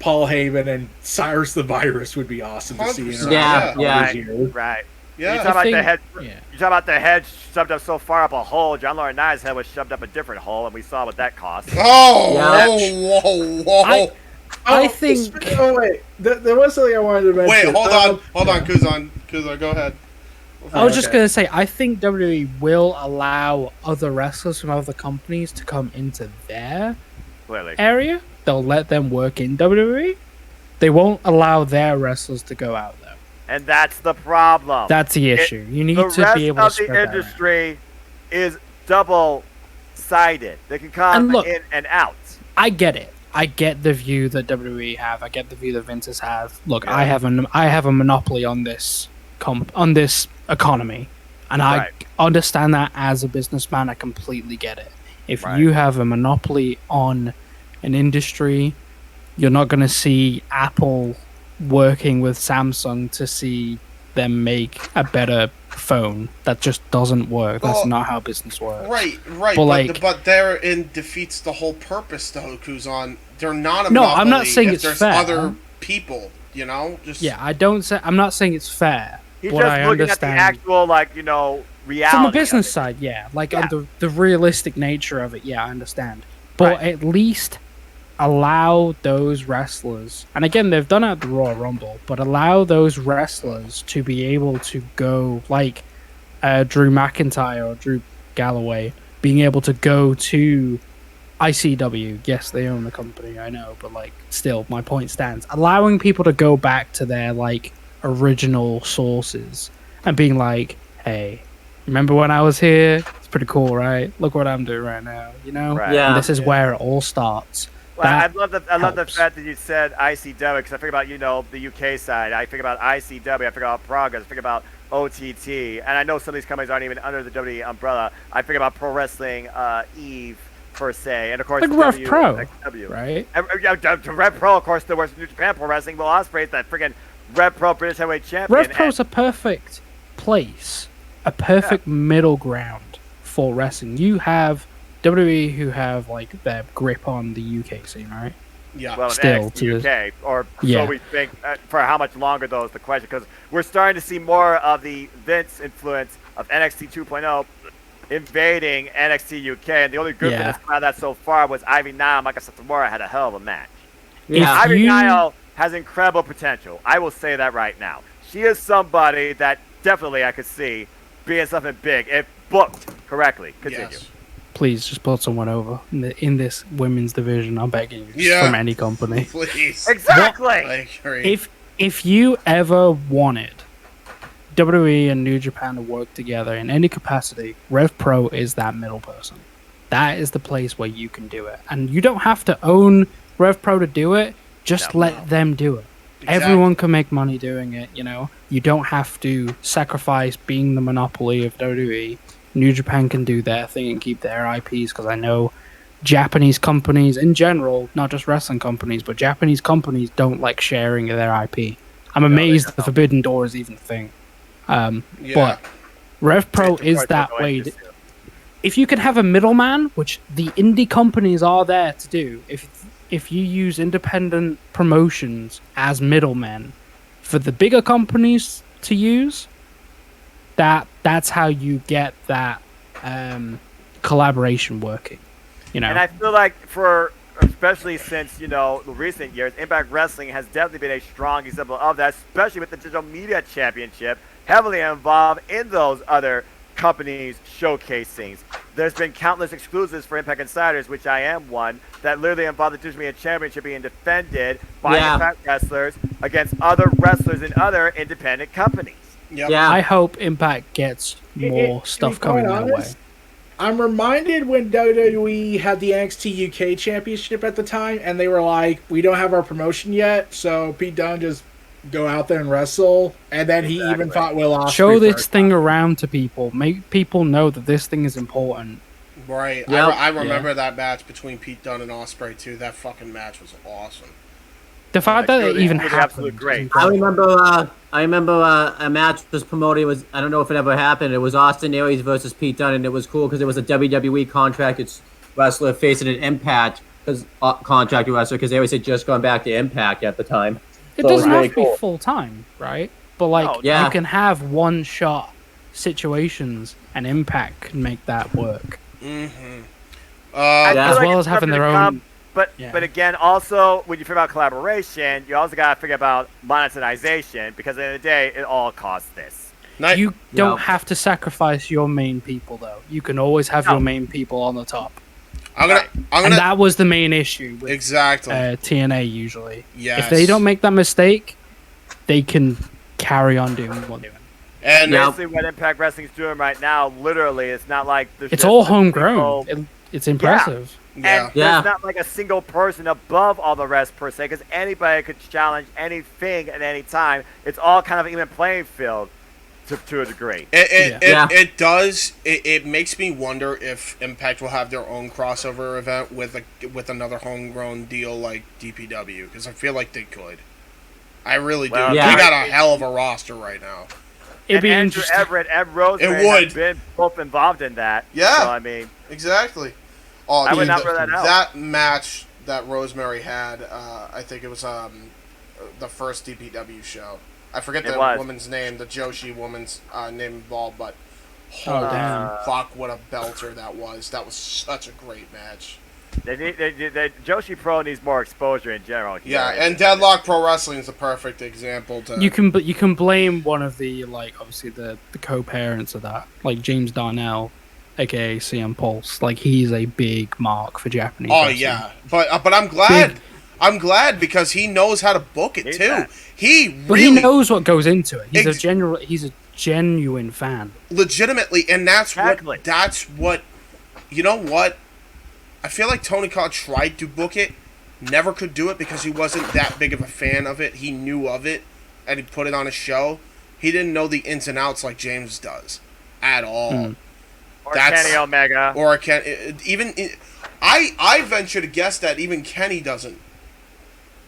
Paul Heyman and Cyrus the Virus would be awesome to see interact. Right. Yeah. You talk about the head shoved up so far up a hole. John Laurinaitis' head was shoved up a different hole, and we saw what that cost. Whoa. I think. Oh wait, there was something I wanted to mention. Wait, hold on, Kuzon, go ahead. I was just gonna say, I think WWE will allow other wrestlers from other companies to come into their area. They'll let them work in WWE. They won't allow their wrestlers to go out there. And that's the problem. That's the issue. You need to be able to spread the industry is double-sided. They can come in and out. I get it. I get the view that WWE have. I get the view that Vince's have. Look, I have a monopoly on this economy, and I understand that as a businessman. I completely get it. If you have a monopoly on an industry, you're not going to see Apple working with Samsung to see them make a better phone. That just doesn't work. That's not how business works. Right. But therein defeats the whole purpose, though, Kuzon. They're not a monopoly. I'm not saying it's there's fair. Other people, I'm not saying it's fair. He's just looking at the actual, reality. From a business side, on the realistic nature of it, I understand. But at least allow those wrestlers, and again, they've done it at the Royal Rumble, but allow those wrestlers to be able to go, like Drew McIntyre or Drew Galloway, being able to go to ICW. Yes, they own the company, I know, but still, my point stands. Allowing people to go back to their original sources and being like, hey, remember when I was here? It's pretty cool, right? Look what I'm doing right now, And this is where it all starts. Well, I love the fact that you said ICW, because I think about the UK side. I think about ICW. I think about Progress. I think about OTT, and I know some of these companies aren't even under the WWE umbrella. I think about Pro Wrestling Eve per se, and of course Rev Pro, right? Rev Pro, of course, there was New Japan Pro Wrestling. Will Ospreay's that freaking Rev Pro British Heavyweight Champion. Rev Pro's a perfect place, a perfect middle ground for wrestling. You have WWE who have their grip on the UK scene, right? Yeah. Well, still to UK, or so we think. For how much longer though is the question, because we're starting to see more of the Vince influence of NXT 2.0 invading NXT UK, and the only good thing that's come out of that so far was Ivy Nile and Mika Satomura had a hell of a match. Ivy Nile has incredible potential. I will say that right now. She is somebody that definitely I could see being something big if booked correctly. Continue. Yes. Please just put someone over in this women's division. I'm begging you, from any company. Please. Exactly. I agree. If you ever wanted WWE and New Japan to work together in any capacity, Rev Pro is that middle person. That is the place where you can do it, and you don't have to own Rev Pro to do it. Just let them do it. Exactly. Everyone can make money doing it. You don't have to sacrifice being the monopoly of WWE. New Japan can do their thing and keep their IPs, because I know Japanese companies in general, not just wrestling companies, but Japanese companies don't like sharing their IP. I'm amazed the Forbidden Door is even a thing. But Rev Pro is that way. If you can have a middleman, which the indie companies are there to do, if you use independent promotions as middlemen for the bigger companies to use, that's how you get that collaboration working. And I feel like especially since the recent years, Impact Wrestling has definitely been a strong example of that, especially with the Digital Media Championship, heavily involved in those other companies' showcasings. There's been countless exclusives for Impact Insiders, which I am one, that literally involved the Digital Media Championship being defended by Impact wrestlers against other wrestlers in other independent companies. Yep. Yeah, I hope Impact gets more stuff coming their way. I'm reminded when WWE had the NXT UK Championship at the time, and they were like, we don't have our promotion yet, so Pete Dunne just go out there and wrestle, and then he even fought Will Ospreay. Show this first. thing around to people. Make people know that this thing is important. Right. Yep. I remember that match between Pete Dunne and Ospreay too. That fucking match was awesome. The fact that it even absolute happened. is great. incredible. I remember a match was promoted. I don't know if it ever happened. It was Austin Aries versus Pete Dunne, and it was cool because it was a WWE contracted wrestler facing an Impact contracted wrestler because Aries had just gone back to Impact at the time. It So doesn't was have really to be cool. full time, right? But like, Oh, yeah. you can have one shot situations, and Impact can make that work. Mm-hmm. I feel As like well it's as having something their to own. come, but Yeah. but again, also when you figure out collaboration, you also got to figure about monetization because at the end of the day, it all costs this. You don't Yeah. have to sacrifice your main people, though. You can always have your main people on the top. I'm gonna. And that was the main issue with exactly. TNA usually. Yes. If they don't make that mistake, they can carry on doing what they're doing. And basically, what Impact Wrestling's doing right now, literally, it's not like there's It's just all a homegrown. single- It's impressive. Yeah. And there's not like a single person above all the rest per se, because anybody could challenge anything at any time. It's all kind of even playing field to a degree. It does. It makes me wonder if Impact will have their own crossover event with another homegrown deal like DPW, because I feel like they could. I really do. Well, They yeah. got a hell of a roster right now. It'd be Andrew interesting. Everett and Rosemary It would. have been both involved in that. Yeah. So, I mean, Exactly. Oh, I would dude, not rule that out. That match that Rosemary had, I think it was the first DPW show. I forget It the was. woman's name, the Joshi woman's name involved, but Oh, holy damn. fuck, what a belter that was. That was such a great match. Joshi Pro needs more exposure in general. Yeah, and Deadlock Pro Wrestling is a perfect example to... You can blame one of the obviously the co-parents of that, like James Darnell, aka CM Pulse. Like he's a big mark for Japanese. Oh wrestling. yeah, but I'm glad. I'm glad because he knows how to book it too. He But really he knows what goes into it. He's a genuine fan. legitimately, and that's what. You know what? I feel like Tony Khan tried to book it, never could do it because he wasn't that big of a fan of it. He knew of it, and he put it on a show. He didn't know the ins and outs like James does, at all. Or Kenny Omega. Or I venture to guess that even Kenny doesn't.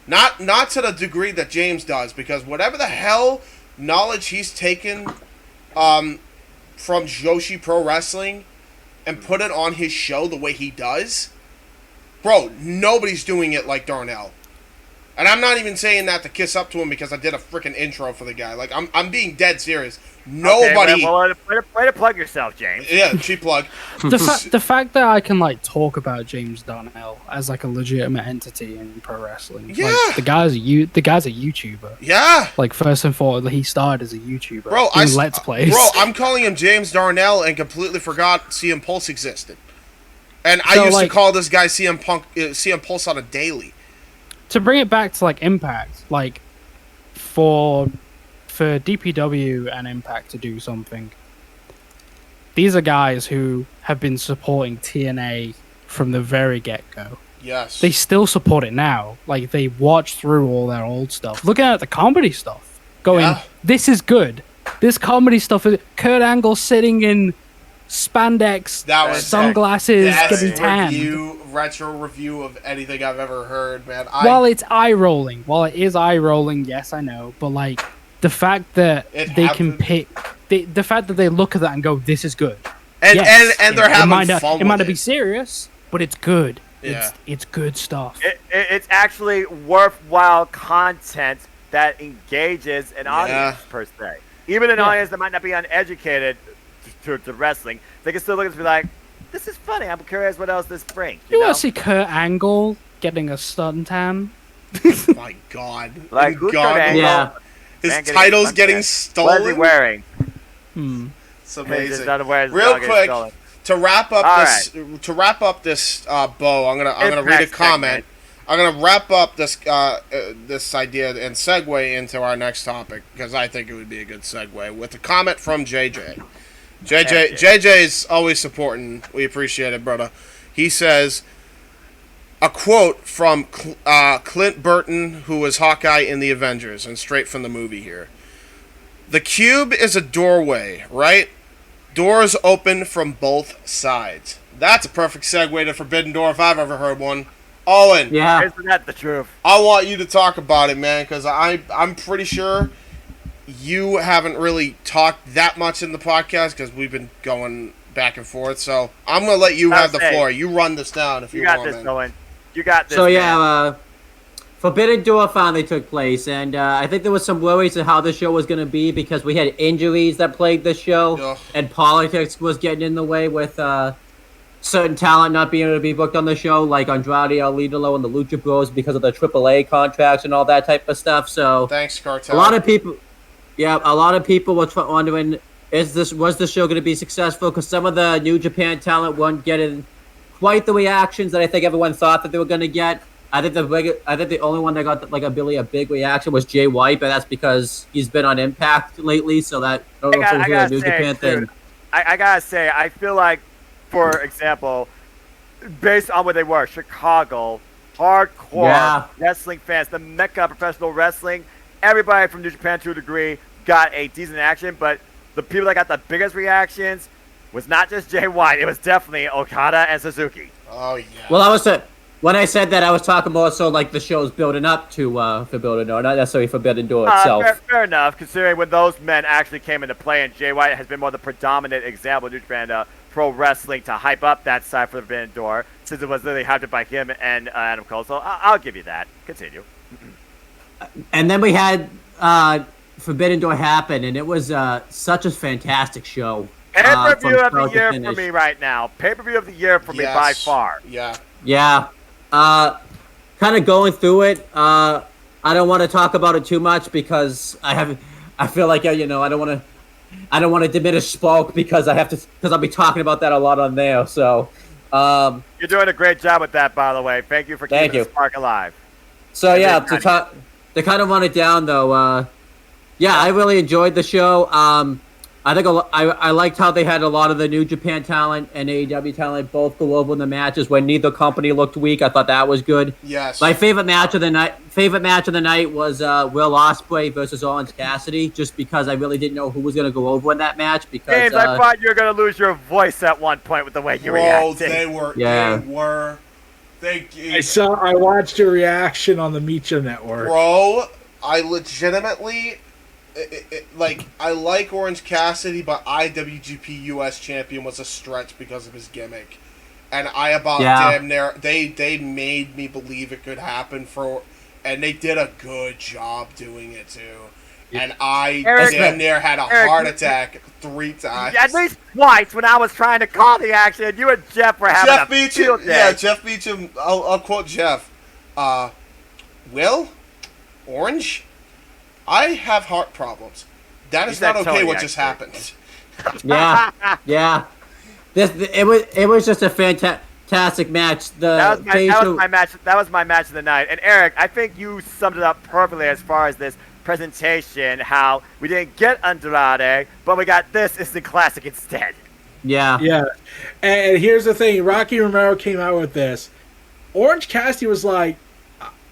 Not to the degree that James does, because whatever the hell knowledge he's taken from Joshi Pro Wrestling and put it on his show the way he does, bro, nobody's doing it like Darnell. And I'm not even saying that to kiss up to him because I did a freaking intro for the guy. Like, I'm being dead serious. Nobody... Okay, well, way to plug yourself, James. Yeah, cheap plug. The fact that I can talk about James Darnell as a legitimate entity in pro wrestling. Yeah. The guy's a YouTuber. Yeah. First and foremost, he started as a YouTuber. Bro, doing Let's Plays. Bro, I'm calling him James Darnell and completely forgot CM Pulse existed. And I So, used to call this guy CM Pulse on a daily. To bring it back to Impact, for DPW and Impact to do something, these are guys who have been supporting TNA from the very get-go. Yes. They still support it now. They watch through all their old stuff, looking at the comedy stuff, going, "This is good. This comedy stuff is." Kurt Angle sitting in spandex, sunglasses, getting tanned. Retro review of anything I've ever heard, man. While it's eye rolling, yes, I know, but the fact that they can pick, the fact that they look at that and go, "This is good," and they're having fun. It might not be serious, but it's good. Yeah. It's good stuff. It's actually worthwhile content that engages an audience per se. Even an audience that might not be uneducated to wrestling, they can still look at it and be like, "This is funny. I'm curious what else this brings." You want to see Kurt Angle getting a suntan? My God. Who's Kurt Angle? Yeah. His title's getting stolen. What is he wearing? It's amazing. Real quick, to wrap up this bow, I'm gonna read a comment. I'm gonna wrap up this this idea and segue into our next topic because I think it would be a good segue with a comment from JJ. JJ's always supporting. We appreciate it, brother. He says, a quote from Clint Burton, who was Hawkeye in the Avengers, and straight from the movie here. The cube is a doorway, right? Doors open from both sides. That's a perfect segue to Forbidden Door if I've ever heard one. Owen. Yeah. Isn't that the truth? I want you to talk about it, man, because I'm pretty sure you haven't really talked that much in the podcast because we've been going back and forth. So I'm going to let you have the floor. You run this down if you want, man. You got this, Owen. You got this, So, man. yeah, Forbidden Door finally took place, and I think there was some worries of how the show was going to be because we had injuries that plagued the show, Ugh. and politics was getting in the way with certain talent not being able to be booked on the show, like Andrade El Idolo and the Lucha Bros because of the AAA contracts and all that type of stuff. So Thanks, Cartel. a lot of people were wondering, was the show going to be successful? Because some of the New Japan talent weren't getting quite the reactions that I think everyone thought that they were going to get. I think the only one that got like a big reaction was Jay White, but that's because he's been on Impact lately, so that I don't know if it was really a New Japan thing. I gotta say, I feel like, for example, based on what they were, Chicago, hardcore wrestling fans, the mecca of professional wrestling, everybody from New Japan to a degree got a decent action, but the people that got the biggest reactions was not just Jay White, it was definitely Okada and Suzuki. Oh, yeah. Well, when I said that, I was talking more so like the show's building up to Forbidden Door, not necessarily Forbidden Door itself. Fair enough, considering when those men actually came into play, and Jay White has been more the predominant example of New Japan pro wrestling to hype up that side for Forbidden Door, since it was literally hyped up by him and Adam Cole. So I'll give you that. Continue. And then we had Forbidden Door happen, and it was such a fantastic show. Pay-per-view of the year for me right now. Pay-per-view of the year for me by far. Yeah. Yeah. Kind of going through it. I don't want to talk about it too much because I feel like I don't want to diminish Spoke because I'll be talking about that a lot on there. So you're doing a great job with that, by the way. Thank you for keeping the spark alive. So yeah, to kind of run it down though. I really enjoyed the show. I think I liked how they had a lot of the New Japan talent and AEW talent both go over in the matches when neither company looked weak. I thought that was good. Yes. My favorite match of the night was Will Ospreay versus Orange Cassidy, just because I really didn't know who was going to go over in that match. Because James, I thought you were going to lose your voice at one point with the way you reacted. They were. I watched your reaction on the Mecha Network. Bro, I legitimately. I like Orange Cassidy, but IWGP US champion was a stretch because of his gimmick, and damn near they made me believe it could happen and they did a good job doing it too, and I damn near had a heart attack 3 times. At least twice when I was trying to call the action, you and Jeff were having a field day. Yeah, Jeff Beecham. I'll quote Jeff. Will Orange. I have heart problems. That is not okay what just happened. Yeah. It was just a fantastic match. That was my match of the night. And Eric, I think you summed it up perfectly as far as this presentation, how we didn't get Andrade, but we got this instant classic instead. Yeah. Yeah. And here's the thing, Rocky Romero came out with this. Orange Cassidy was like,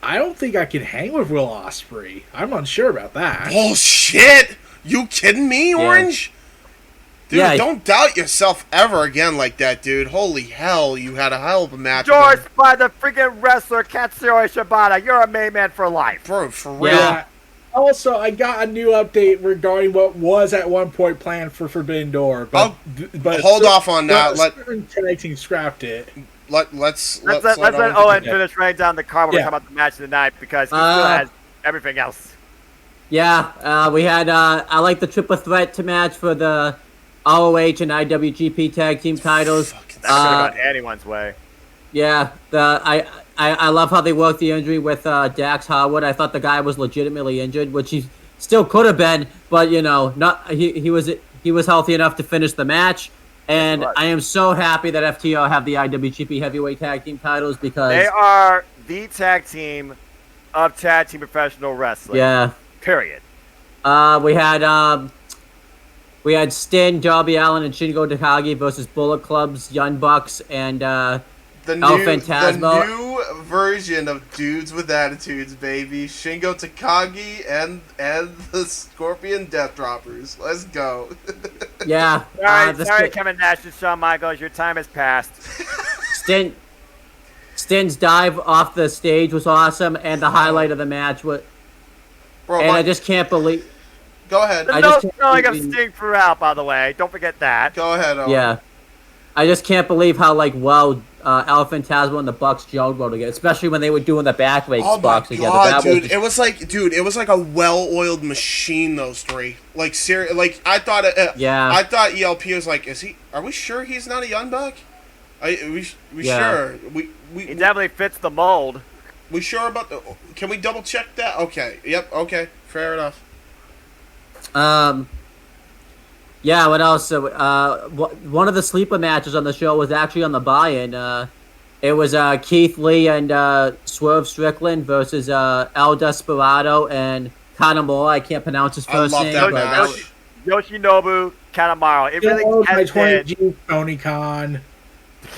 I don't think I can hang with Will Ospreay. I'm unsure about that. Bullshit! You kidding me, Orange? Dude, don't doubt yourself ever again like that, dude. Holy hell, you had a hell of a match. Endorsed by the freaking wrestler Katsuyori Shibata. You're a main man for life. Bro, for real. Yeah. Also, I got a new update regarding what was at one point planned for Forbidden Door. But hold off on that. Certain tag team scrapped it. Let's let Owen finish writing down the card when we talk about the match of the night because he still has everything else. Yeah, we had I like the triple threat match for the ROH and IWGP tag team titles. That could have gone anyone's way. Yeah, I love how they worked the injury with Dax Harwood. I thought the guy was legitimately injured, which he still could have been, but he was healthy enough to finish the match. And I am so happy that FTR have the IWGP Heavyweight Tag Team titles because they are the tag team of tag team professional wrestling. Yeah. Period. We had Sting, Darby Allin, and Shingo Takagi versus Bullet Club's Young Bucks and The Phantasmo. new version of Dudes with Attitudes, baby. Shingo Takagi and the Scorpion Death Droppers. Let's go. Yeah. Sorry, Kevin Nash and Shawn Michaels. Your time has passed. Stin's dive off the stage was awesome, and the highlight of the match was. Bro, and I just can't believe. Go ahead. There's no spelling of Sting throughout, by the way. Don't forget that. Go ahead, Owen. Yeah. I just can't believe how well El Phantasmo and the Bucks gelled well together, especially when they were doing the back leg spots together. God, it was like a well-oiled machine. Those three, like like I thought. I thought ELP was like, are we sure he's not a young buck? We sure? He definitely fits the mold. We sure about the? Can we double check that? Okay. Yep. Okay. Fair enough. Yeah, what else? One of the sleeper matches on the show was actually on the buy-in. It was Keith Lee and Swerve Strickland versus El Desperado and Kanemaru. I can't pronounce his first name. I love that match. Yoshinobu Kanemaru. It really tested Tony Khan.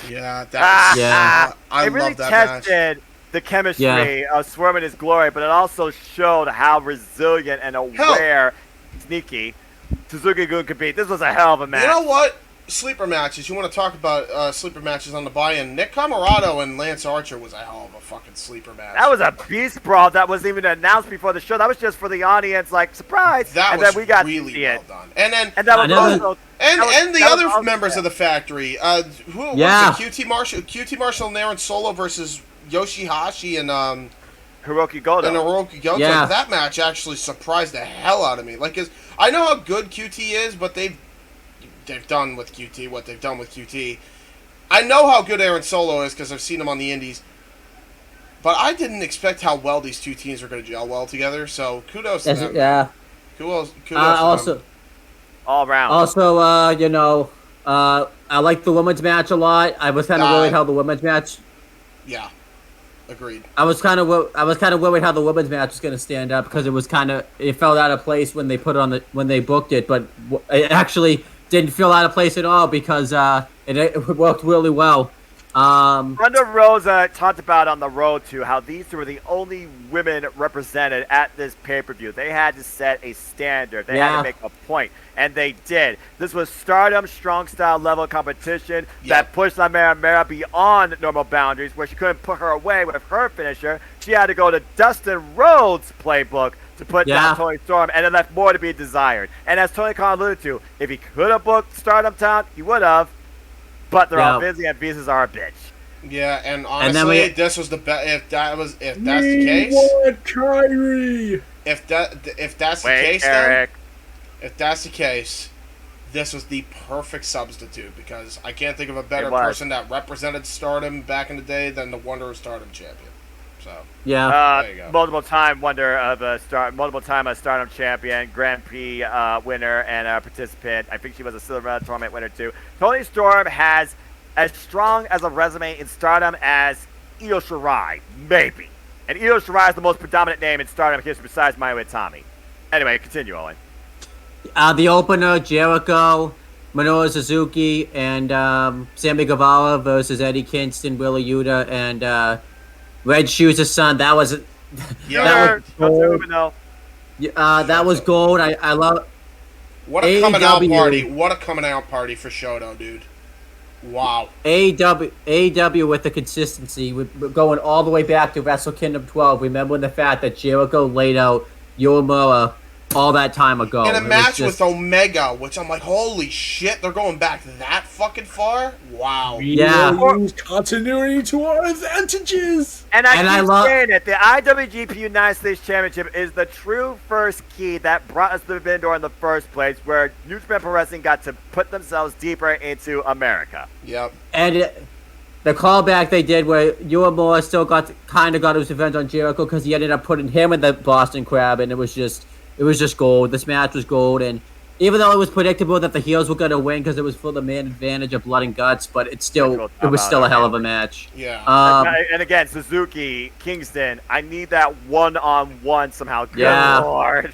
Yeah, that was, I it really love that tested match. the chemistry of Swerve and his glory, but it also showed how resilient and aware, sneaky Suzuki-gun could be. This was a hell of a match. You know what? Sleeper matches. You want to talk about sleeper matches on the buy-in? Nick Camarado and Lance Archer was a hell of a fucking sleeper match. That was a beast brawl that wasn't even announced before the show. That was just for the audience, like, surprise. That was really well done. And then and the other members of the factory. Who was it? QT Marshall and Aaron Solo versus Yoshihashi and Hiroki Goto. Yeah. That match actually surprised the hell out of me. Like, 'cause I know how good QT is, but they've done with QT what they've done with QT. I know how good Aaron Solo is because I've seen him on the indies. But I didn't expect how well these two teams were going to gel well together. So kudos to them. Yeah. Kudos also, to them. All around. Also, I like the women's match a lot. I was kind of worried how the women's match. Yeah. Agreed. I was kind of worried how the women's match was going to stand up because it felt out of place when they put it when they booked it, but it actually didn't feel out of place at all because it worked really well. Ronda Rosa talked about on the road to how these two were the only women represented at this pay-per-view. They had to set a standard. They had to make a point, and they did. This was Stardom strong style level competition that pushed Mera beyond normal boundaries, where she couldn't put her away with her finisher. She had to go to Dustin Rhodes' playbook to put down Tony Storm, and it left more to be desired. And as Tony Khan alluded to, if he could have booked Stardom Town, he would have. But they're all busy, and visas are a bitch. Yeah, and honestly, this was the best. If that's the case, Kyrie. If that's the case, this was the perfect substitute because I can't think of a better person that represented Stardom back in the day than the Wonder of Stardom champion. So there you go. Multiple time Stardom champion, Grand Prix winner, and a participant. I think she was a silver medal tournament winner too. Toni Storm has as strong as a resume in Stardom as Io Shirai, maybe. And Io Shirai is the most predominant name in Stardom history besides Mayu Itami. Anyway, continue, Owen. The opener, Jericho, Minoru Suzuki, and Sammy Guevara versus Eddie Kingston, Wheeler Yuta, and Red Shoes' son. That was gold. I love. What a coming out party! What a coming out party for Shoto, dude. Wow. AEW with the consistency, we're going all the way back to Wrestle Kingdom 12. Remembering the fact that Jericho laid out Yoramura all that time ago. In a match with Omega, which I'm like, holy shit, they're going back that fucking far? Wow. Yeah. Use continuity to our advantages. And I keep saying it, the IWGP United States Championship is the true first key that brought us to the Vendor in the first place, where New Japan Pro Wrestling got to put themselves deeper into America. Yep. And the callback they did where Yoramura still got his revenge on Jericho because he ended up putting him in the Boston Crab, and it was just gold. This match was gold, and even though it was predictable that the heels were going to win because it was for the main advantage of blood and guts, but it was still a hell of a match. Yeah. And again, Suzuki, Kingston, I need that one-on-one somehow. Good Lord.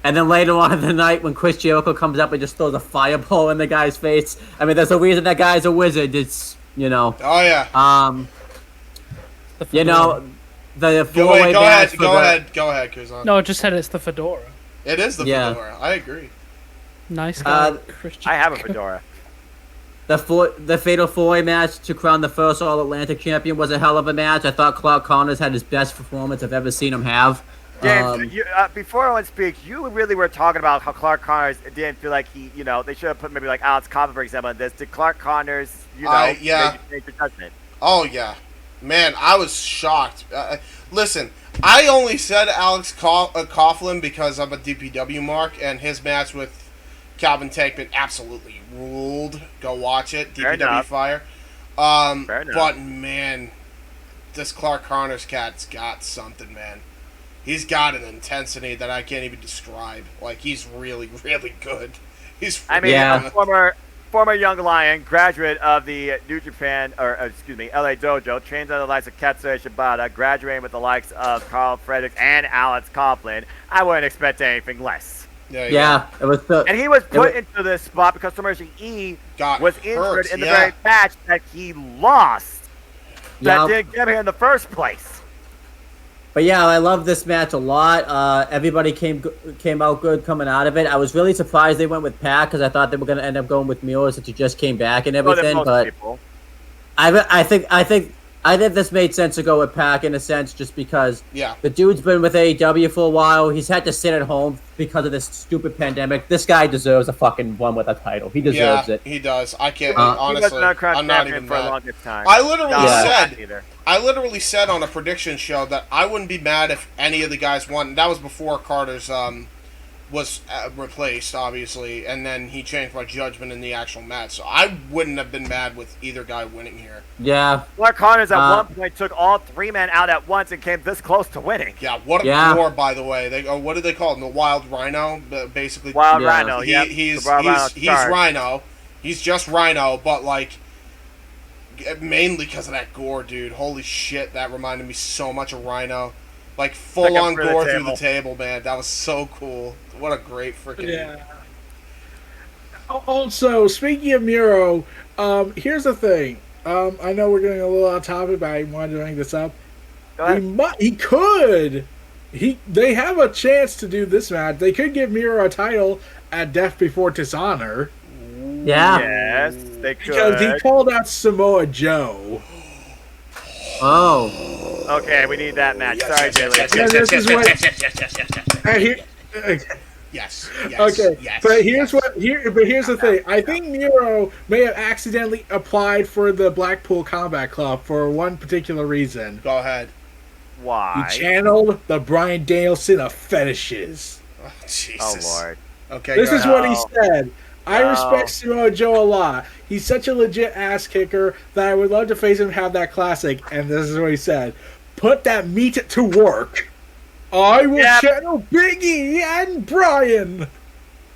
And then later on in the night, when Chris Jericho comes up and just throws a fireball in the guy's face, I mean, there's a reason that guy's a wizard. It's You know. Oh yeah. You know, the Go four-way match. ahead, go ahead, Kuzon. No, I just said it's the fedora. It is the fedora. I agree. Nice guy, Christian. I have a fedora. The fatal four-way match to crown the first All-Atlantic champion was a hell of a match. I thought Clark Connors had his best performance I've ever seen him have. James, before everyone speaks, you really were talking about how Clark Connors didn't feel like they should have put maybe like Alex Cobb, for example, in this. Did Clark Connors, make your judgment? Oh, yeah. Man, I was shocked. Listen, I only said Alex Coughlin because I'm a DPW mark, and his match with Calvin Tankman absolutely ruled. Go watch it. DPW Fire. But, man, this Clark Connors cat's got something, man. He's got an intensity that I can't even describe. Like, he's really, really good. A former young lion, graduate of the New Japan, LA Dojo, trains under the likes of Katsura Shibata, graduating with the likes of Carl Fredericks and Alex Coughlin. I wouldn't expect anything less. Yeah, it was. And he was put into this spot because Submersion E was injured in the very match that he lost. That didn't get him here in the first place. But yeah, I love this match a lot. Everybody came out good coming out of it. I was really surprised they went with Pac because I thought they were going to end up going with Miro since he just came back and everything. But I think this made sense to go with Pac in a sense, just because the dude's been with AEW for a while. He's had to sit at home because of this stupid pandemic. This guy deserves a fucking one with a title. He deserves it. He does. I can't honestly. I'm not even for mad. the longest time. I literally said on a prediction show that I wouldn't be mad if any of the guys won. That was before Carter's was replaced, obviously, and then he changed my judgment in the actual match. So I wouldn't have been mad with either guy winning here. Yeah. Clark Connors at one point took all three men out at once and came this close to winning. Yeah, what a war, by the way. What do they call him? The Wild Rhino? Basically. Wild Rhino, He's Rhino. He's just Rhino, but like, mainly because of that gore, dude. Holy shit, that reminded me so much of Rhino. Like, full-on gore through the table, man. That was so cool. What a great freaking... Yeah. Also, speaking of Miro, here's the thing. I know we're getting a little off topic, but I wanted to bring this up. They have a chance to do this match. They could give Miro a title at Death Before Dishonor. Yeah. Yes, they could. Because he called out Samoa Joe. Oh. Okay, we need that match. Sorry, Jay Lee. Yes. Okay, but here's the thing. I think Miro may have accidentally applied for the Blackpool Combat Club for one particular reason. Go ahead. Why? He channeled the Bryan Danielson of fetishes. Oh, Jesus. Oh, Lord. Okay. This is what he said. I respect Samoa Joe a lot. He's such a legit ass kicker that I would love to face him and have that classic. And this is what he said. Put that meat to work. I will channel Big E and Bryan.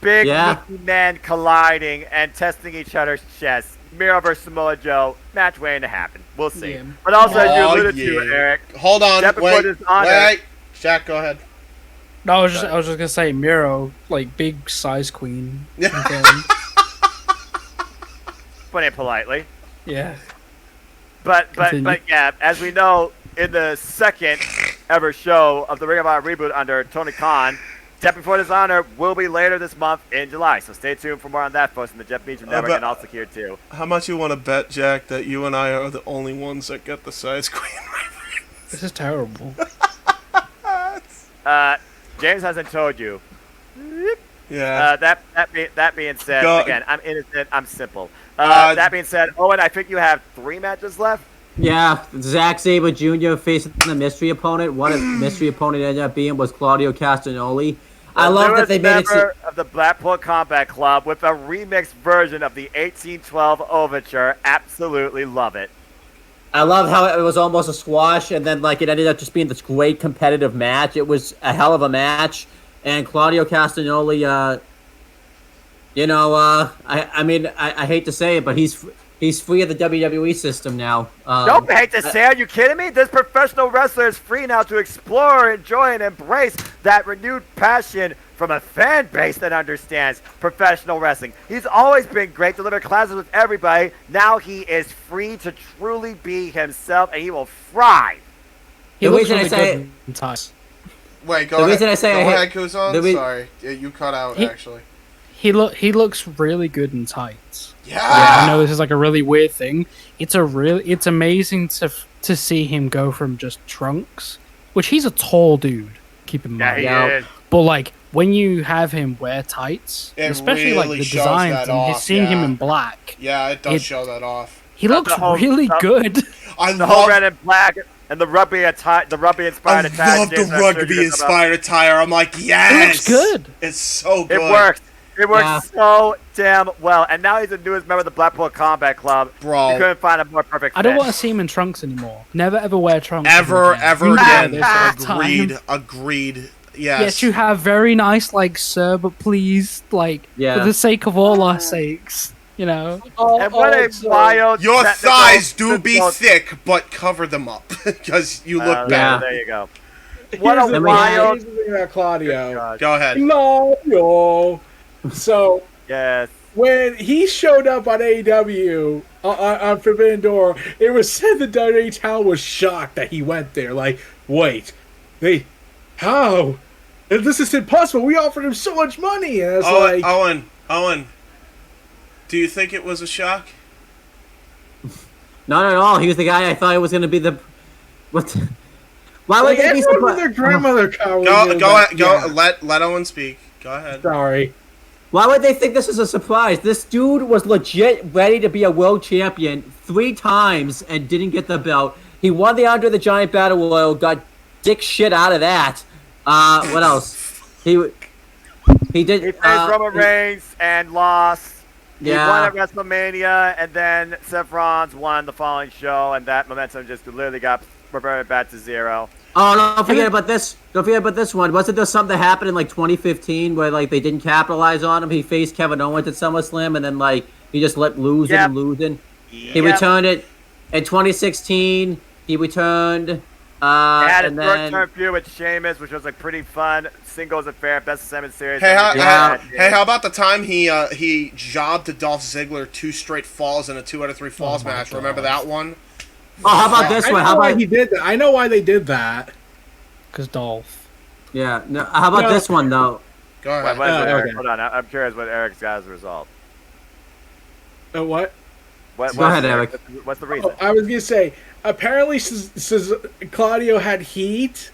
Big men colliding and testing each other's chests. Miro versus Samoa Joe. Match waiting to happen. We'll see. Yeah. But also, as you alluded to, Eric. Hold on. Wait. Jack, go ahead. No, I was just gonna say Miro, like big size queen. Put it politely. Yeah. But yeah, as we know, in the second ever show of the Ring of Honor reboot under Tony Khan, Death Before Dishonor will be later this month in July. So stay tuned for more on that, folks, in the Jeff Meacham Network and also here too. How much you want to bet, Jack, that you and I are the only ones that get the size queen? This is terrible. James hasn't told you. Yeah. That being said, again, I'm innocent. I'm simple. That being said, Owen, I think you have 3 matches left. Yeah, Zack Sabre Jr. facing the mystery opponent. One mystery opponent ended up being was Claudio Castagnoli. I love that they made it of the Blackpool Combat Club with a remixed version of the 1812 Overture. Absolutely love it. I love how it was almost a squash, and then like it ended up just being this great competitive match. It was a hell of a match, and Claudio Castagnoli, I hate to say it, but he's free of the WWE system now. Don't hate to say it. Are you kidding me? This professional wrestler is free now to explore, enjoy, and embrace that renewed passion from a fan base that understands professional wrestling. He's always been great, delivered classes with everybody. Now he is free to truly be himself, and he will thrive. He The looks reason I really say- good in tights. Wait, go The ahead. reason I say go I hate- ahead, Kuzon. the re- Sorry, you cut out He- actually. He looks really good in tights. Yeah. I know this is like a really weird thing. It's amazing to see him go from just trunks, which he's a tall dude. Keep in Yeah, mind. he Yeah. is. But like when you have him wear tights, It especially like really the shows designs, that and off, seeing him yeah. in black, Yeah, it does It- show that off. he The looks whole- really good. I The whole love, red and black and the rugby inspired I attack. love the rugby inspired attire. I'm like, yes, It looks good. It's so good. It works. It works Yeah. so damn well. And now he's the newest member of the Blackpool Combat Club. Bro. You couldn't find a more perfect fit. I don't want to see him in trunks anymore. Never ever wear trunks. Ever You wear again. this all the time. Agreed. Yes. Yes, you have very nice, like, sir, but please, like, Yeah. for the sake of all our sakes, you know. And what a wild. Your technical thighs do be physical- thick, but cover them up because you look Uh, better. Yeah. There you go. What Here's a the wild. Here's the thing about Claudio. God. Go ahead. Claudio. So Yes. when he showed up on AEW on Forbidden Door, it was said that WWE Town was shocked that he went there. Like, wait, how? This is impossible. We offered him so much money. And it's like, Owen, do you think it was a shock? Not at all. He was the guy I thought it was going to be the. What? Why like would they be everyone with surprised? their grandmother car. Go. Let Owen speak. Go ahead. Sorry. Why would they think this is a surprise? This dude was legit ready to be a world champion 3 times and didn't get the belt. He won the Andre the Giant Battle Royal, got dick shit out of that. What else? He did. He faced Roman Reigns and lost. He Yeah. won at WrestleMania, and then Seth Rollins won the following show, and that momentum just literally got reverted back to zero. Oh, don't forget about this. Don't forget about this one. Wasn't there something that happened in like 2015 where like they didn't capitalize on him? He faced Kevin Owens at SummerSlam, and then like he just let losing Yep. and losing. He Yep. returned it in 2016. He returned. They had a and short-term then feud with Sheamus, which was like pretty fun. Singles affair, best of 7 series. Hey, Yeah. how about the time he jobbed Dolph Ziggler 2 straight falls in a 2 out of 3 falls my match? God. Remember that one? oh, how about this I one? know How why about he did that. I know why they did that. Because Dolph. yeah? No, how about No. this one though? Go What, ahead. what is it, Eric? okay. Hold on, I'm curious what Eric's got as a result. What? Go ahead, Eric. What's the reason? I was gonna say. Apparently, Claudio had heat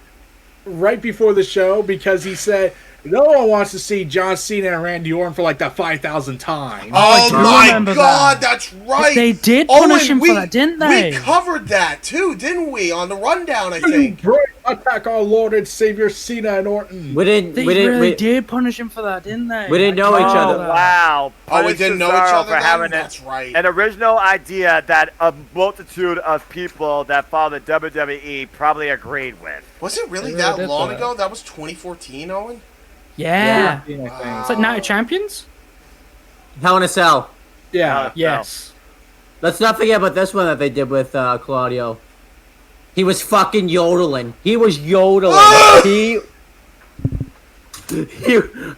right before the show because he said no one wants to see John Cena and Randy Orton for like the 5,000th time. Oh do my remember God, that. that's right. They did Owen, punish him for that, didn't they? We covered that too, didn't we? On the rundown, I You think. bring attack our Lord and Savior Cena and Orton. We didn't. They we didn't. really we, did punish him for that, didn't they? We didn't know each Oh, other. Wow. Oh, we Punish didn't know each Cesaro other for then? having That's right. an original idea that a multitude of people that follow the WWE probably agreed with. Was it really They that did long that. ago? That was 2014, Owen? Yeah. Yeah. It's like Night of Champions? Hell in a Cell. Yeah. Yes. Let's not forget about this one that they did with Claudio. He was fucking yodeling. He was yodeling.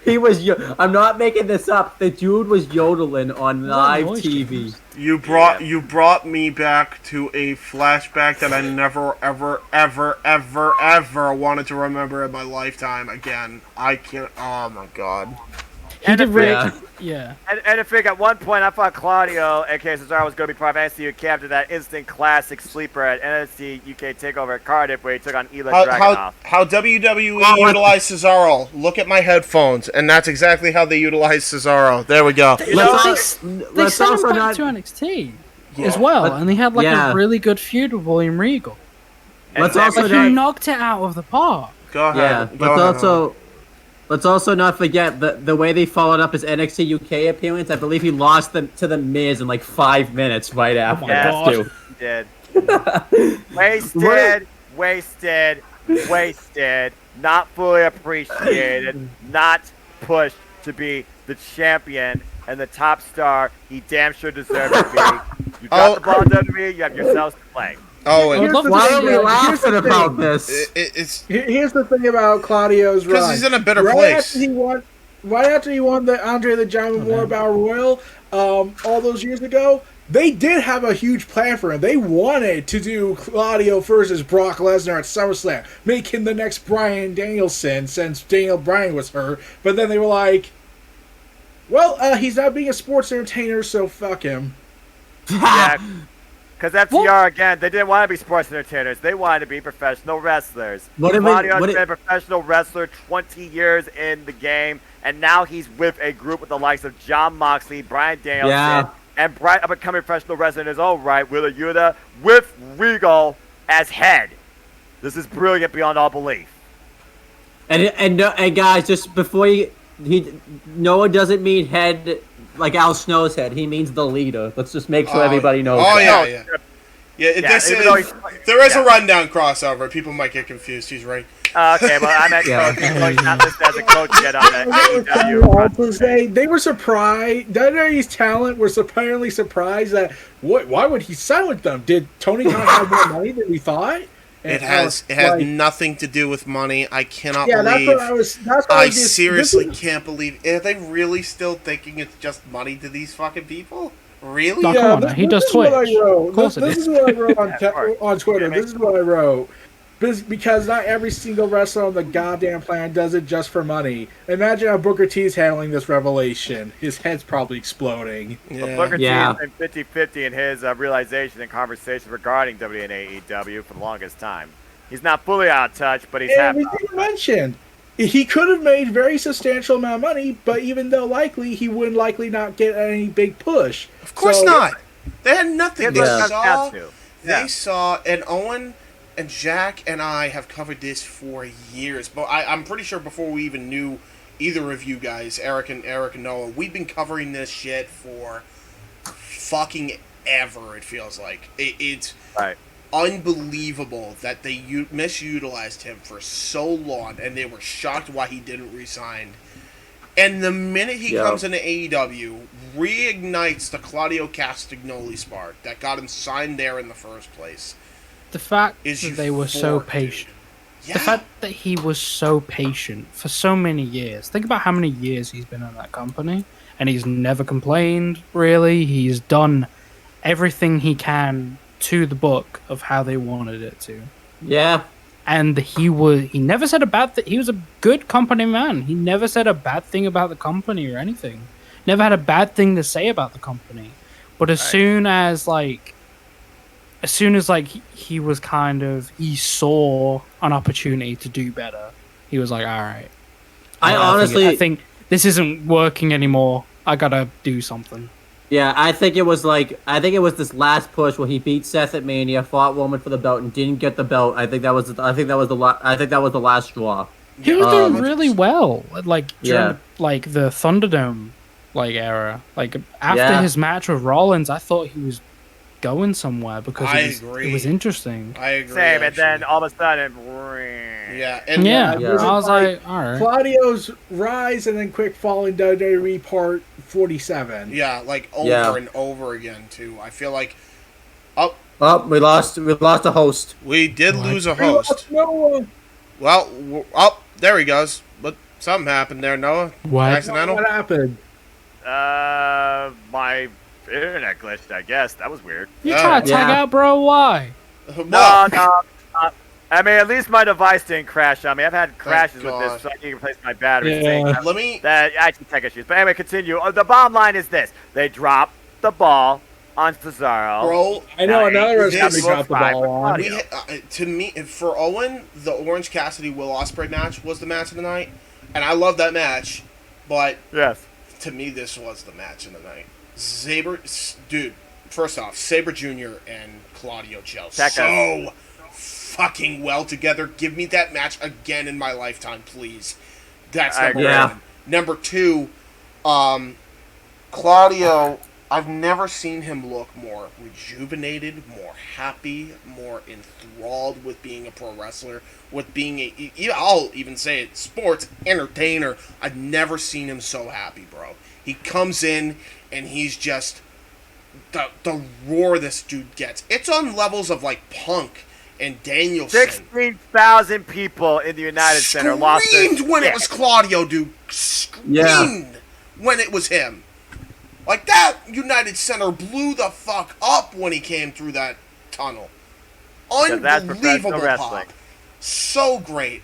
he was. I'm not making this up. The dude was yodeling on live noise, TV. You brought me back to a flashback that I never ever wanted to remember in my lifetime again. I can't. Oh my God. He did really. Yeah. Yeah. And I think at one point I thought Claudio, aka Cesaro, was going to be part of NXT UK after that instant classic sleeper at NXT UK TakeOver at Cardiff where he took on Ela Dragunov. How WWE utilized Cesaro. Look at my headphones, and that's exactly how they utilized Cesaro. There we go. They Let's sent also him back not. to NXT as well, But- and he had like yeah. a really good feud with William Regal. Let's And also Like not. he knocked it out of the park. Go ahead. Yeah. Go ahead. Let's also not forget the way they followed up his NXT UK appearance. I believe he lost them to the Miz in like 5 minutes right after. my that, God. too. He did. Wasted. Not fully appreciated. Not pushed to be the champion and the top star he damn sure deserves to be. You got the ball, WWE. You have yourselves to play. Oh, Here's the Why thing, are we here's laughing the thing. about this? it's Here's the thing about Claudio's run. because he's in a better right place. Right after he won the Andre the Giant Memorial Battle Royal, all those years ago, they did have a huge plan for him. They wanted to do Claudio versus Brock Lesnar at SummerSlam, make him the next Bryan Danielson since Daniel Bryan was hurt. But then they were like, well, he's not being a sports entertainer, so fuck him. Yeah, because FTR, again, they didn't want to be sports entertainers. They wanted to be professional wrestlers. Claudio's been a professional wrestler 20 years in the game, and now he's with a group with the likes of Jon Moxley, Bryan Danielson, and Bright up-and-coming professional wrestler in his own right, Wheeler Yuta, with Regal as head. This is brilliant beyond all belief. And guys, just before Noah doesn't mean head like Al Snow's head. He means the leader. Let's just make sure everybody knows. Oh, that. There is a rundown crossover. People might get confused. He's right. Okay, well, I'm at coach. He's not listed as a coach yet on the AEW. They were surprised. WWE's talent was apparently surprised that why would he sign with them? Did Tony Khan have more money than we thought? It has nothing to do with money. I cannot believe. That's what I seriously can't believe. Are they really still thinking it's just money to these fucking people? Really? No, come on, he does Twitch. This is what I wrote on Twitter. This is what I wrote. Because not every single wrestler on the goddamn planet does it just for money. Imagine how Booker T's handling this revelation. His head's probably exploding. Yeah. Well, Booker T has been 50-50 in his realization and conversation regarding WWE and AEW for the longest time. He's not fully out of touch, but he's happy. We didn't mention he could have made very substantial amount of money, but even though likely, he would likely not get any big push. Of course not. They had nothing. Yeah. They saw, and Owen and Jack and I have covered this for years, but I'm pretty sure before we even knew either of you guys, Eric and Noah, we've been covering this shit for fucking ever. It feels like it's unbelievable that they misutilized him for so long, and they were shocked why he didn't resign. And the minute he comes into AEW, reignites the Claudio Castagnoli spark that got him signed there in the first place. The fact that they were so patient. Yeah. The fact that he was so patient for so many years. Think about how many years he's been in that company, and he's never complained, really. He's done everything he can to the book of how they wanted it to. Yeah. And he never said a bad thing. He was a good company man. He never said a bad thing about the company or anything. Never had a bad thing to say about the company. But as soon as he was he saw an opportunity to do better, he was like, all right. I think this isn't working anymore. I gotta do something. Yeah, I think it was this last push where he beat Seth at Mania, fought Roman for the belt, and didn't get the belt. I think that was the last straw. He was doing really well, during the Thunderdome era. After his match with Rollins, I thought he was going somewhere because it was interesting. I agree. Same, and then all of a sudden, I was like, all right. Claudio's rise and then quick fall in WWE Part 47. Yeah, over and over again too. I feel like, we lost a host. We did lose a host. Well, there he goes. But something happened there, Noah. What? Accidental? What happened? My internet glitched, I guess. That was weird. You trying to tag out, bro? Why? No. I mean, at least my device didn't crash on me. I've had crashes with this, so I can replace my battery. That actually tech issues. But anyway, continue. The bottom line is this: they dropped the ball on Cesaro. Bro, I know another reason they dropped the ball on. To me, for Owen, the Orange Cassidy Will Ospreay match was the match of the night, and I love that match. But to me, this was the match of the night. First off, Sabre Jr. and Claudio gel so fucking well together. Give me that match again in my lifetime, please. That's number one. Number two, Claudio, I've never seen him look more rejuvenated, more happy, more enthralled with being a pro wrestler, with being I'll even say it, sports entertainer. I've never seen him so happy, bro. He comes in and he's just the roar this dude gets. It's on levels of like Punk and Danielson. 16,000 people in the United Center lost their Screamed when it was Claudio, dude. Screamed when it was him. Like, that United Center blew the fuck up when he came through that tunnel. Unbelievable pop. So great.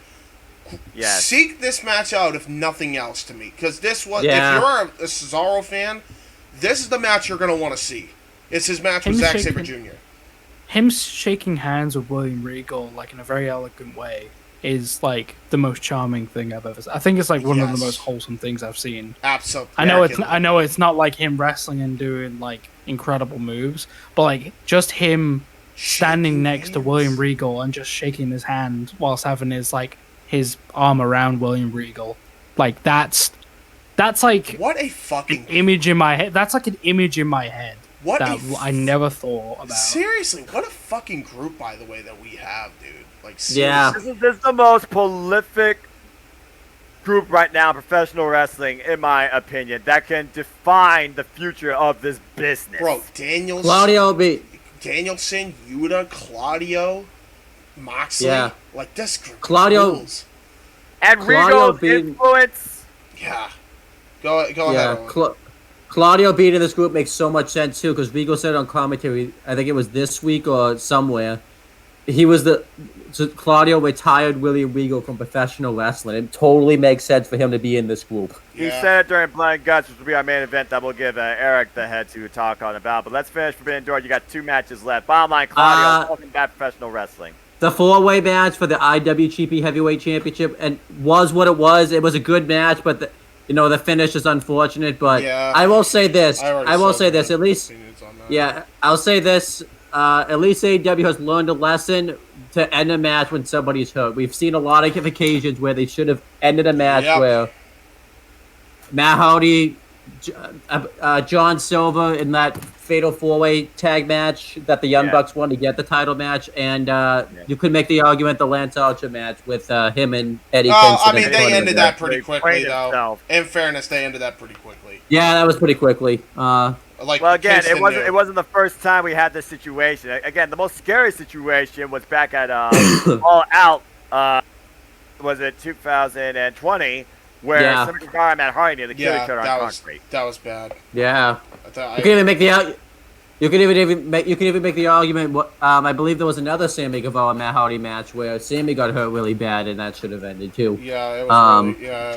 Yes. Seek this match out if nothing else to me. Because this was, if Yeah. you're a Cesaro fan, this is the match you're going to want to see. It's his match with Zack Sabre Jr. Him shaking hands with William Regal, like, in a very elegant way, is, like, the most charming thing I've ever seen. I think it's, like, one of the most wholesome things I've seen. Absolutely. I know it's not like him wrestling and doing, like, incredible moves, but, like, just him standing next to William Regal and just shaking his hand whilst having his arm around William Regal. Like, that's like... What a fucking... image in my head. That's like an image in my head. What that I never thought about. Seriously, what a fucking group, by the way, that we have, dude. Like, seriously. Yeah. This is the most prolific group right now in professional wrestling, in my opinion, that can define the future of this business. Bro, Danielson, Yuta, Claudio, Moxley. Yeah. Like, this group rules. And Regal's influence. Yeah. Go ahead. Claudio being in this group makes so much sense too, because Regal said on commentary, I think it was this week or somewhere, Claudio retired William Regal from professional wrestling. It totally makes sense for him to be in this group. He said it during Blood and Guts, which will be our main event that we'll give Eric the head to talk on about. But let's finish Forbidden Door. You got 2 matches left. Bottom line, Claudio, welcome back to professional wrestling. The 4-way match for the IWGP Heavyweight Championship and was what it was. It was a good match, but the finish is unfortunate. But I will say this. I'll say this. At least AEW has learned a lesson to end a match when somebody's hurt. We've seen a lot of occasions where they should have ended a match where Matt Hardy, John Silver in that fatal 4-way tag match that the Young Bucks won to get the title match, and you could make the argument the Lance Archer match with him and Eddie Kingston. I mean, they ended that pretty quickly, though. In fairness, they ended that pretty quickly. Yeah, that was pretty quickly. Well, again, it wasn't the first time we had this situation. Again, the most scary situation was back at All Out. Was it 2020? Where Sammy Guevara and Matt Hardy nearly killed each other on concrete. That was bad. Yeah. You can even make the argument. I believe there was another Sammy Guevara Matt Hardy match where Sammy got hurt really bad, and that should have ended too. Yeah, it was.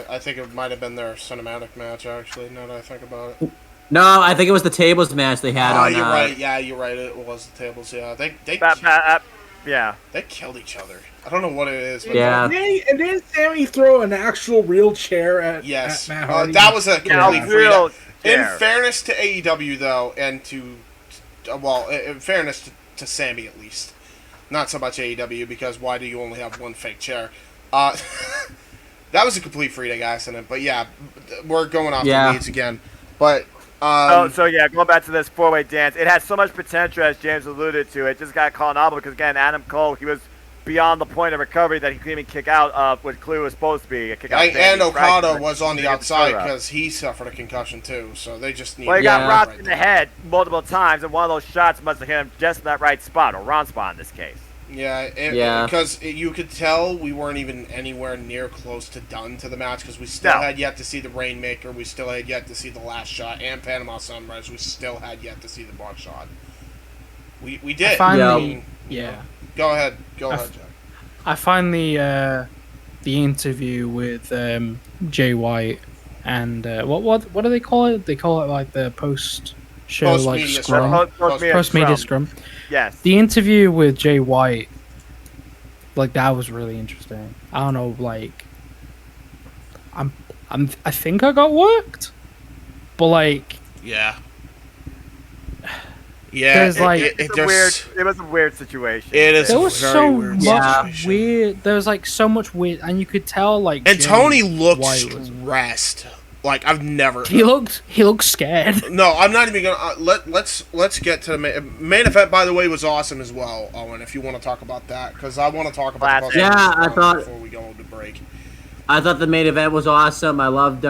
I think it might have been their cinematic match actually. Now that I think about it. No, I think it was the tables match they had on. You're right. Yeah, you're right. It was the tables. Yeah, they killed each other. I don't know what it is. But and didn't Sammy throw an actual real chair at Matt Hardy? That was a complete real In fairness to AEW, though, and in fairness to Sammy at least, not so much AEW, because why do you only have one fake chair? That was a complete freak accident. But yeah, we're going off the weeds again. But going back to this 4-way dance, it had so much potential, as James alluded to. It just got called off because, again, Adam Cole, he was beyond the point of recovery that he couldn't even kick out of what Clue was supposed to be. And Okada was on the outside because he suffered a concussion too, so they just need. Well, he got rocked in the head multiple times, and one of those shots must have hit him just in that right spot, or wrong spot in this case. Because you could tell we weren't even anywhere near close to done to the match, because we still had yet to see the Rainmaker, we still had yet to see the Last Shot, and Panama Sunrise, we still had yet to see the Bar Shot. We did. Go ahead, Jack. I find the interview with Jay White and what do they call it? They call it like the post-show like scrum, post-media scrum. Yes. The interview with Jay White, like that was really interesting. I don't know, like I think I got worked, but like there's like it was a weird situation. It is. There was so much weird. There was like so much weird, and you could tell like. And Tony looked stressed. Like I've never. He looked scared. No, I'm not even gonna. Let's get to the main event. By the way, was awesome as well, Owen. If you want to talk about that, because I want to talk about the I thought before we go to break. I thought the main event was awesome. I loved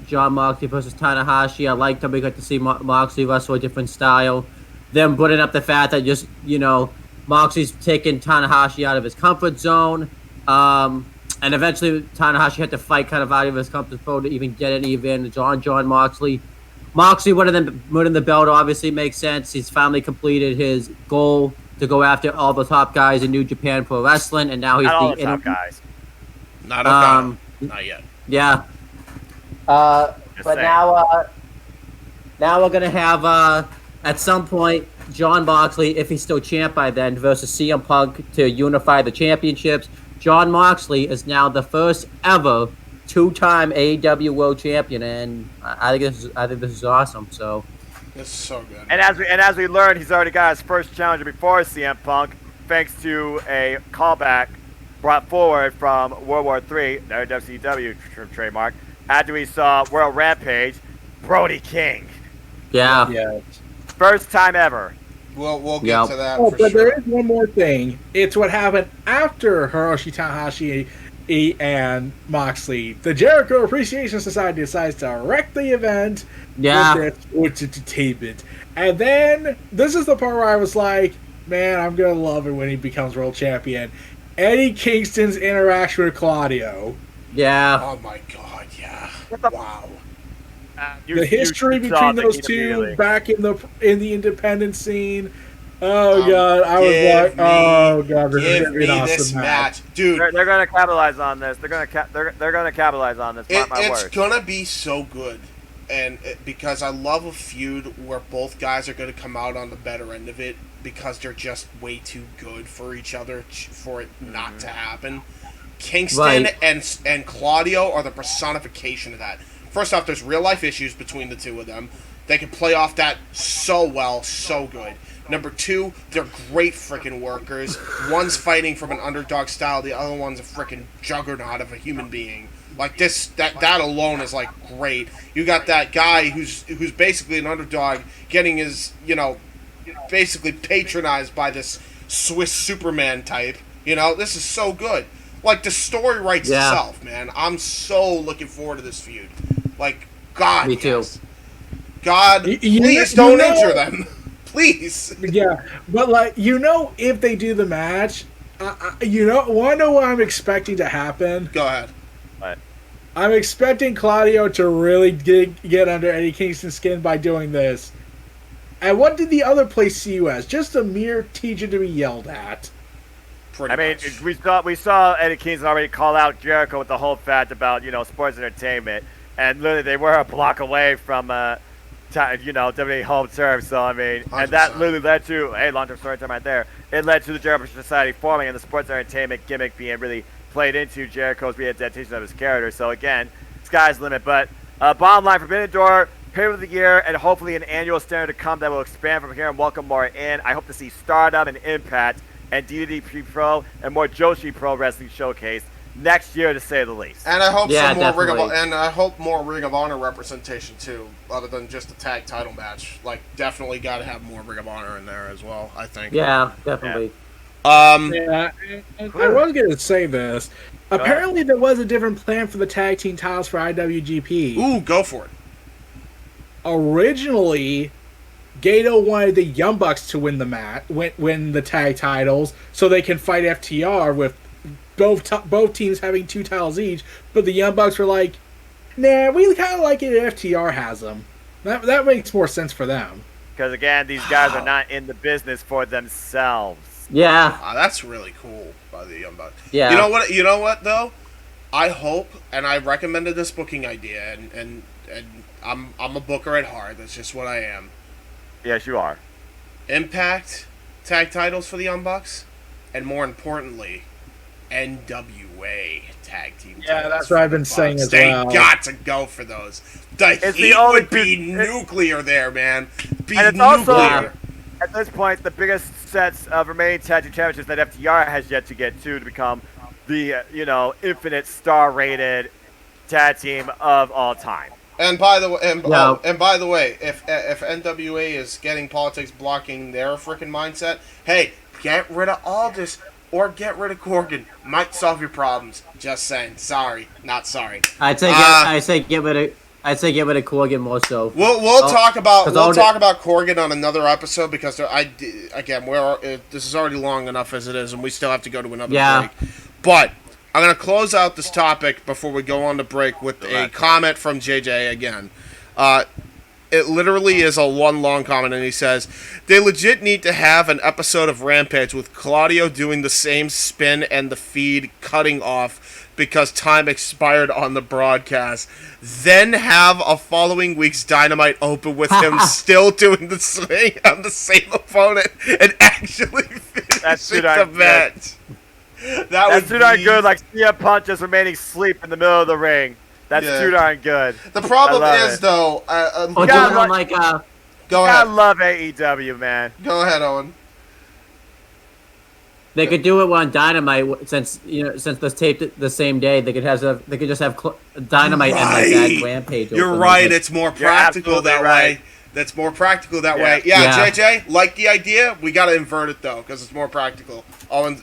John Moxley versus Tanahashi. I liked that we got to see Moxley wrestle a different style. Them putting up the fact that just, Moxley's taking Tanahashi out of his comfort zone. And eventually Tanahashi had to fight kind of out of his comfort zone to even get any advantage on John Moxley. Moxley winning the belt obviously makes sense. He's finally completed his goal to go after all the top guys in New Japan Pro Wrestling, and now he's Not all the top guys. Not yet. Yeah. But saying. now we're gonna have at some point John Moxley, if he's still champ by then, versus CM Punk to unify the championships. John Moxley is now the first ever two-time AEW World Champion, and I think this is awesome. So. This is so good. And as we learned, he's already got his first challenger before CM Punk, thanks to a callback brought forward from World War III, their WCW trademark, after we saw World Rampage, Brody King. Yeah. Yeah. First time ever. We'll get to that Oh, for but sure. there is one more thing. It's what happened after Hiroshi Tanahashi and Moxley. The Jericho Appreciation Society decides to wreck the event with entertainment. And then, this is the part where I was like, man, I'm going to love it when he becomes world champion. Eddie Kingston's interaction with Claudio. Yeah. Oh my god, yeah. Wow. The history between those two back in the independent scene. Oh god, I was like, oh god, give me this match, dude. They're gonna capitalize on this. They're gonna capitalize on this. It's gonna be so good, and because I love a feud where both guys are gonna come out on the better end of it because they're just way too good for each other for it not to happen. Kingston and Claudio are the personification of that. First off, there's real life issues between the two of them. They can play off that so well, so good. Number two, they're great freaking workers. One's fighting from an underdog style, the other one's a freaking juggernaut of a human being. Like this, that alone is like great. You got that guy who's basically an underdog getting his, basically patronized by this Swiss Superman type. This is so good. Like the story writes itself, man. I'm so looking forward to this feud. Like, God, me too. Yes. God, please don't injure them. Please. Yeah, but if they do the match, want to know what I'm expecting to happen? Go ahead. What? I'm expecting Claudio to really get under Eddie Kingston's skin by doing this. And what did the other place see you as? Just a mere teacher to be yelled at. We saw Eddie Kingston already call out Jericho with the whole fact about sports entertainment, and literally they were a block away from WWE home turf. So and that literally led to long-term story time right there. It led to the Jericho Society forming and the sports entertainment gimmick being really played into Jericho's rehabilitation of his character. So again, sky's the limit. But bottom line, Forbidden Door, Pay of the Year, and hopefully an annual standard to come that will expand from here and welcome more in. I hope to see Stardom and Impact and DDP Pro and more Joshi Pro Wrestling Showcase next year, to say the least. And I hope more Ring of Honor representation too, other than just a tag title match. Like, definitely got to have more Ring of Honor in there as well, I think. Yeah, definitely. I was going to say this. Apparently, there was a different plan for the tag team titles for IWGP. Ooh, go for it. Originally, Gato wanted the Young Bucks to win the win the tag titles, so they can fight FTR with both teams having 2 titles each. But the Young Bucks were like, "Nah, we kind of like it if FTR has them. That makes more sense for them." Because again, these guys are not in the business for themselves. Yeah, that's really cool by the Young Bucks. Yeah, you know what though, I hope, and I recommended this booking idea, and I'm a booker at heart. That's just what I am. Yes, you are. Impact tag titles for the Young Bucks, and more importantly, NWA tag team titles. Yeah, that's what I've been saying as well. They got to go for those. The heat would be nuclear there, man. It's also, at this point, the biggest sets of remaining tag team championships that FTR has yet to get to become the, infinite star-rated tag team of all time. And by the way, if NWA is getting politics blocking their freaking mindset, hey, get rid of all this or get rid of Corgan. Might solve your problems. Just saying. Sorry, not sorry. I'd say get rid of Corgan more so. We'll talk about Corgan on another episode because this is already long enough as it is, and we still have to go to another break. But I'm gonna close out this topic before we go on to break with a comment from JJ again. It literally is a one long comment, and he says, they legit need to have an episode of Rampage with Claudio doing the same spin and the feed cutting off because time expired on the broadcast. Then have a following week's Dynamite open with him still doing the swing on the same opponent and actually finishing the match. That's too darn good, like CM Punk just remaining asleep in the middle of the ring. That's too darn good. The problem is, though... go ahead. I love AEW, man. Go ahead, Owen. They could do it on Dynamite since this taped the same day. They could just have Dynamite and like that Rampage. You're right. It's more practical that way. That's more practical that way. Yeah, JJ, like the idea. We got to invert it though because it's more practical. Owen,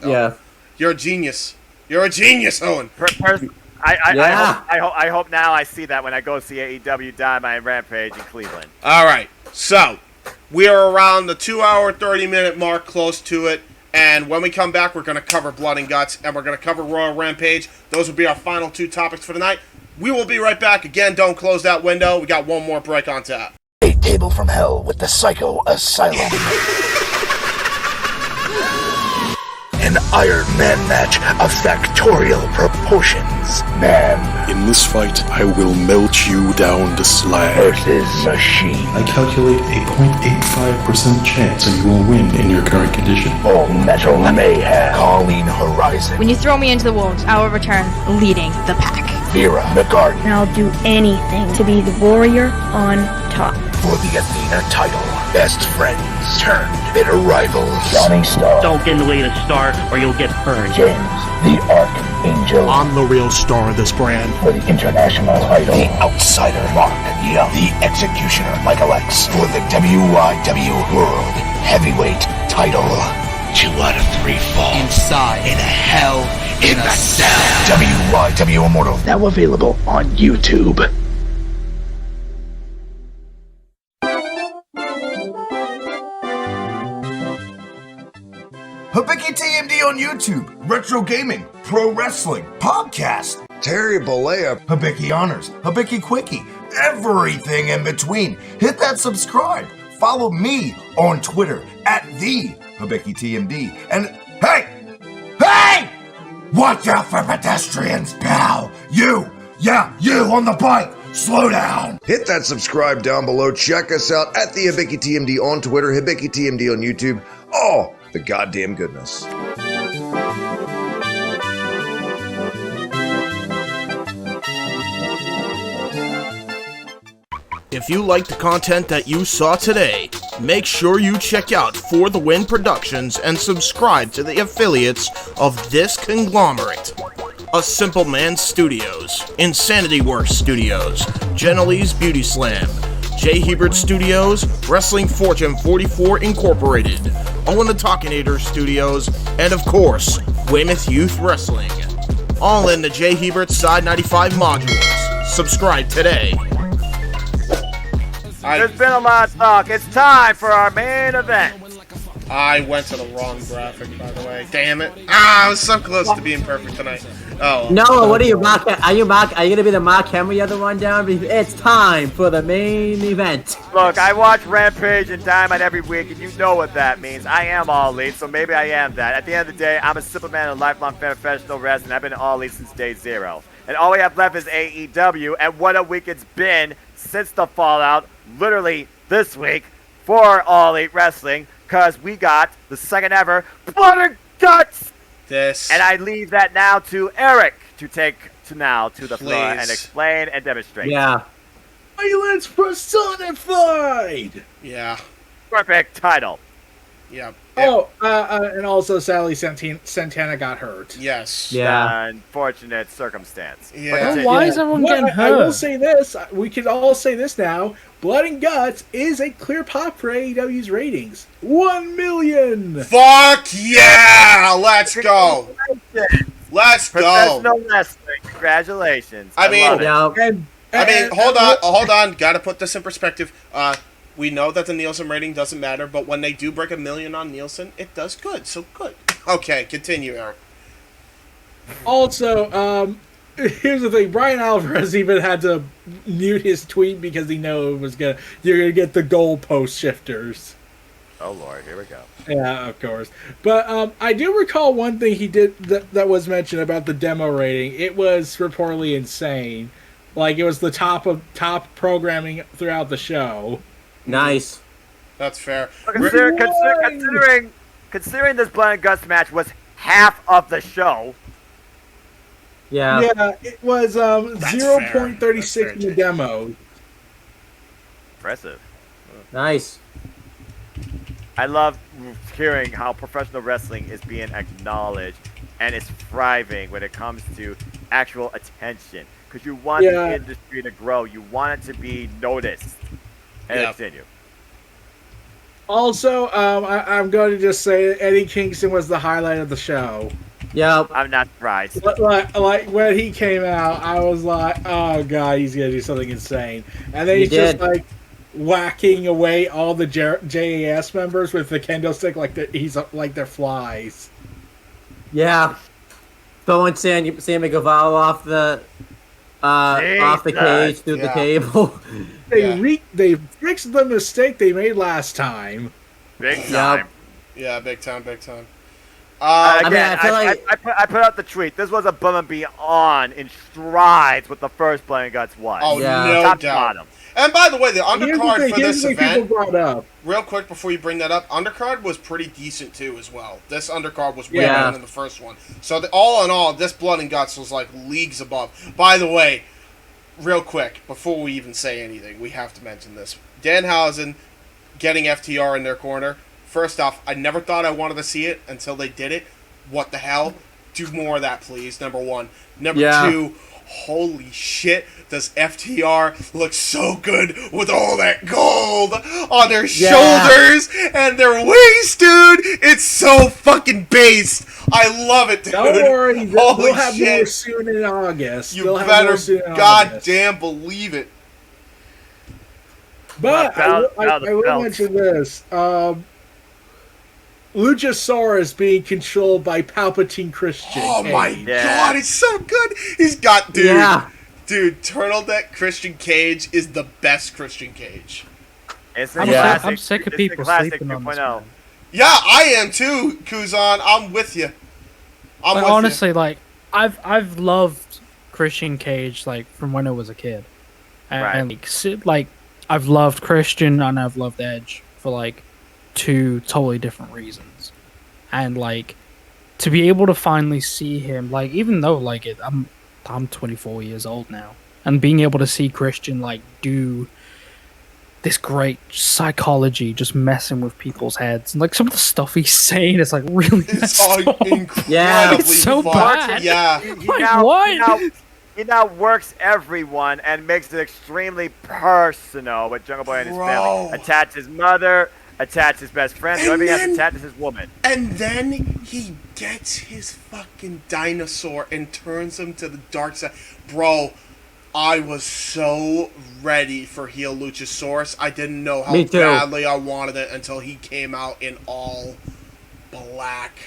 you're a genius. You're a genius, Owen. I hope now I see that when I go see AEW Dynamite and Rampage in Cleveland. All right, so we are around the 2 hour, 30-minute mark, close to it. And when we come back, we're going to cover Blood and Guts, and we're going to cover Royal Rampage. Those will be our final two topics for the night. We will be right back. Again, don't close that window. We got one more break on tap. A table from hell with the Psycho Asylum. An Iron Man match of factorial proportions. Man. In this fight, I will melt you down to slag. Versus Machine. I calculate a 0.85% chance that you will win in your current condition. All Metal Mayhem. Colleen Horizon. When you throw me into the wolves, I will return leading the pack. Vera McGarden. And I'll do anything to be the warrior on top. For the Athena title. Best friends turned bitter rivals. Johnny Star. Don't get in the way of the star or you'll get burned. James, the Archangel. I'm the real star of this brand. For the international title. The Outsider, Mark Young. The Executioner, Michael X. For the WYW World Heavyweight title. 2 out of 3 fall. Inside. In a hell. In a cell. WYW Immortal. Now available on YouTube. Hibiki TMD on YouTube, retro gaming, pro wrestling, podcast, Terry Bollea, Hibiki Honors, Hibiki Quickie, everything in between. Hit that subscribe. Follow me on Twitter at the Hibiki TMD. And hey! Watch out for pedestrians, pal. You on the bike. Slow down. Hit that subscribe down below. Check us out at the Hibiki TMD on Twitter, Hibiki TMD on YouTube. Oh, the goddamn goodness. If you like the content that you saw today, make sure you check out For the Win Productions and subscribe to the affiliates of this conglomerate. A Simple Man Studios, Insanity Works Studios, Genelee's Beauty Slam, J. Hebert Studios, Wrestling Fortune 44 Incorporated, Owen the Talkinator Studios, and of course, Weymouth Youth Wrestling. All in the J. Hebert Side 95 modules. Subscribe today. There's been a lot of talk. It's time for our main event. I went to the wrong graphic, by the way. Damn it. I was so close to being perfect tonight. Oh. No, what are you, Mark? Are you going to be the Mark Henry other one down? It's time for the main event. Look, I watch Rampage and Dynamite every week, and you know what that means. I am All Elite, so maybe I am that. At the end of the day, I'm a simple man and a lifelong fan of professional wrestling. I've been All Elite since day 0. And all we have left is AEW, and what a week it's been since the fallout, literally this week, for All Elite Wrestling, because we got the second ever Blood and Guts. And I leave that now to Eric to take to the floor and explain and demonstrate. Yeah. Violence personified. Yeah. Perfect title. Yeah. Oh, and also sadly Santana got hurt. Yes. Yeah. Unfortunate circumstance. Yeah. Oh, why is everyone getting I will hurt? say this. We can all say this now. Blood and Guts is a clear pop for AEW's ratings. 1 million! Fuck yeah! Let's go! Let's go! Professional wrestling. Congratulations. I mean, love it. hold on. Gotta put this in perspective. We know that the Nielsen rating doesn't matter, but when they do break 1 million on Nielsen, it does good. So good. Okay, continue, Eric. Also, here's the thing. Brian Alvarez even had to mute his tweet because he knew you're gonna get the goalpost shifters. Oh Lord, here we go. Yeah, of course. But I do recall one thing he did that was mentioned about the demo rating. It was reportedly insane. Like, it was the top programming throughout the show. Nice. That's fair. Considering this Blood and Guts match was half of the show. Yeah. Yeah, it was 0.36 in the demo. Impressive. Nice. I love hearing how professional wrestling is being acknowledged and is thriving when it comes to actual attention. Because you want the industry to grow. You want it to be noticed. And continue. Also, I'm going to just say Eddie Kingston was the highlight of the show. Yep. I'm not surprised. Like when he came out, I was like, oh god, he's going to do something insane. And then he's just like whacking away all the JAS members with the kendo stick like they're flies. Yeah. Throwing Sammy Guevara off the cage through the table. They fixed the mistake they made last time. Big time. Yeah, big time. Again, I put out the tweet. This was above and beyond in strides what the first Blood and Guts was. Oh, no Top to doubt. bottom. And by the way, the undercard for this event, brought up. real quick before you bring that up, undercard was pretty decent too as well. This undercard was way better than the first one. So all in all, this Blood and Guts was like leagues above. By the way, real quick, before we even say anything, we have to mention this. Danhausen getting FTR in their corner. First off, I never thought I wanted to see it until they did it. What the hell? Do more of that, please, number one. Number two, holy shit, does FTR look so good with all that gold on their shoulders and their waist, dude. It's so fucking based. I love it, dude. Don't worry, holy they'll have shit. more soon in August. You better goddamn believe it. But I will mention this. Luchasaurus being controlled by Palpatine Christian. Oh my god, it's so good. He's got, dude, Turtleneck Christian Cage is the best Christian Cage. I'm sick of people sleeping on this. Yeah, I am too, Kuzon. I'm with you. Honestly, like I've loved Christian Cage like from when I was a kid, and like I've loved Christian and I've loved Edge for like 2 totally different reasons, and like to be able to finally see him, like even though like I'm 24 years old now, and being able to see Christian like do this great psychology, just messing with people's heads, and like some of the stuff he's saying is like really it's incredibly it's so bad. Yeah, he now works everyone and makes it extremely personal with Jungle Boy and his family. Attach his mother, attach his best friend. The only thing he has to attach is his woman. And then he gets his fucking dinosaur and turns him to the dark side. Bro, I was so ready for heel Luchasaurus. I didn't know how badly I wanted it until he came out in all black.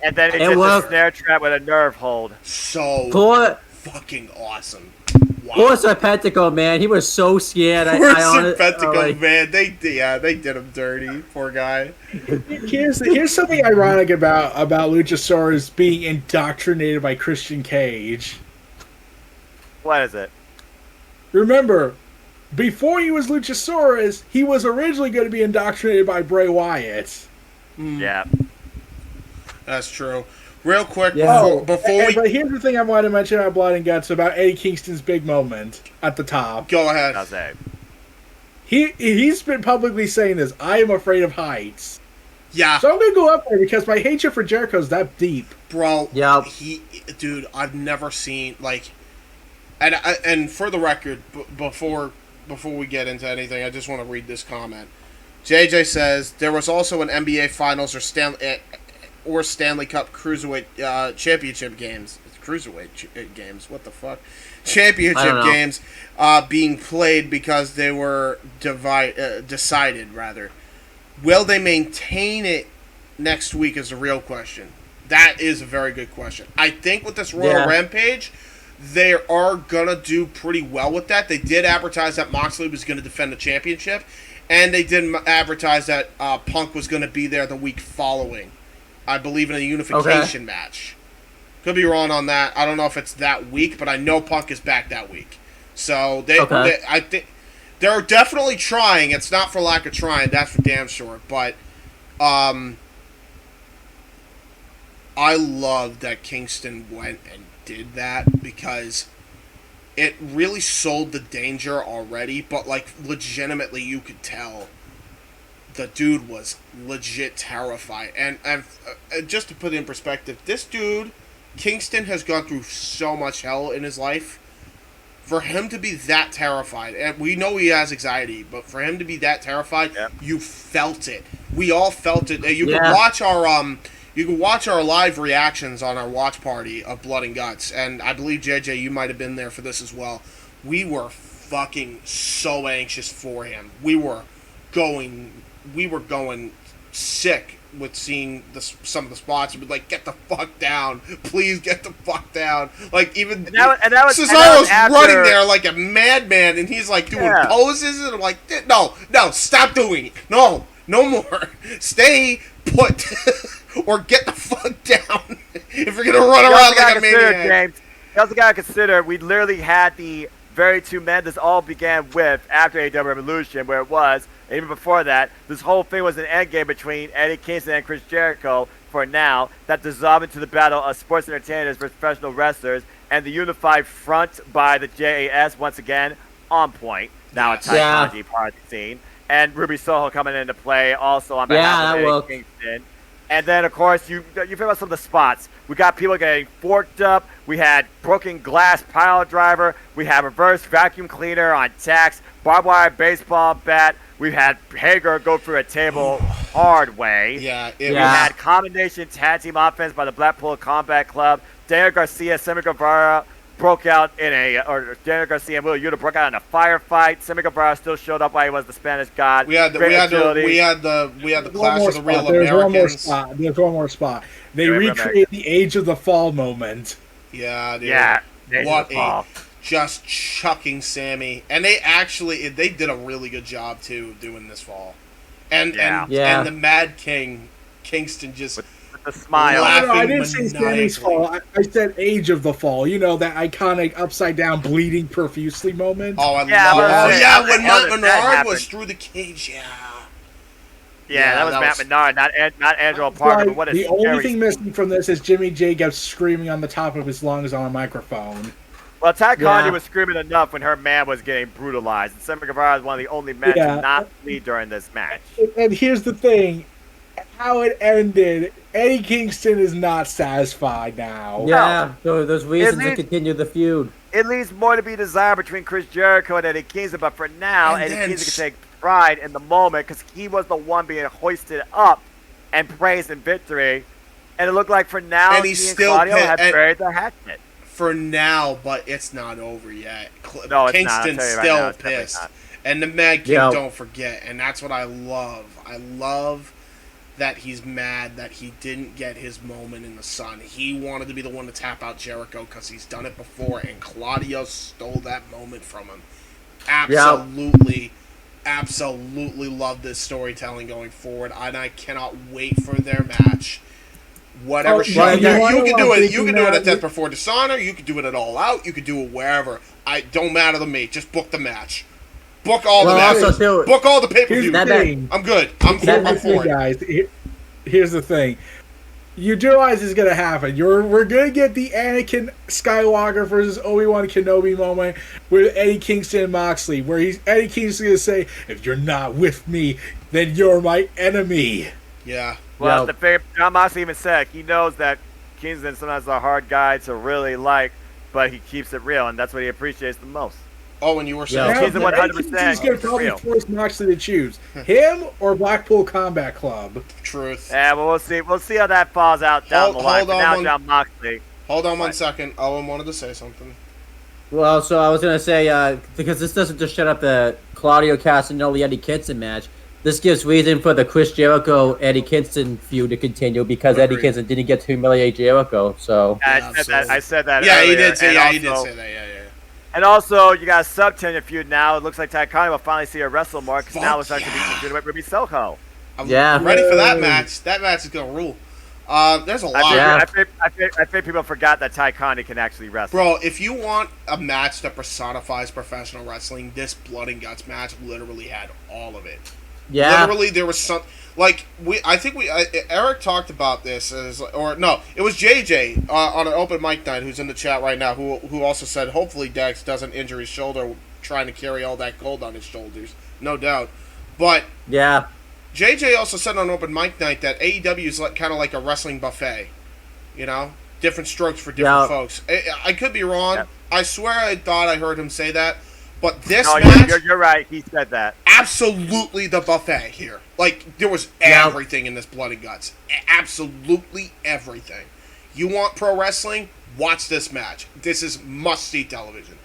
And then it's just a snare trap with a nerve hold. So fucking awesome. Wow. Poor Serpentico, man. He was so scared. Poor Serpentico, man. They did him dirty. Poor guy. Here's something ironic about Luchasaurus being indoctrinated by Christian Cage. What is it? Remember, before he was Luchasaurus, he was originally going to be indoctrinated by Bray Wyatt. Yeah. That's true. Real quick, But here's the thing I wanted to mention about Blood and Guts about Eddie Kingston's big moment at the top. Go ahead. I'll say. He's been publicly saying this. I am afraid of heights. Yeah. So I'm gonna go up there because my hatred for Jericho is that deep. Bro, Yep. Dude, I've never seen, like, and for the record, before we get into anything, I just want to read this comment. JJ says, there was also an NBA Finals or Stanley Cup Cruiserweight Championship games. Cruiserweight games, what the fuck? Championship games being played because they were decided, rather. Will they maintain it next week is a real question. That is a very good question. I think with this Royal Rampage, they are going to do pretty well with that. They did advertise that Moxley was going to defend the championship, and they did advertise that Punk was going to be there the week following, I believe, in a unification match. Could be wrong on that. I don't know if it's that week, but I know Punk is back that week. So I think they're definitely trying. It's not for lack of trying. That's for damn sure. But I love that Kingston went and did that because it really sold the danger already. But like legitimately, you could tell the dude was legit terrified. And just to put it in perspective, this dude, Kingston, has gone through so much hell in his life. For him to be that terrified, and we know he has anxiety, but for him to be that terrified, you felt it. We all felt it. You can watch our live reactions on our watch party of Blood and Guts, and I believe JJ, you might have been there for this as well. We were fucking so anxious for him. We were going sick with seeing some of the spots. We'd be like, get the fuck down, please get the fuck down. Like even Cesaro's running there like a madman, and he's like doing poses, and I'm like, no, stop doing it, no more, stay put, or get the fuck down if you're gonna run around like a maniac. James, you also gotta consider we literally had the very two men this all began with after AW Revolution, where it was. And even before that, this whole thing was an endgame between Eddie Kingston and Chris Jericho for now that dissolved into the battle of sports entertainers versus professional wrestlers, and the unified front by the JAS once again on point. Now a technology part of the scene. And Ruby Soho coming into play also on behalf of Eddie Kingston. And then, of course, you feel about some of the spots. We got people getting forked up. We had broken glass pile driver. We had reverse vacuum cleaner on tacks. Barbed wire baseball bat. We had Hager go through a table hard way. We had combination tag team offense by the Blackpool Combat Club. Daniel Garcia, Sammy Guevara broke out Daniel Garcia and Will Yuta broke out in a firefight. Sammy Guevara still showed up while he was the Spanish God. We had the clash of the real Americans. There's one more spot. They recreate the Age of the Fall moment. Yeah, dude. Yeah. What just chucking Sammy, and they did a really good job too doing this fall, and the Mad King Kingston just with the smile. No, I didn't say Sammy's fall. I said Age of the Fall. You know, that iconic upside down bleeding profusely moment. Oh, I love it. When Menard was through the cage. Yeah, that was Matt Menard, not Angelo Parker. But what a the only thing missing from this is Jimmy Jacobs screaming on the top of his lungs on a microphone. Well, Ty Conti was screaming enough when her man was getting brutalized. And Sammy Guevara is one of the only men to not bleed during this match. And here's the thing. How it ended, Eddie Kingston is not satisfied now. Yeah, so there's reasons to continue the feud. It leaves more to be desired between Chris Jericho and Eddie Kingston, but for now, Eddie Kingston can take pride in the moment because he was the one being hoisted up and praised in victory. And it looked like for now, and he's still Claudio had buried the hatchet. For now, but it's not over yet. No, it's Kingston's not. still pissed. And the Mad King, don't forget. And that's what I love. I love that he's mad that he didn't get his moment in the sun. He wanted to be the one to tap out Jericho because he's done it before, and Claudio stole that moment from him. Absolutely love this storytelling going forward, and I cannot wait for their match. Whatever show you can do it. You can do it at Death Before Dishonor. You can do it at All Out. You can do it wherever. I don't matter to me. Just book the match. Book all the matches. Book all the pay-per-view. I'm good. I'm for it. Guys, here's the thing. You do realize it's gonna happen. We're gonna get the Anakin Skywalker versus Obi-Wan Kenobi moment with Eddie Kingston and Moxley, where Eddie Kingston gonna say, "If you're not with me, then you're my enemy." Yeah. Well, John Moxley even said he knows that Kingston sometimes is a hard guy to really like, but he keeps it real, and that's what he appreciates the most. Oh, and you were saying Kingston 100%. He's going to probably force Moxley to choose him or Blackpool Combat Club. Truth. Yeah, well, we'll see. We'll see how that falls out down the line. But now, John Moxley. Hold on 1 second. Owen wanted to say something. Well, so I was going to say, because this doesn't just shut up the Claudio Castagnoli Eddie Kingston match, this gives reason for the Chris Jericho Eddie Kingston feud to continue because Eddie Kingston didn't get to humiliate Jericho. So I said that. Yeah, earlier. he did say. And he did also- say that. Yeah. And also, you got a sub-tenure feud now. It looks like Ty Conti will finally see her wrestle more because now it's like to be feuded with Ruby Soho. I'm ready for that match. That match is gonna rule. There's a lot. I think people forgot that Ty Conti can actually wrestle. Bro, if you want a match that personifies professional wrestling, this Blood and Guts match literally had all of it. Yeah. Literally, there was some like Eric talked about this it was JJ on an open mic night who's in the chat right now who also said hopefully Dax doesn't injure his shoulder trying to carry all that gold on his shoulders, no doubt. But yeah, JJ also said on open mic night that AEW is kind of like a wrestling buffet, different strokes for different folks. I could be wrong. Yep. I swear I thought I heard him say that. But this match... You're right. He said that. Absolutely the buffet here. Like, there was everything in this Blood and Guts. Absolutely everything. You want pro wrestling? Watch this match. This is must-see television.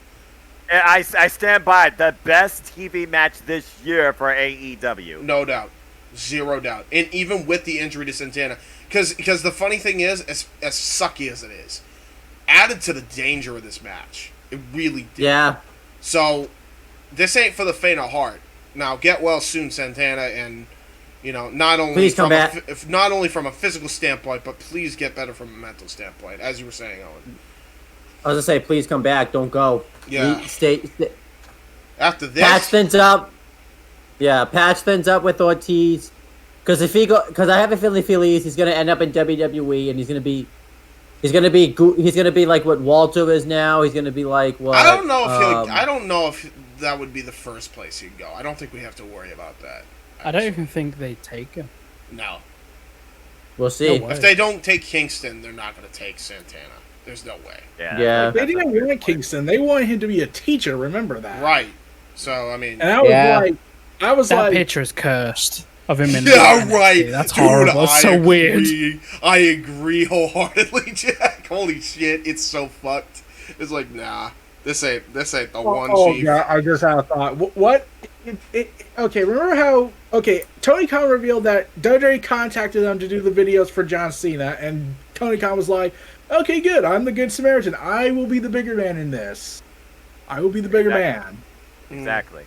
And I stand by it. The best TV match this year for AEW. No doubt. Zero doubt. And even with the injury to Santana. Because the funny thing is, as sucky as it is, added to the danger of this match. It really did. Yeah. So, this ain't for the faint of heart. Now, get well soon, Santana, and not only not only from a physical standpoint, but please get better from a mental standpoint, as you were saying, Owen. I was gonna say, please come back, don't go. Yeah. Stay. After this, patch things up. Yeah, patch things up with Ortiz, because I have a feeling he's gonna end up in WWE, and he's gonna be like what Walter is now. He's gonna be like what I don't know if that would be the first place he'd go. I don't think we have to worry about that. I don't even think they take him. No. We'll see. No, if they don't take Kingston, they're not going to take Santana. There's no way. Yeah. They didn't want Kingston. They wanted him to be a teacher. Remember that? Right. So I mean, and I was that like, picture is cursed of him in right. That's Dude, horrible. It's so weird. I agree wholeheartedly, Jack. Holy shit, it's so fucked. It's like, nah, this ain't the one. Chief. Yeah, I just had a thought. What? Okay, remember how? Okay, Tony Khan revealed that WWE contacted them to do the videos for John Cena, and Tony Khan was like, "Okay, good. I'm the Good Samaritan. I will be the bigger man in this. I will be the bigger man." Exactly.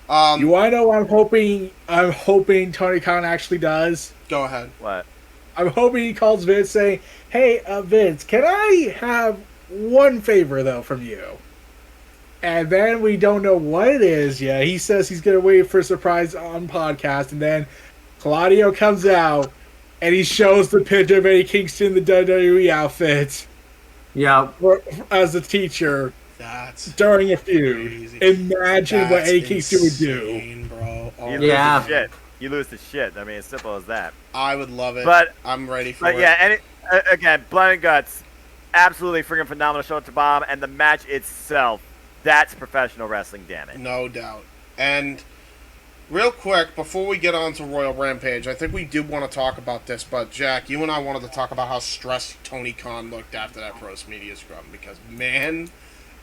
You want to know what I'm hoping Tony Khan actually does? Go ahead. What? I'm hoping he calls Vince saying, "Hey, Vince, can I have one favor though from you?" And then we don't know what it is yet. He says he's gonna wait for a surprise on podcast, and then Claudio comes out and he shows the picture of Eddie Kingston in the WWE outfit. Yeah. As a teacher. That's during a feud. Crazy. Imagine what Eddie Kingston would do. Bro. You lose the shit. I mean, as simple as that. I would love it. But I'm ready for it. Yeah, and again, Blood and Guts, absolutely freaking phenomenal show to bomb, and the match itself, that's professional wrestling, damn it. No doubt. And real quick, before we get on to Royal Rampage, I think we do want to talk about this, but Jack, you and I wanted to talk about how stressed Tony Khan looked after that Pros Media scrum, because, man,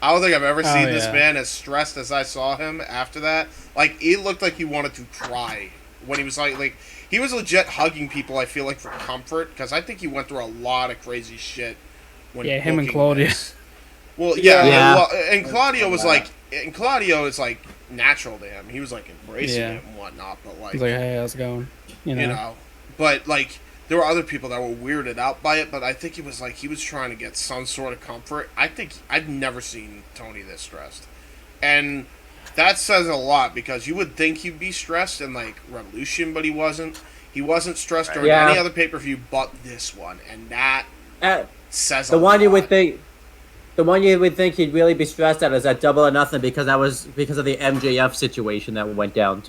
I don't think I've ever seen this man as stressed as I saw him after that. Like, he looked like he wanted to cry when he was like he was legit hugging people, I feel like, for comfort, because I think he went through a lot of crazy shit. Him and Claudio. Well, and Claudio was Claudio is like natural to him. He was like embracing it and whatnot, but like, he's like, hey, how's it going? You know, but like there were other people that were weirded out by it. But I think it was like he was trying to get some sort of comfort. I think I've never seen Tony this stressed, and that says a lot because you would think he'd be stressed in like Revolution, but he wasn't. He wasn't stressed during any other pay-per-view but this one, and that says the a one lot. you would think. the one you would think he'd really be stressed at is that Double or Nothing because that was because of the MJF situation that went down.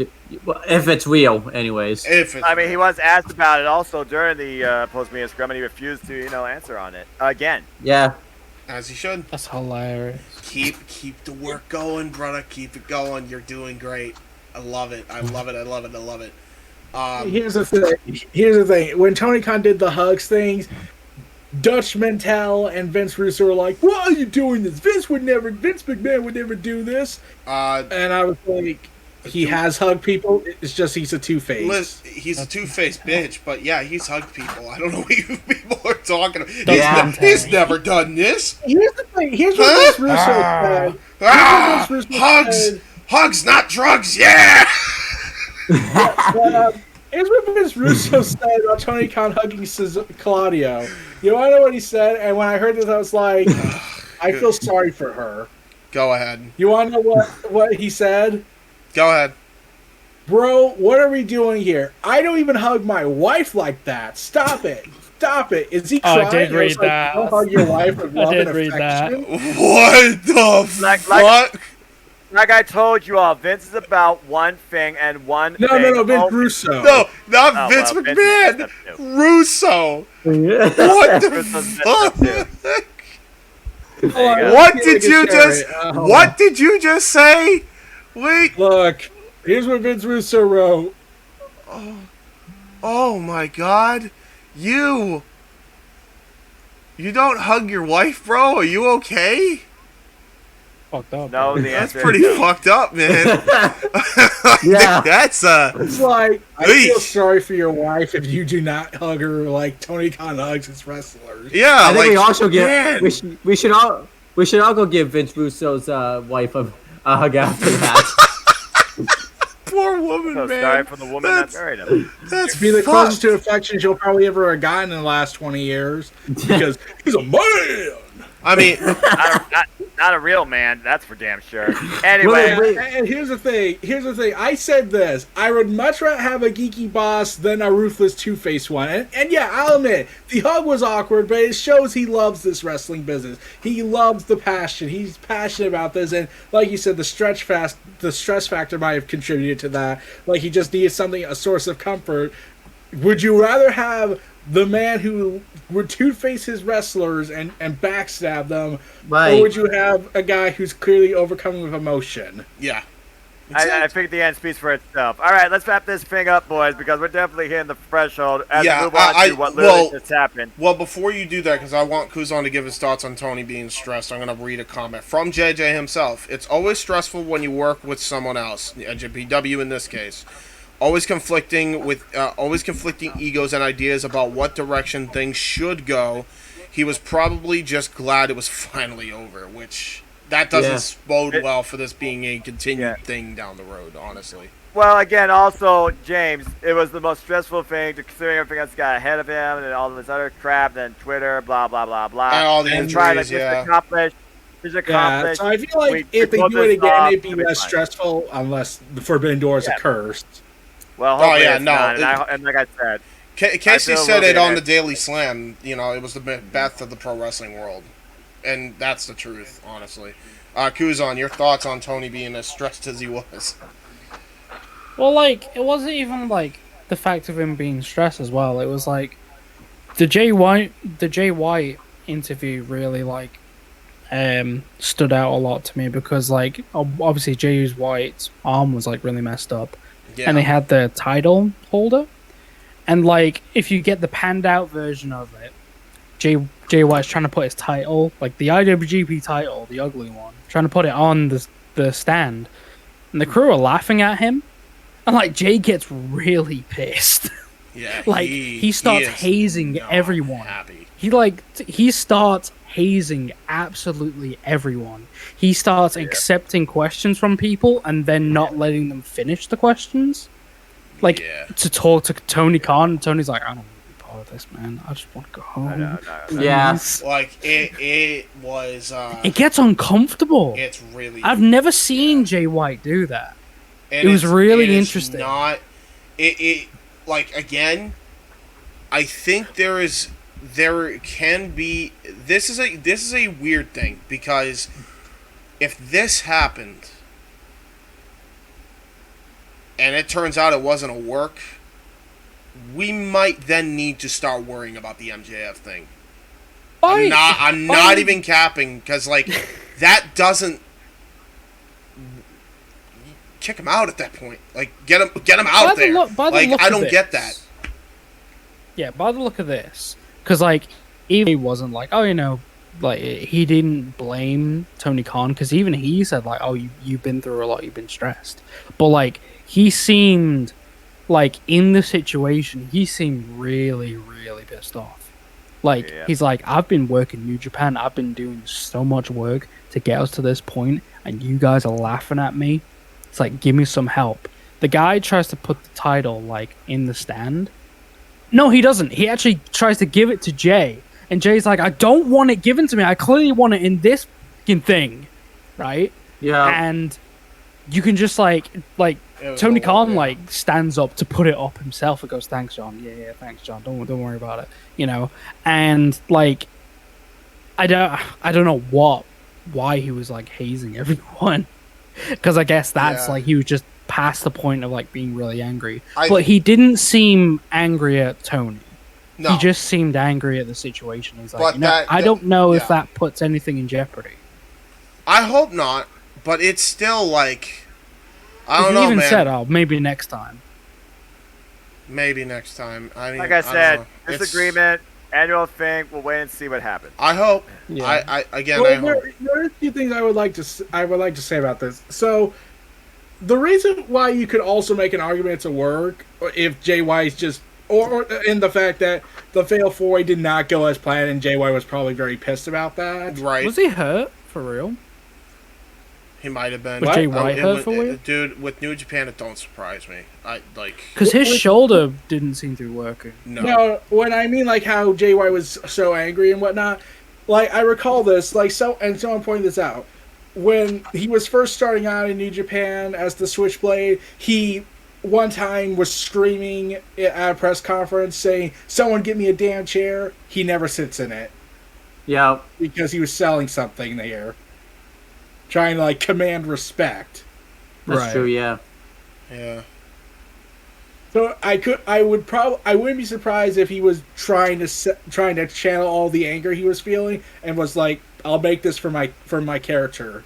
If it's real, anyways. I mean, he was asked about it also during the post-media scrum, and he refused to, answer on it again. Yeah. As he should. That's hilarious. Keep the work going, brother. Keep it going. You're doing great. I love it. I love it. I love it. I love it. Here's the thing. When Tony Khan did the hugs things, Dutch Mantel and Vince Russo were like, "Why are you doing this? Vince McMahon would never do this." And I was like, he has hugged people. It's just he's a two-face. He's a two-faced bitch, but yeah, he's hugged people. I don't know what you people are talking about. He's never done this. Here's the thing. Here's what Vince Russo said. Hugs, not drugs. Yeah. Here's what Vince Russo said about Tony Khan hugging Claudio. You want to know what he said? And when I heard this, I was like, I feel sorry for her. Go ahead. You want to know what he said? Go ahead. Bro, what are we doing here? I don't even hug my wife like that. Stop it. Stop it. Is he crying? I did read that. Don't hug your wife with love and affection. What the fuck? Like I told you all, Vince is about one thing and one thing. No, Vince Russo. No, not Vince McMahon. Russo. What the fuck? What did you just say? Wait. Look, here's what Vince Russo wrote. Oh my God. You don't hug your wife, bro? Are you okay? Fucked up. No, that's pretty fucked up, man. Yeah, that's It's like I feel sorry for your wife if you do not hug her like Tony Khan hugs his wrestlers. Yeah, I think we also get we should all go give Vince Russo's wife a hug after that. Poor woman, so man. Sorry for the woman that married him. That's be the closest to affection you'll probably ever have gotten in the last 20 years because he's a man. I mean, not a real man, that's for damn sure. Anyway, and here's the thing. I said this. I would much rather have a geeky boss than a ruthless two-faced one. And yeah, I'll admit, the hug was awkward, but it shows he loves this wrestling business. He loves the passion. He's passionate about this, and like you said, the stress factor might have contributed to that. Like he just needed something, a source of comfort. Would you rather have the man who would two-face his wrestlers and backstab them, or would you have a guy who's clearly overcoming with emotion? Yeah. I think the end speaks for itself. All right, let's wrap this thing up, boys, because we're definitely hitting the threshold as we move on to what literally just happened. Well, before you do that, because I want Kuzon to give his thoughts on Tony being stressed, I'm going to read a comment from JJ himself. It's always stressful when you work with someone else, BW in this case. Always conflicting egos and ideas about what direction things should go. He was probably just glad it was finally over, which that doesn't bode well for this being a continued thing down the road, honestly. Well, again, also, James, it was the most stressful thing, considering everything else got ahead of him and all this other crap, then Twitter, blah, blah, blah, blah. And all the injuries, accomplished. So I feel like if they do it again, it'd be less stressful unless the Forbidden Doors are cursed. Well, not. And like I said, Casey said it on the Daily Slam. You know, it was the best of the pro wrestling world, and that's the truth, honestly. Kuzon, your thoughts on Tony being as stressed as he was? Well, like it wasn't even like the fact of him being stressed as well. It was like the Jay White interview really like stood out a lot to me because like obviously Jay White's arm was like really messed up. Yeah. And they had the title holder, and like if you get the panned out version of it, Jay White's trying to put his title, like the IWGP title, the ugly one, trying to put it on the stand, and the crew are laughing at him, and like Jay gets really pissed. Yeah, like he starts hazing everyone. Happy. He starts hazing absolutely everyone. He starts accepting questions from people and then not letting them finish the questions. To talk to Tony Khan. Tony's like, I don't want to be part of this, man. I just want to go home. Yes. Like it was. It gets uncomfortable. It's really. I've never seen Jay White do that. It was really interesting. Not. Like again, I think there is there can be. This is a weird thing because if this happened and it turns out it wasn't a work, we might then need to start worrying about the MJF thing. I'm not even capping, because like that doesn't kick him out at that point. Like get him out there. Like I don't get that. Yeah, by the look of this, because like even he wasn't like, oh, you know, like he didn't blame Tony Khan, because even he said like, oh, you've been through a lot, you've been stressed, but like he seemed like in the situation, he seemed really, really pissed off. Like he's like, I've been working New Japan, I've been doing so much work to get us to this point, and you guys are laughing at me. It's like, give me some help. The guy tries to put the title like in the stand. No, he doesn't. He actually tries to give it to Jay, and Jay's like, I don't want it given to me. I clearly want it in this fucking thing, right? Yeah. And you can just like Tony Khan like stands up to put it up himself and goes, thanks, John. Yeah, thanks, John. Don't worry about it. You know, and like I don't know why he was like hazing everyone, because I guess that's like he was just past the point of like being really angry. But he didn't seem angry at Tony. No. He just seemed angry at the situation. He's like, I don't know if that puts anything in jeopardy. I hope not, but it's still like, I don't know, man. He even said, "Oh, maybe next time." Maybe next time. I mean, like I said, disagreement, annual thing. We'll wait and see what happens. I hope. Yeah. I hope. There are a few things I would like to say about this. So, the reason why you could also make an argument to work if JY's just, or in the fact that the Fatal 4-Way did not go as planned, and JY was probably very pissed about that. Right? Was he hurt for real? He might have been. Was Jay White hurt for real? Dude, with New Japan, it don't surprise me. Because his shoulder didn't seem to be working. No, when I mean like how JY was so angry and whatnot, like I recall this, like someone pointed this out. When he was first starting out in New Japan as the Switchblade, he one time was screaming at a press conference saying, "Someone get me a damn chair." He never sits in it. Yeah. Because he was selling something there. Trying to like command respect. That's true, yeah. Yeah. So I wouldn't be surprised if he was trying to channel all the anger he was feeling and was like, I'll make this for my character.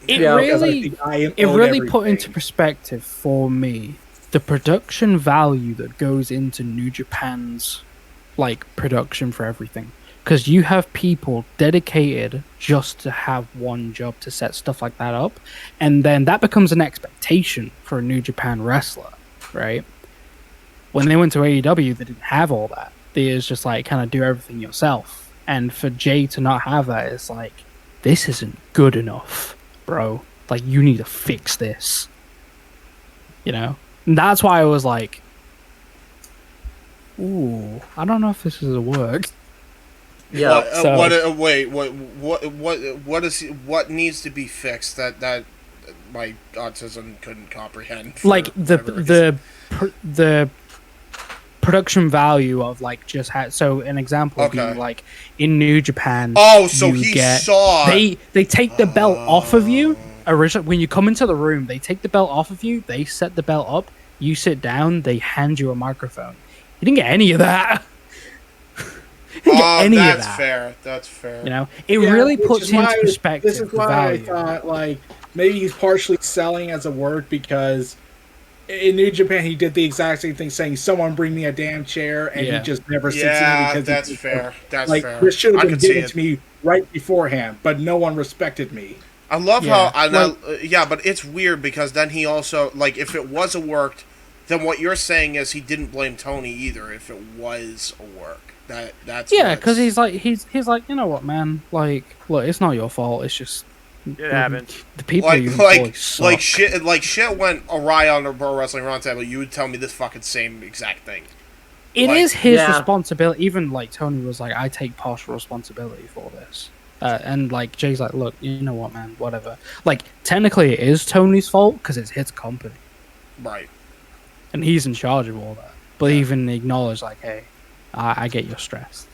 It really put into perspective for me the production value that goes into New Japan's like production for everything. Because you have people dedicated just to have one job to set stuff like that up. And then that becomes an expectation for a New Japan wrestler, right? When they went to AEW, they didn't have all that. They was just like, kind of do everything yourself. And for Jay to not have that, it's like, this isn't good enough, bro. Like, you need to fix this. You know? And that's why I was like, ooh, I don't know if this is a work. Yeah. What needs to be fixed that my autism couldn't comprehend? Like the production value of like just so an example being like in New Japan. Oh, so saw they take the belt off of you originally when you come into the room. They take the belt off of you. They set the belt up. You sit down. They hand you a microphone. You didn't get any of that. That's fair. You know, it really puts into perspective. This is why I thought like maybe he's partially selling as a work, because in New Japan he did the exact same thing, saying "Someone bring me a damn chair," and he just never sits in it because that's fair. That's like, fair. This should have been given to me right beforehand, but no one respected me. I love how but it's weird because then he also like if it was a work, then what you're saying is he didn't blame Tony either. If it was a work. That's because he's like, you know what, man? Like, look, it's not your fault. It's just it happened. The people you employ suck. Like shit went awry on the Pro Wrestling Roundtable. You would tell me this fucking same exact thing. It is his responsibility. Even like Tony was like, I take partial responsibility for this, and like Jay's like, look, you know what, man? Whatever. Like technically, it is Tony's fault because it's his company, right? And he's in charge of all that. But even acknowledge like, hey. I get you're stressed.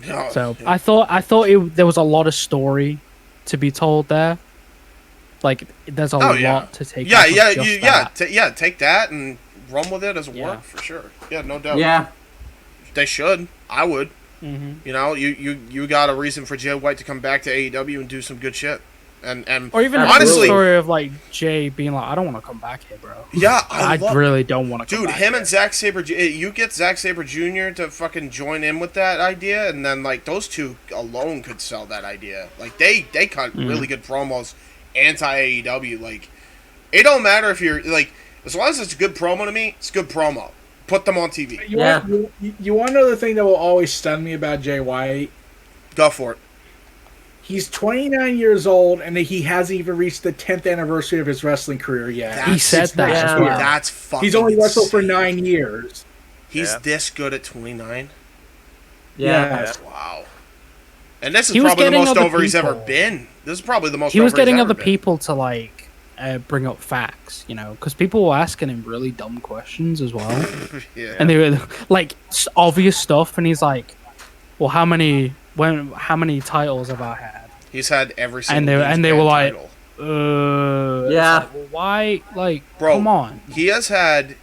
Oh, So yeah. I thought there was a lot of story to be told there. Like there's a lot to take. Yeah, off of yeah, just that. take that and run with it as a work for sure. Yeah, no doubt. Yeah. They should. I would. Mm-hmm. You know, you got a reason for Jay White to come back to AEW and do some good shit. And Or even honestly, the story of like Jay being like, I don't want to come back here, bro. Yeah, I really don't want to come dude, back him here. and Zack Sabre, you get Zack Sabre Jr. to fucking join in with that idea, and then like those two alone could sell that idea. Like they cut really good promos anti AEW. Like it don't matter if you're like, as long as it's a good promo to me, it's a good promo. Put them on TV. You want to know the thing that will always stun me about Jay White? Go for it. He's 29 years old, and he hasn't even reached the 10th anniversary of his wrestling career yet. He said that as well. That's fucking He's only wrestled for insane. 9 years. He's this good at 29? Yes. Wow. And this is He was probably the getting most other over he's ever people. been. This is probably the most He was over he's getting ever other been. people to like bring up facts, you know, because people were asking him really dumb questions as well. Yeah. And they were like obvious stuff, and he's like, "Well, how many titles have I had?" He's had every single And they were like, title. yeah. Like, well, why? Like, Bro, come on. He has had,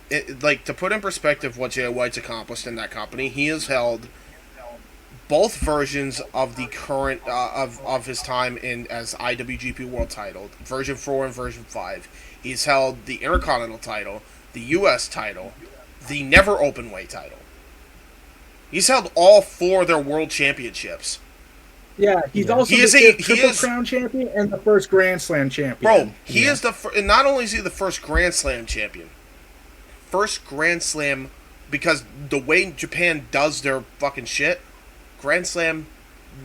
like, to put in perspective what Jay White's accomplished in that company, he has held both versions of the current, of his time in as IWGP World title, version 4 and version 5. He's held the Intercontinental title, the US title, the Never Openweight title. He's held all 4 of their world championships. Yeah, he's also the Triple Crown champion and the first Grand Slam champion. Bro, he is not only is he the first Grand Slam champion, first Grand Slam, because the way Japan does their fucking shit, Grand Slam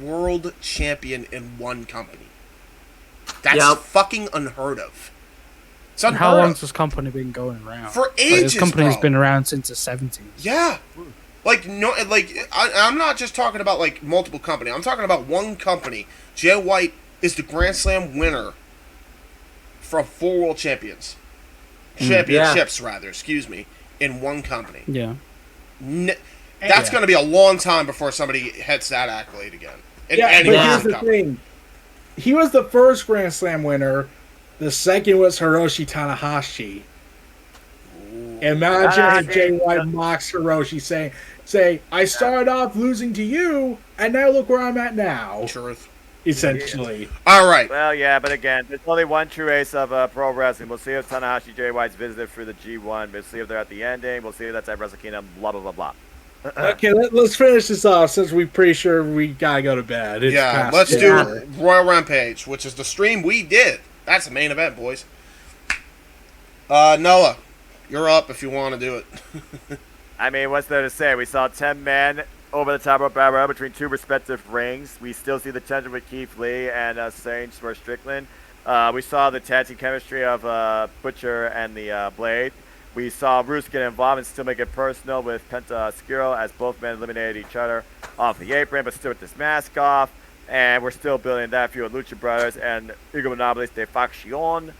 world champion in one company. That's fucking unheard of. It's And unheard how of. long's this company been going around? For Like, ages, this company's bro. been around since the 70s. Yeah. Like, no, like, I'm not just talking about, like, multiple company. I'm talking about one company. Jay White is the Grand Slam winner from 4 world championships, rather, excuse me, in one company. Yeah. That's going to be a long time before somebody hits that accolade again. In Yeah, any but other here's the company. thing. He was the first Grand Slam winner. The second was Hiroshi Tanahashi. Imagine if Jay White mocks Hiroshi say, I started off losing to you, and now look where I'm at now. Truth. Essentially. All right. Well, yeah, but again, there's only one true ace of pro wrestling. We'll see if Tanahashi Jay White's visited through the G1. We'll see if they're at the ending. We'll see if that's at Wrestle Kingdom. Blah blah blah blah. Okay, let's finish this off since we're pretty sure we gotta go to bed. It's Yeah, past let's 10. do Royal Rampage, which is the stream we did. That's the main event, boys. Noah, you're up if you want to do it. I mean, what's there to say? We saw 10 men over the top rope battle between 2 respective rings. We still see the tension with Keith Lee and Sage for Strickland. We saw the tag team chemistry of Butcher and the Blade. We saw Roos get involved and still make it personal with Penta Skiro as both men eliminated each other off the apron, but still with this mask off. And we're still building that feud with Lucha Brothers and Hugo Monopolis de Faction.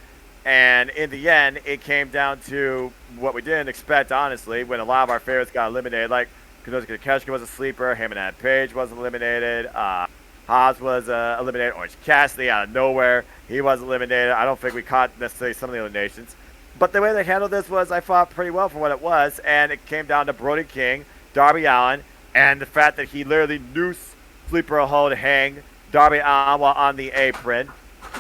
And in the end, it came down to what we didn't expect, honestly, when a lot of our favorites got eliminated. Like, Kazuchika Takeshita was a sleeper. Heyman Page was eliminated. Haas was eliminated. Orange Cassidy out of nowhere. He was eliminated. I don't think we caught necessarily some of the eliminations. But the way they handled this was, I thought, pretty well for what it was. And it came down to Brody King, Darby Allin, and the fact that he literally noose sleeper hold hang Darby Allin while on the apron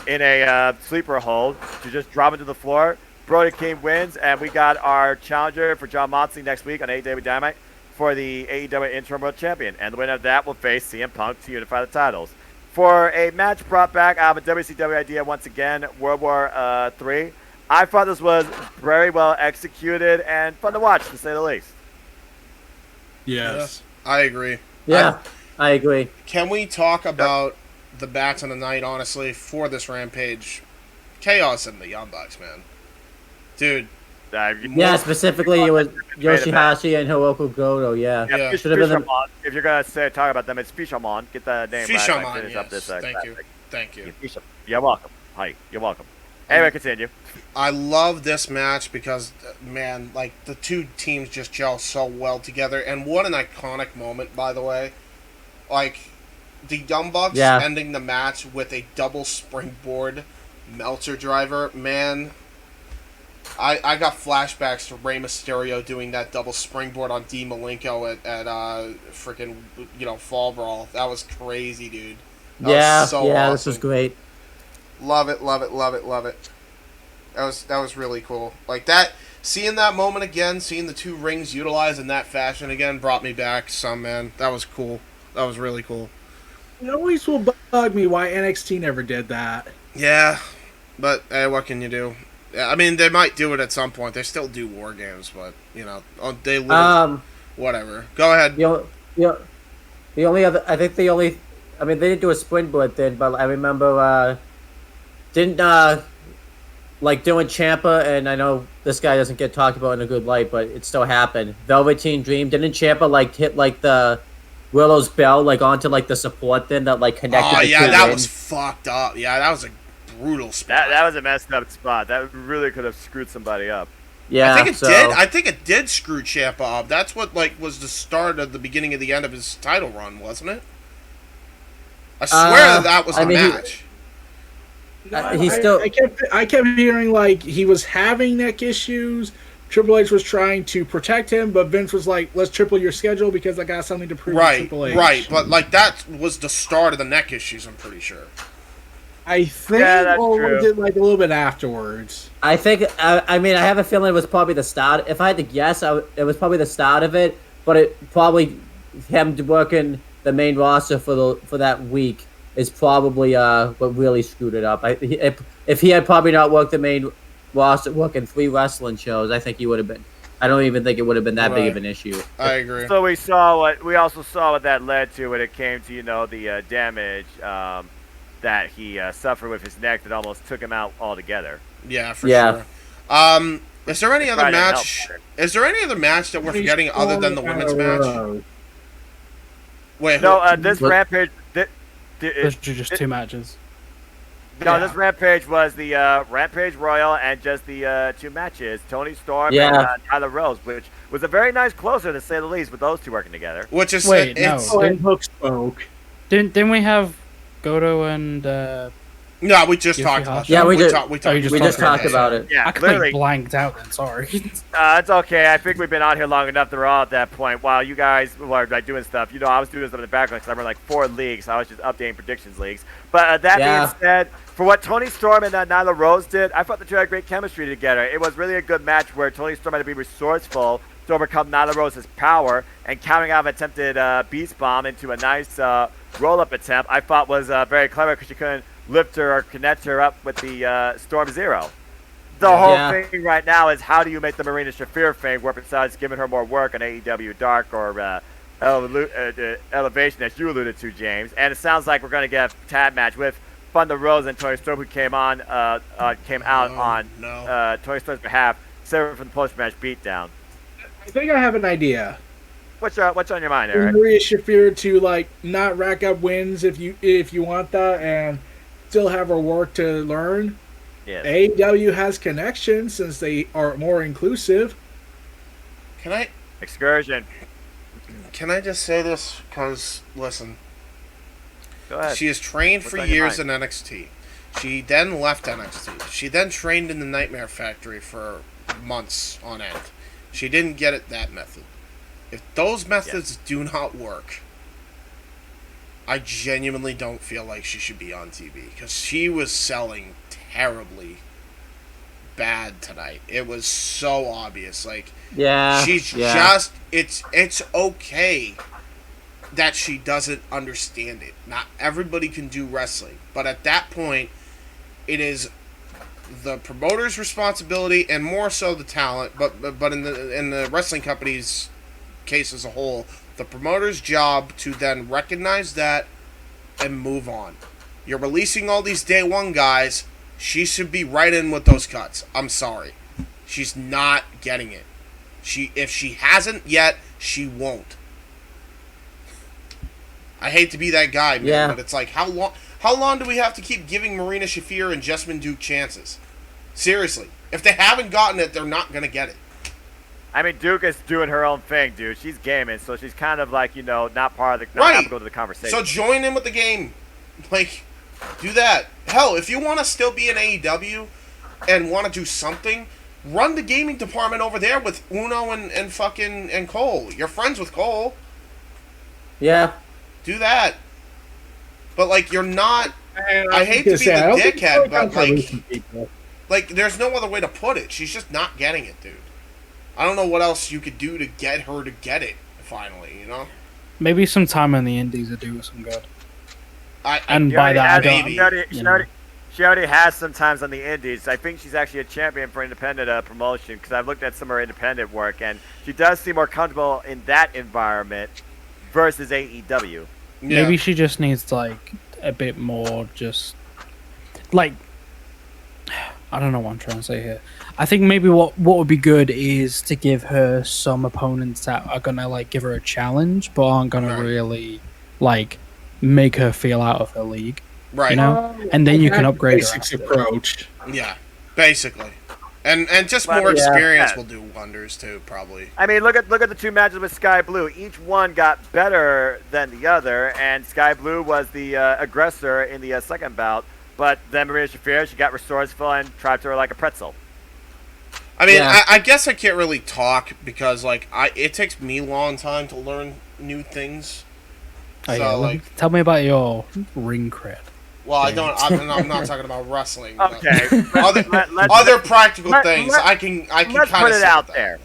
in a sleeper hold to just drop him to the floor. Brody King wins, and we got our challenger for John Moxley next week on ATW Dynamite for the AEW Interim World Champion. And the winner of that will face CM Punk to unify the titles. For a match brought back out of a WCW idea once again, World War III, I thought this was very well executed and fun to watch, to say the least. Yes. Yeah, I agree. Yeah, I agree. Can we talk about the bats on the night, honestly, for this Rampage? Chaos and the Young Bucks, man. Dude. Yeah, specifically it was Yoshihashi and Hiroko Goto, yeah. Should have been If you're going to talk about them, it's Fishamon. Get the name Fishamon, right. Finish up yes. this, Thank you. You're welcome. Hi, you're welcome. Anyway, continue. I love this match because, man, like, the two teams just gel so well together. And what an iconic moment, by the way. like the Young Bucks ending the match with a double springboard Meltzer driver, man. I got flashbacks to Rey Mysterio doing that double springboard on Dean Malenko at freaking Fall Brawl. That was crazy, dude. That was so awesome. This was great. Love it. That was really cool. Like that, seeing that moment again, seeing the two rings utilized in that fashion again, brought me back some, man. That was cool. That was really cool. It always will bug me why NXT never did that. Yeah, but hey, what can you do? I mean, they might do it at some point. They still do war games, but they live. Whatever. Go ahead. The only other, I mean, they didn't do a springboard thing, but I remember doing Ciampa, and I know this guy doesn't get talked about in a good light, but it still happened. Velveteen Dream, didn't Ciampa hit the Willow's bell onto the support thing that connected? Oh yeah, that was fucked up. Yeah, that was a brutal spot. That was a messed up spot. That really could have screwed somebody up. Yeah, I think it did screw Ciampa up. That's what was the start of the beginning of the end of his title run, wasn't it? I swear that was the match. I kept hearing he was having neck issues. Triple H was trying to protect him, but Vince was like, "Let's triple your schedule because I got something to prove to Triple H." Right, but that was the start of the neck issues. I'm pretty sure. I think, or was it a little bit afterwards? I think. I mean, I have a feeling it was probably the start. If I had to guess, it was probably the start of it. But it probably him working the main roster for that week is probably what really screwed it up. If he had probably not worked the main roster, working 3 wrestling shows, I think he would have been. I don't even think it would have been that big of an issue. I agree. So we also saw what that led to when it came to the damage that he suffered with his neck that almost took him out altogether. Yeah, for sure. Is there any other match? Is there any other match that we're forgetting other than the women's match? Wait, no. This Rampage. There's just 2 matches. No, this Rampage was the Rampage Royal and just the 2 matches. Tony Storm and Tyler Rose, which was a very nice closer to say the least with those 2 working together. Which is Hook spoke. Didn't we have Goto and? No, we just talked about it. Yeah, we did. We just talked about it. Yeah, I completely blanked out then. Sorry. It's okay. I think we've been out here long enough. They're all at that point. While you guys were doing stuff, I was doing stuff in the background because I run 4 leagues. So I was just updating predictions leagues. But that being said, for what Tony Storm and Nyla Rose did, I thought the 2 had great chemistry together. It was really a good match where Tony Storm had to be resourceful to overcome Nyla Rose's power, and countering out an attempted Beast Bomb into a nice roll-up attempt, I thought was very clever because she couldn't lift her or connect her up with the Storm Zero. The whole thing right now is how do you make the Marina Shafir thing work besides giving her more work on AEW Dark or Elevation, as you alluded to, James. And it sounds like we're going to get a tag match with Thunder Rose and Tony Storm, who came out on Tony Storm's behalf, separate from the post-match beatdown. I think I have an idea. What's on your mind, Eric? Maria Shafir to not rack up wins if you want that and still have her work to learn. Yes. AEW has connections since they are more inclusive. Excursion. Can I just say this? Because listen, go ahead. She has trained for years in NXT. She then left NXT. She then trained in the Nightmare Factory for months on end. She didn't get it that method. If those methods do not work, I genuinely don't feel like she should be on TV because she was selling terribly bad tonight. It was so obvious. She's just it's okay that she doesn't understand it. Not everybody can do wrestling, but at that point, it is the promoter's responsibility and more so the talent. But in the wrestling company's case as a whole, the promoter's job to then recognize that and move on. You're releasing all these day one guys. She should be right in with those cuts. I'm sorry. She's not getting it. If she hasn't yet, she won't. I hate to be that guy, man, but it's how long do we have to keep giving Marina Shafir and Jessamine Duke chances? Seriously. If they haven't gotten it, they're not going to get it. I mean, Duke is doing her own thing, dude. She's gaming, so she's kind of like, not part of the, Right. not applicable to the conversation. So join in with the game. Like, do that. Hell, if you want to still be in AEW and want to do something, run the gaming department over there with Uno and fucking and Cole. You're friends with Cole. Yeah. Do that. But like, you're not. And I hate to be the I don't think dickhead, it's but like, like, there's no other way to put it. She's just not getting it, dude. I don't know what else you could do to get her to get it. Finally, you know. Maybe some time in the Indies would do some good. And She by already that, I has- don't. she already has some times on the Indies. I think she's actually a champion for independent promotion because I've looked at some of her independent work, and she does seem more comfortable in that environment versus AEW. Maybe she just needs like a bit more, just like I don't know what I'm trying to say here. I think maybe what would be good is to give her some opponents that are gonna like give her a challenge, but aren't gonna really like make her feel out of her league. Right. You know, and then you can upgrade her. Basics after. approach. Yeah, basically, and just But- more experience Yeah. will do wonders too, probably. I mean, look at the two matches with Sky Blue. Each one got better than the other, and Sky Blue was the aggressor in the second bout. But then Maria Shafir, she got resourceful and tried to her like a pretzel. I mean, Yeah. I guess I can't really talk because like it takes me a long time to learn new things. Oh, So yeah, like, tell me about your ring cred. well, I don't. I'm not talking about wrestling. but Okay. other practical let- things. let- I can Let's kind put of it out there.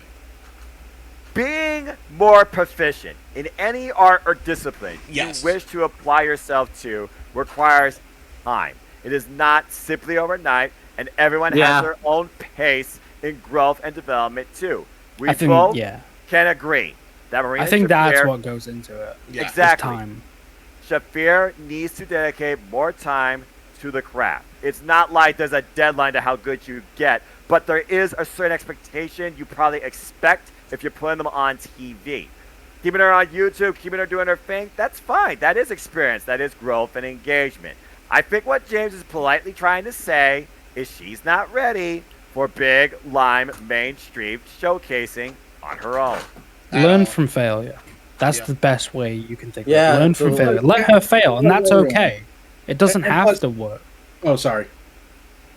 Being more proficient in any art or discipline Yes. you wish to apply yourself to requires time. It is not simply overnight, and everyone Yeah. has their own pace in growth and development too. We I think, both yeah. can agree that Marina I think that's Shafir- what goes into it. Yeah. is Exactly. time. Shafir needs to dedicate more time to the craft. It's not like there's a deadline to how good you get, but there is a certain expectation you probably expect if you're putting them on TV. Keeping her on YouTube, keeping her doing her thing, that's fine. That is experience. That is growth and engagement. I think what James is politely trying to say is she's not ready for big, lime, mainstream showcasing on her own. Learn from failure. That's Yeah. the best way you can think Yeah, of it. Learn from absolutely. failure. Let her fail, and that's okay. It doesn't And have plus- to work. Oh, sorry.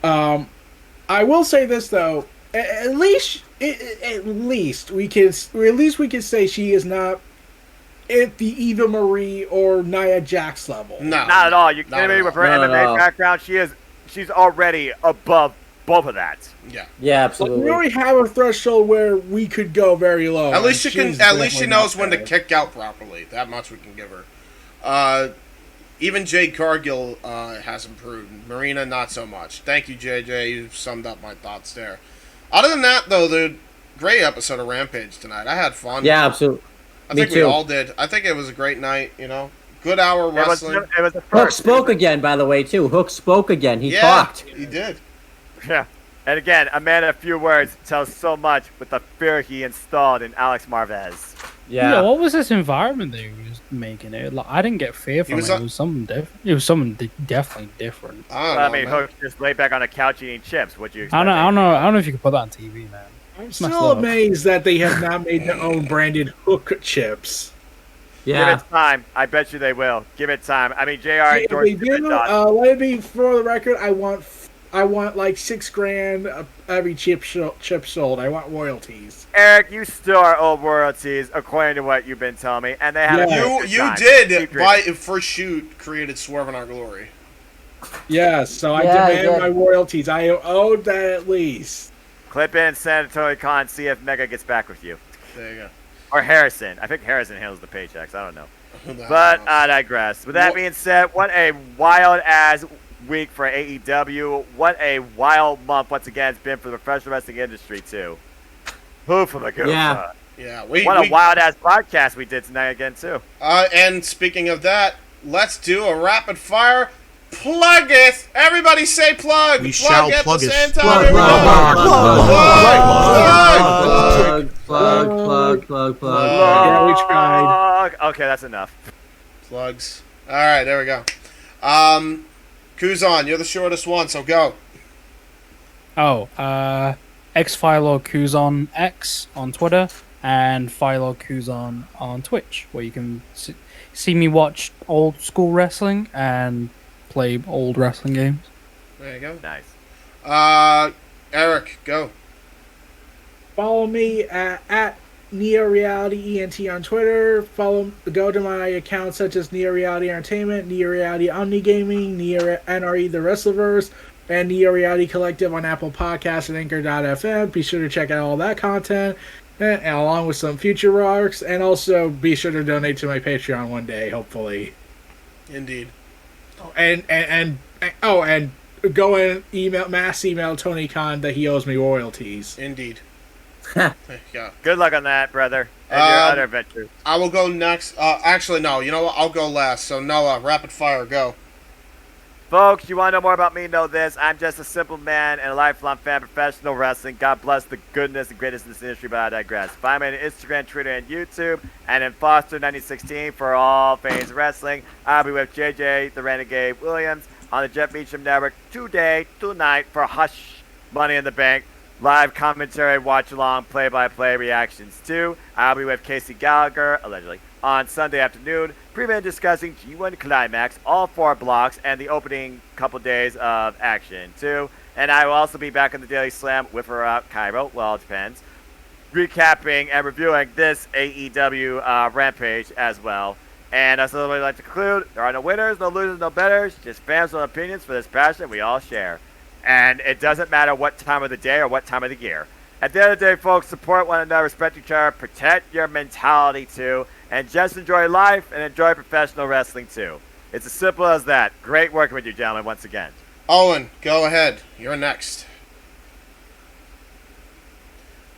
I will say this though. At least we can say she is not at the Eva Marie or Nia Jax level. No, Not at all. You not kidding at me? all. With her Not at MMA all. background, she's already above both of that. Yeah. Yeah, But absolutely. we already have a threshold where we could go very low. At least she and can. she's At least she definitely knows not when to there. kick out properly. That much we can give her. Even Jade Cargill has improved. Marina, not so much. Thank you, JJ. You summed up my thoughts there. Other than that, though, the great episode of Rampage tonight. I had fun. Yeah, absolutely. I Me think we too. all did. I think it was a great night. You know, good hour wrestling. It was the Hook first. spoke again, by the way, too. Hook spoke again. He yeah, talked. he did. Yeah. And again, a man of few words tells so much with the fear he installed in Alex Marvez. Yeah. What was this environment that he was making? It like I didn't get fear from was it. a- It was something different. It was something definitely different. I don't I know, mean, man. Hook just laid back on the couch eating chips. What'd you I expect? don't know if you could put that on TV, man. I'm Messed still up. amazed that they have not made their own branded Hook chips. Give Yeah. it time. I bet you they will. Give it time. I mean, JR If they endorsed do, let it be for the record. I want like $6,000 every chip sold. I want royalties. Eric, you still are old royalties, according to what you've been telling me, and they have You did by first shoot created Swerve in Our Glory. Yes, so I Yeah, demand yeah. my royalties. I owed that at least. Clip in San Antonio Con, see if Mega gets back with you. There you go. Or Harrison. I think Harrison handles the paychecks. I don't know. Who the hell But knows? I digress. With that What- being said, what a wild ass week for AEW. What a wild month once again it's been for the professional wrestling industry too. Who for the good? Yeah. Yeah, What a wild ass podcast we did tonight again too. And speaking of that, let's do a rapid fire. Plug it! Everybody say plug! We plug shall at plug the it. same time. Plug, Here we plug, go. plug, Plug. plug. Yeah, we tried. Okay, that's enough. Plugs. All right, there we go. Kuzon, you're the shortest one, so go. Oh, Xphilo Kuzon X on Twitter and Philo Kuzon on Twitch, where you can see me watch old school wrestling and play old wrestling games. There you go. Nice. Eric, go. Follow me at Neo Reality ENT on Twitter. Go to my accounts such as Neo Reality Entertainment, Neo Reality Omni Gaming, Neo NRE The Wrestleverse, and Neo Reality Collective on Apple Podcasts and Anchor.fm. Be sure to check out all that content, and along with some future works, and also be sure to donate to my Patreon one day, hopefully. Indeed. And go and mass email Tony Khan that he owes me royalties. Indeed. Yeah. Good luck on that, brother. And your other adventures. I will go next. Actually, no. You know what? I'll go last. So, Noah, rapid fire, go. Folks, you want to know more about me? Know this. I'm just a simple man and a lifelong fan of professional wrestling. God bless the goodness and greatness in this industry, but I digress. Find me on Instagram, Twitter, and YouTube, and in Foster1916 for all things wrestling. I'll be with JJ, the Renegade Williams, on the Jeff Meacham Network tonight for Hush Money in the Bank. Live commentary, watch-along, play-by-play reactions too. I'll be with Casey Gallagher, allegedly, on Sunday afternoon, preview discussing G1 Climax, all 4 blocks, and the opening couple days of action too. And I will also be back on the Daily Slam with Caro, well, it depends, recapping and reviewing this AEW Rampage as well. And as I would like to conclude, there are no winners, no losers, no betters, just fans with opinions for this passion we all share. And it doesn't matter what time of the day or what time of the year. At the end of the day, folks, support one another, respect each other, protect your mentality too, and just enjoy life and enjoy professional wrestling too. It's as simple as that. Great working with you, gentlemen, once again. Owen, go ahead. You're next.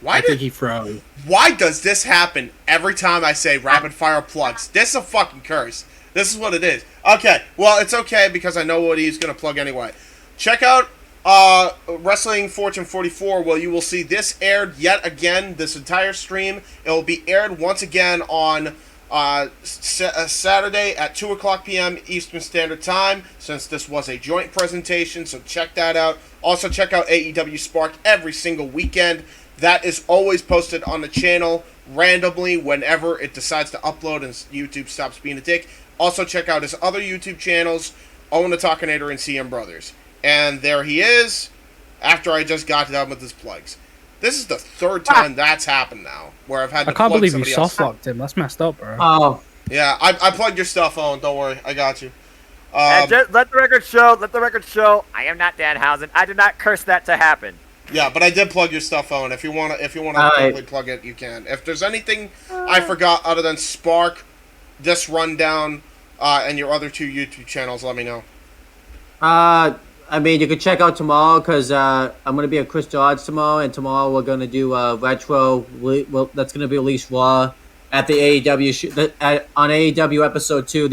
I think he froze. Why does this happen every time I say rapid fire plugs? This is a fucking curse. This is what it is. Okay, well, it's okay because I know what he's going to plug anyway. Check out Wrestling Fortune 44, well, you will see this aired yet again, this entire stream. It will be aired once again on Saturday at 2 o'clock p.m. Eastern Standard Time, since this was a joint presentation, so check that out. Also, check out AEW Spark every single weekend. That is always posted on the channel randomly whenever it decides to upload and YouTube stops being a dick. Also, check out his other YouTube channels, Owen the Talkinator and CM Brothers. And there he is, after I just got done with his plugs. This is the third time that's happened now, where I've had to I can't plug believe you somebody else. soft-locked him. That's messed up, bro. Oh. Yeah, I plugged your stuff, Owen. Don't worry. I got you. And just let the record show, I am not Danhausen. I did not curse that to happen. Yeah, but I did plug your stuff, Owen. If you want to totally plug it, you can. If there's anything I forgot other than Spark, this rundown, and your other 2 YouTube channels, let me know. I mean, you can check out tomorrow because I'm going to be at Chris Dodge tomorrow, and tomorrow we're going to do retro. Well, that's going to be released raw at the AEW on AEW episode 2,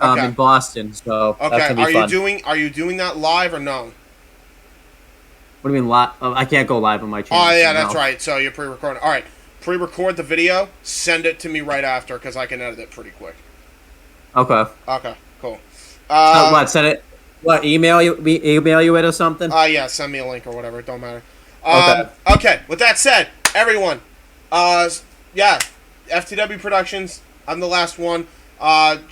in Boston. So that's okay, gonna be fun. Are you doing that live or no? What do you mean live? I can't go live on my channel. Oh yeah, so that's no. right. So you're pre-recording. All right, pre-record the video. Send it to me right after because I can edit it pretty quick. Okay. Okay. Cool. What? Send it. What? Email you it or something? Yeah. Send me a link or whatever. It don't matter. Okay. With that said, everyone, yeah, FTW Productions. I'm the last one.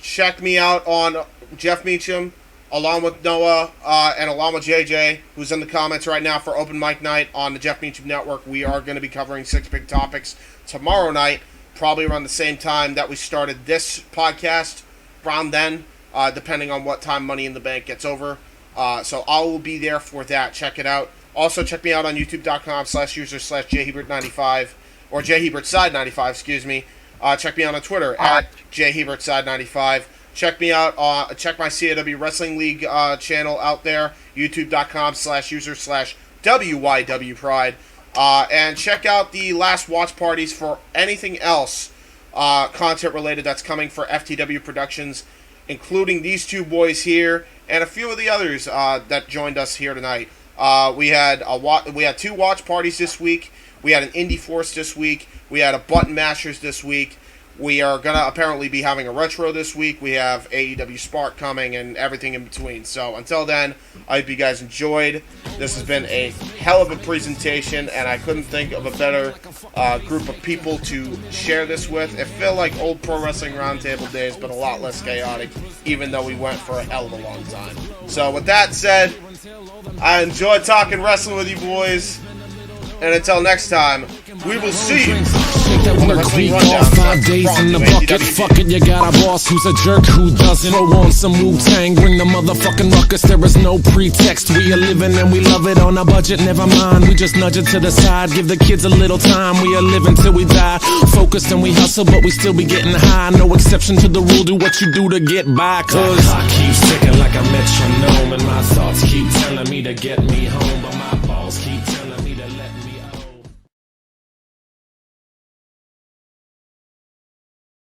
Check me out on Jeff Meacham, along with Noah, and along with JJ, who's in the comments right now for Open Mic Night on the Jeff Meacham Network. We are going to be covering 6 big topics tomorrow night, probably around the same time that we started this podcast, around then, depending on what time Money in the Bank gets over. So I will be there for that. Check it out. Also, check me out on youtube.com/user/jhebert95, or jhebertside95, excuse me. Check me out on Twitter at jhebertside95. Check me out. Check my CAW Wrestling League channel out there, youtube.com/user/WYW Pride. And check out the last watch parties for anything else content related that's coming for FTW Productions, including these 2 boys here and a few of the others that joined us here tonight. We had 2 watch parties this week. We had an Indie Force this week. We had a Button Mashers this week. We are going to apparently be having a retro this week. We have AEW Spark coming and everything in between. So until then, I hope you guys enjoyed. This has been a hell of a presentation, and I couldn't think of a better group of people to share this with. It felt like old Pro Wrestling Roundtable days, but a lot less chaotic, even though we went for a hell of a long time. So with that said, I enjoyed talking wrestling with you boys. And until next time, we will see you. Shake that work week off 5 days in the bucket. Fuck it, you got a boss who's a jerk who doesn't. Throw on some Wu-Tang, bring the motherfucking ruckus. There is no pretext. We are living and we love it on a budget. Never mind, we just nudge it to the side. Give the kids a little time. We are living till we die. Focused and we hustle, but we still be getting high. No exception to the rule. Do what you do to get by. Cause I keep ticking like a